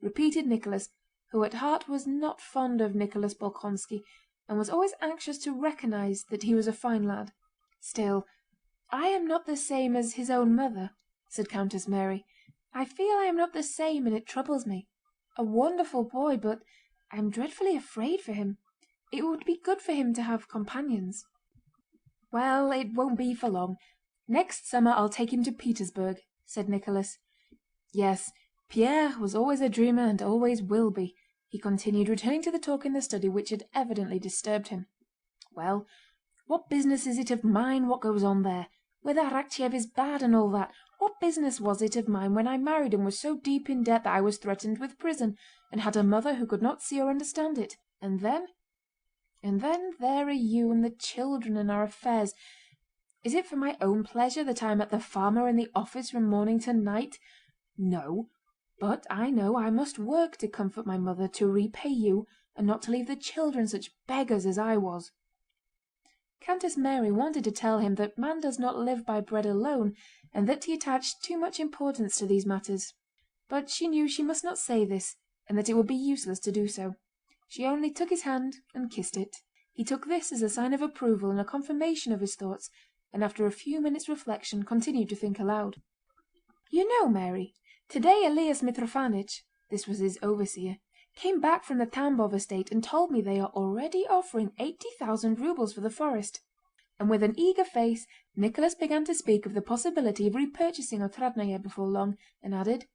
repeated Nicholas, who at heart was not fond of Nicholas Bolkónski, and was always anxious to recognize that he was a fine lad. "Still, I am not the same as his own mother," said Countess Mary. "I feel I am not the same, and it troubles me. A wonderful boy, but I am dreadfully afraid for him. It would be good for him to have companions." "Well, it won't be for long. Next summer I'll take him to Petersburg," said Nicholas. "Yes, Pierre was always a dreamer and always will be," he continued, returning to the talk in the study which had evidently disturbed him. "Well, what business is it of mine what goes on there? Whether Arakchéev is bad and all that, what business was it of mine when I married and was so deep in debt that I was threatened with prison, and had a mother who could not see or understand it? And then there are you and the children and our affairs. Is it for my own pleasure that I am at the farm or in the office from morning to night? No, but I know I must work to comfort my mother, to repay you, and not to leave the children such beggars as I was." Countess Mary wanted to tell him that man does not live by bread alone, and that he attached too much importance to these matters. But she knew she must not say this, and that it would be useless to do so. She only took his hand and kissed it. He took this as a sign of approval and a confirmation of his thoughts, and after a few minutes' reflection continued to think aloud. "You know, Mary, Today Elias Mitrofanich, this was his overseer, came back from the Tambov estate and told me they are already offering 80,000 rubles for the forest." And with an eager face Nicholas began to speak of the possibility of repurchasing Otradnoye before long, and added,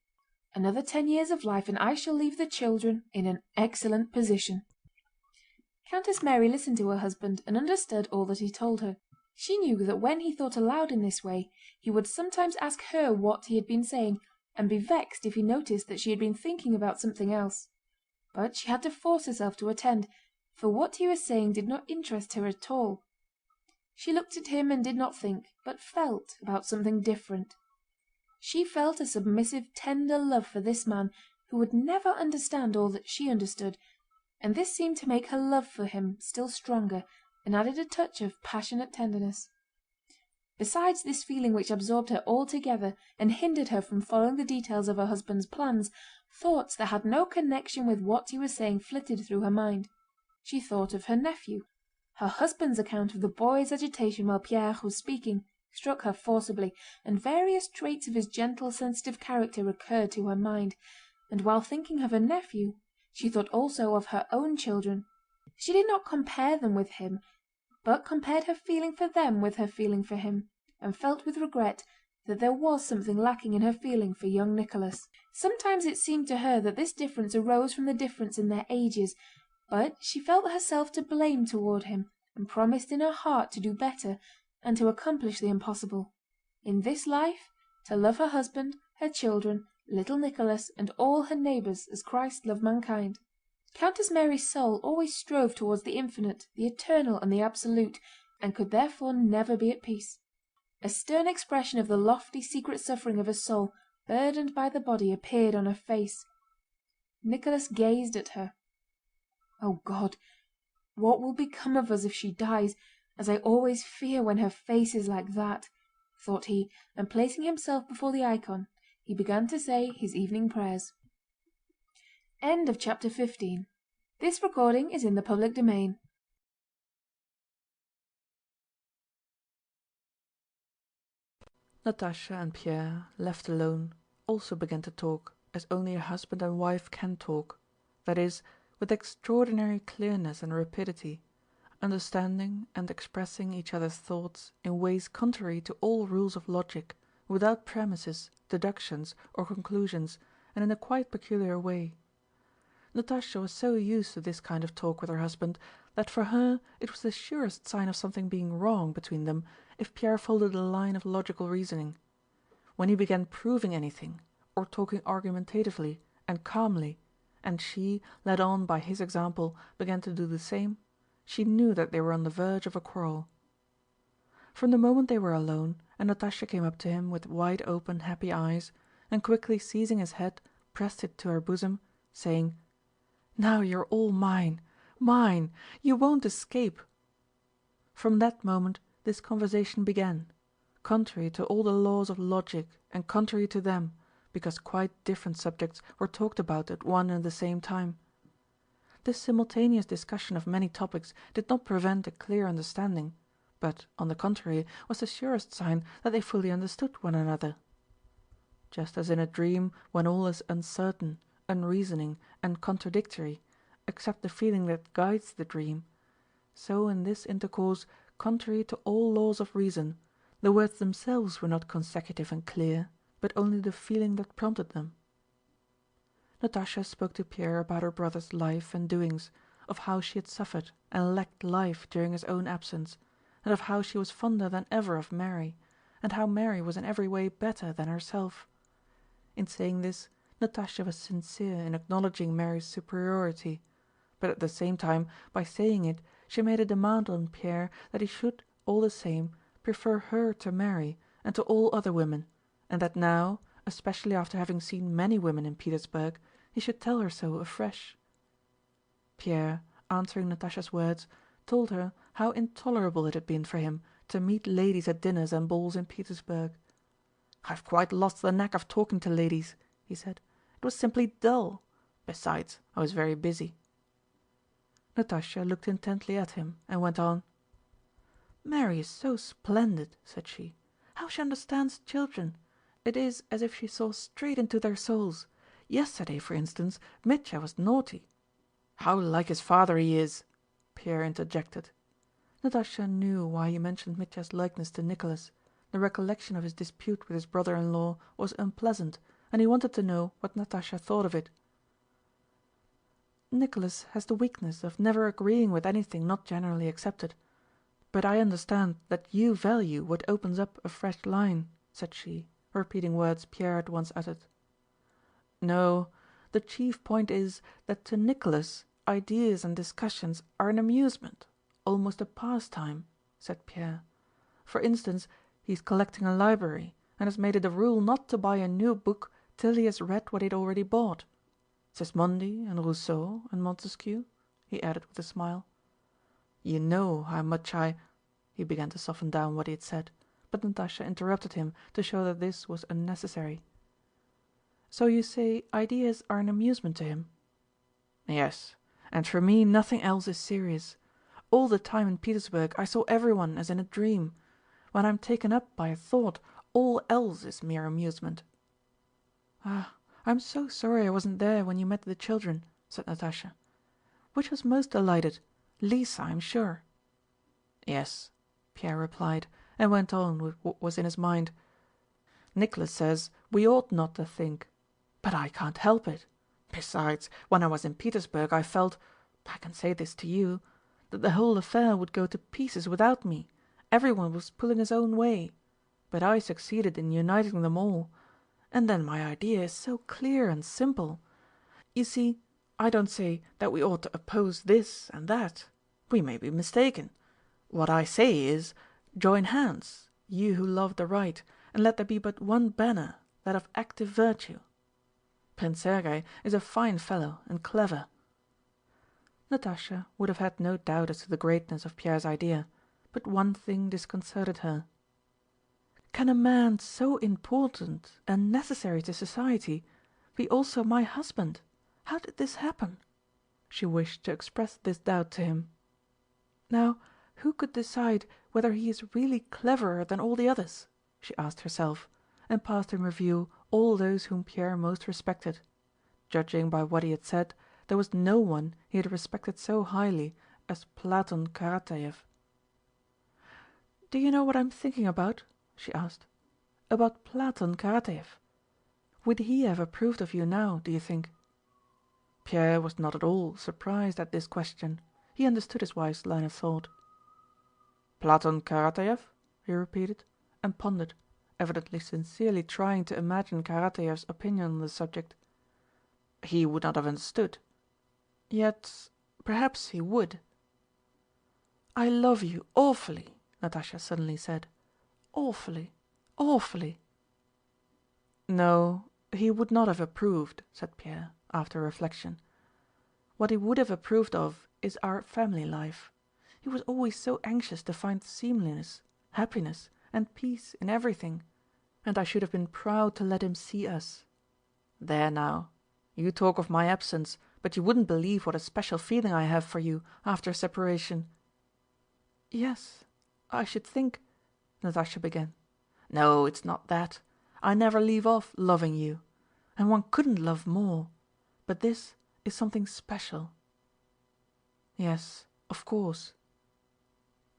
"Another 10 years of life and I shall leave the children in an excellent position." Countess Mary listened to her husband and understood all that he told her. She knew that when he thought aloud in this way he would sometimes ask her what he had been saying, and be vexed if he noticed that she had been thinking about something else. But she had to force herself to attend, for what he was saying did not interest her at all. She looked at him and did not think, but felt about something different. She felt a submissive, tender love for this man who would never understand all that she understood, and this seemed to make her love for him still stronger and added a touch of passionate tenderness. Besides this feeling which absorbed her altogether and hindered her from following the details of her husband's plans, thoughts that had no connection with what he was saying flitted through her mind. She thought of her nephew. Her husband's account of the boy's agitation while Pierre was speaking struck her forcibly, and various traits of his gentle, sensitive character recurred to her mind, and while thinking of her nephew, she thought also of her own children. She did not compare them with him, but compared her feeling for them with her feeling for him, and felt with regret that there was something lacking in her feeling for young Nicholas. Sometimes it seemed to her that this difference arose from the difference in their ages, but she felt herself to blame toward him, and promised in her heart to do better and to accomplish the impossible. In this life, to love her husband, her children, little Nicholas, and all her neighbours as Christ loved mankind. Countess Mary's soul always strove towards the infinite, the eternal, and the absolute, and could therefore never be at peace. A stern expression of the lofty secret suffering of a soul burdened by the body appeared on her face. Nicholas gazed at her. "Oh God, what will become of us if she dies, as I always fear when her face is like that," thought he, and placing himself before the icon, he began to say his evening prayers. End of chapter 15. This recording is in the public domain. Natásha and Pierre, left alone, also began to talk as only a husband and wife can talk, that is, with extraordinary clearness and rapidity, understanding and expressing each other's thoughts in ways contrary to all rules of logic, without premises, deductions, or conclusions, and in a quite peculiar way. Natásha was so used to this kind of talk with her husband that for her it was the surest sign of something being wrong between them if Pierre followed a line of logical reasoning. When he began proving anything, or talking argumentatively and calmly, and she, led on by his example, began to do the same, she knew that they were on the verge of a quarrel. From the moment they were alone, and Natásha came up to him with wide open happy eyes, and quickly seizing his head pressed it to her bosom, saying, "Now you're all mine, mine, you won't escape." From that moment this conversation began, contrary to all the laws of logic and contrary to them, because quite different subjects were talked about at one and the same time. This simultaneous discussion of many topics did not prevent a clear understanding, but on the contrary was the surest sign that they fully understood one another. Just as in a dream when all is uncertain, unreasoning, and contradictory, except the feeling that guides the dream, so in this intercourse, contrary to all laws of reason, the words themselves were not consecutive and clear, but only the feeling that prompted them. Natásha spoke to Pierre about her brother's life and doings, of how she had suffered and lacked life during his own absence, and of how she was fonder than ever of Mary, and how Mary was in every way better than herself. In saying this, Natásha was sincere in acknowledging Mary's superiority, but at the same time, by saying it, she made a demand on Pierre that he should, all the same, prefer her to Mary and to all other women, and that now, especially after having seen many women in Petersburg, he should tell her so afresh. Pierre, answering Natásha's words, told her how intolerable it had been for him to meet ladies at dinners and balls in Petersburg. "I've quite lost the knack of talking to ladies," he said. "It was simply dull. Besides, I was very busy." Natásha looked intently at him and went on. "Mary is so splendid," said she. "How she understands children! It is as if she saw straight into their souls. Yesterday, for instance, Mitya was naughty." "How like his father he is!" Pierre interjected. Natásha knew why he mentioned Mitya's likeness to Nicholas. The recollection of his dispute with his brother-in-law was unpleasant, and he wanted to know what Natásha thought of it. "Nicholas has the weakness of never agreeing with anything not generally accepted. But I understand that you value what opens up a fresh line," said she, repeating words Pierre had once uttered. "No, the chief point is that to Nicholas ideas and discussions are an amusement, almost a pastime," said Pierre. "For instance, he is collecting a library and has made it a rule not to buy a new book till he has read what he had already bought. Sismondi and Rousseau and Montesquieu," he added with a smile. "You know how much I..." He began to soften down what he had said, but Natásha interrupted him to show that this was unnecessary. "So you say ideas are an amusement to him?" "Yes, and for me nothing else is serious. All the time in Petersburg I saw everyone as in a dream. When I am taken up by a thought, all else is mere amusement." "Ah, I am so sorry I wasn't there when you met the children," said Natásha. "Which was most delighted? Lisa, I am sure." "Yes," Pierre replied, and went on with what was in his mind. "Nicholas says we ought not to think. But I can't help it. Besides, when I was in Petersburg I felt, I can say this to you, that the whole affair would go to pieces without me. Everyone was pulling his own way. But I succeeded in uniting them all. And then my idea is so clear and simple. You see, I don't say that we ought to oppose this and that. We may be mistaken. What I say is, join hands, you who love the right, and let there be but one banner, that of active virtue. Prince Sergéy is a fine fellow and clever." Natásha would have had no doubt as to the greatness of Pierre's idea, but one thing disconcerted her. "Can a man so important and necessary to society be also my husband? How did this happen?" She wished to express this doubt to him. "Now, who could decide whether he is really cleverer than all the others?" she asked herself, and passed in review all those whom Pierre most respected. Judging by what he had said, there was no one he had respected so highly as Platon Karatáev. "Do you know what I am thinking about?" she asked. "About Platon Karatáev. Would he have approved of you now, do you think?" Pierre was not at all surprised at this question. He understood his wife's line of thought. "Platon Karatáev?" he repeated, and pondered, evidently sincerely trying to imagine Karatáev's opinion on the subject. "He would not have understood. Yet perhaps he would." "I love you awfully," Natásha suddenly said. "Awfully, awfully." "No, he would not have approved," said Pierre, after reflection. "What he would have approved of is our family life. He was always so anxious to find seemliness, happiness, and peace in everything, and I should have been proud to let him see us. There now, you talk of my absence, but you wouldn't believe what a special feeling I have for you after separation." "Yes, I should think..." Natásha began. "No, it's not that. I never leave off loving you, and one couldn't love more, but this is something special." "Yes, of course."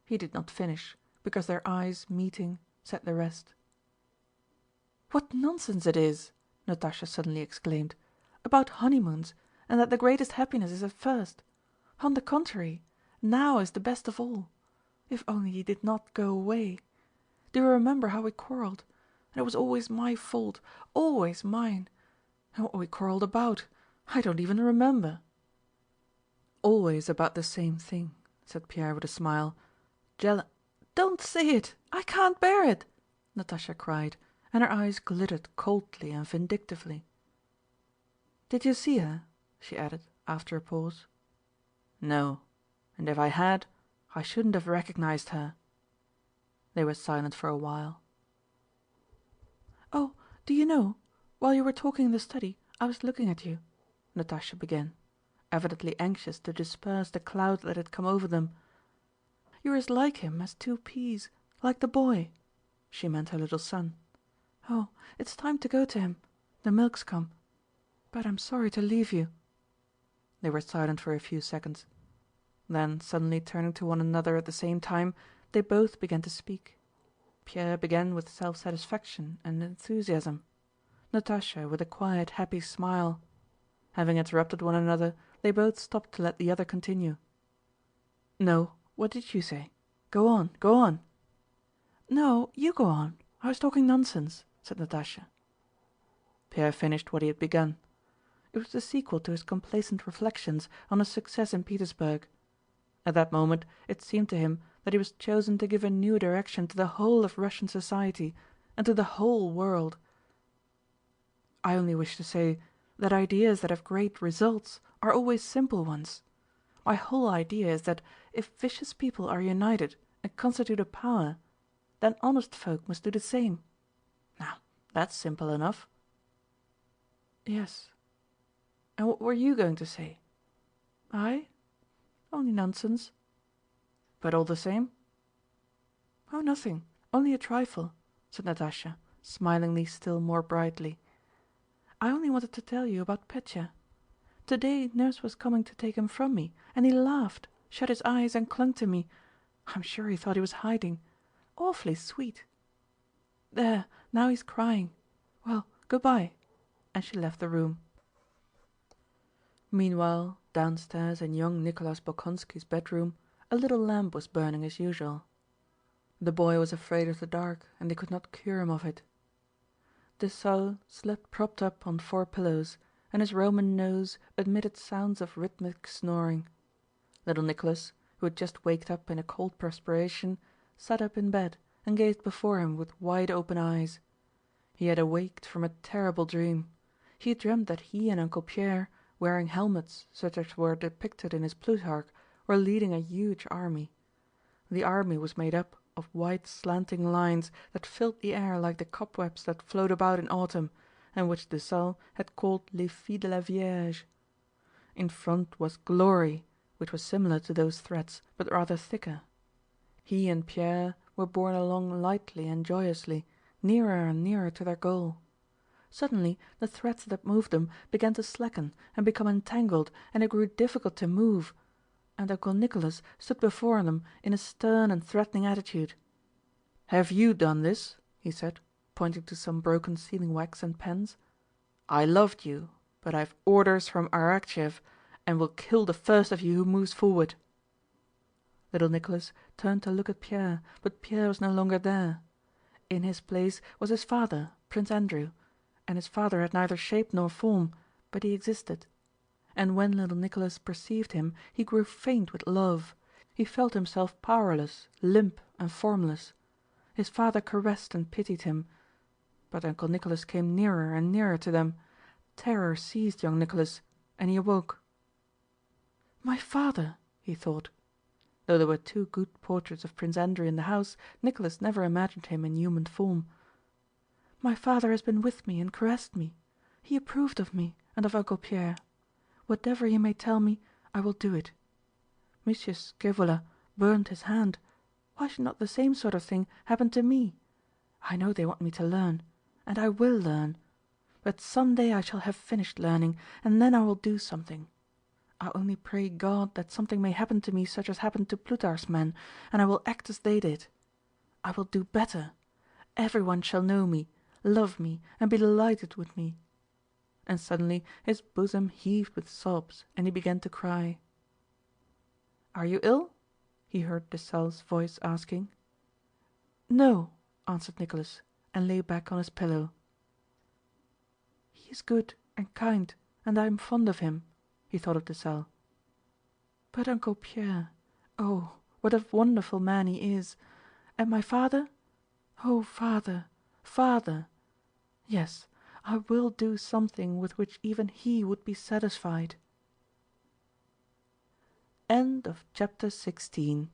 He did not finish, because their eyes meeting said the rest. "What nonsense it is," Natásha suddenly exclaimed, "about honeymoons, and that the greatest happiness is at first. On the contrary, now is the best of all. If only he did not go away. Do you remember how we quarreled? And it was always my fault, always mine. And what we quarreled about, I don't even remember." "Always about the same thing," said Pierre with a smile. "Don't say it! I can't bear it!" Natásha cried, and her eyes glittered coldly and vindictively. "Did you see her?" she added after a pause. "No, and if I had, I shouldn't have recognized her." They were silent for a while. "Oh, do you know, while you were talking in the study I was looking at you," Natásha began, evidently anxious to disperse the cloud that had come over them. "You're as like him as two peas, like the boy." She meant her little son. Oh, it's time to go to him. The milk's come. But I'm sorry to leave you." They were silent for a few seconds. Then, suddenly turning to one another at the same time, they both began to speak. Pierre began with self-satisfaction and enthusiasm. Natásha with a quiet, happy smile. Having interrupted one another, they both stopped to let the other continue. "No, what did you say? Go on, go on." "No, you go on. I was talking nonsense," said Natásha. Pierre finished what he had begun. It was the sequel to his complacent reflections on his success in Petersburg. At that moment it seemed to him that he was chosen to give a new direction to the whole of Russian society and to the whole world. "I only wish to say that ideas that have great results are always simple ones. My whole idea is that if vicious people are united and constitute a power, then honest folk must do the same. Now, that's simple enough." "Yes. And what were you going to say?" "I? Only nonsense." "But all the same?" "Oh, nothing. Only a trifle," said Natásha, smilingly still more brightly. "I only wanted to tell you about Pétya. Today Nurse was coming to take him from me, and he laughed, shut his eyes and clung to me. I'm sure he thought he was hiding. Awfully sweet. There, now he's crying. Well, good-bye." And she left the room. Meanwhile, downstairs in young Nicholas Bolkónski's bedroom, a little lamp was burning as usual. The boy was afraid of the dark and they could not cure him of it. Dessalles slept propped up on 4 pillows, and his Roman nose emitted sounds of rhythmic snoring. Little Nicholas, who had just waked up in a cold perspiration, sat up in bed and gazed before him with wide open eyes. He had awaked from a terrible dream. He dreamt that he and Uncle Pierre, wearing helmets such as were depicted in his Plutarch, were leading a huge army. The army was made up of white slanting lines that filled the air like the cobwebs that float about in autumn, and which Dessalles had called les filles de la Vierge. In front was Glory, which was similar to those threads but rather thicker. He and Pierre were borne along lightly and joyously, nearer and nearer to their goal. Suddenly the threads that moved them began to slacken and become entangled, and it grew difficult to move, and Uncle Nicholas stood before them in a stern and threatening attitude. "Have you done this?" he said, pointing to some broken sealing wax and pens. "I loved you, but I have orders from Arakchéev and will kill the first of you who moves forward." Little Nicholas turned to look at Pierre, but Pierre was no longer there. In his place was his father, Prince Andrew, and his father had neither shape nor form, but he existed. And when little Nicholas perceived him he grew faint with love. He felt himself powerless, limp and formless. His father caressed and pitied him. But Uncle Nicholas came nearer and nearer to them. Terror seized young Nicholas, and he awoke. "My father!" he thought. Though there were 2 good portraits of Prince Andrew in the house, Nicholas never imagined him in human form. "My father has been with me and caressed me. He approved of me and of Uncle Pierre. Whatever he may tell me, I will do it. Monsieur Scaevola burned his hand. Why should not the same sort of thing happen to me? I know they want me to learn, and I will learn. But some day I shall have finished learning, and then I will do something. I only pray God that something may happen to me such as happened to Plutarch's men, and I will act as they did. I will do better. Everyone shall know me, love me, and be delighted with me." And suddenly his bosom heaved with sobs and he began to cry. "Are you ill?" he heard Dessalles' voice asking. "No," answered Nicholas, and lay back on his pillow. "He is good and kind, and I am fond of him," he thought of Dessalles. "But Uncle Pierre, oh, what a wonderful man he is! And my father? Oh, father, father! Yes, I will do something with which even he would be satisfied." End of chapter 16.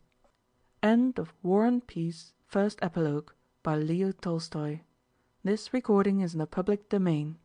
End of War and Peace, first epilogue, by Leo Tolstoy. This recording is in the public domain.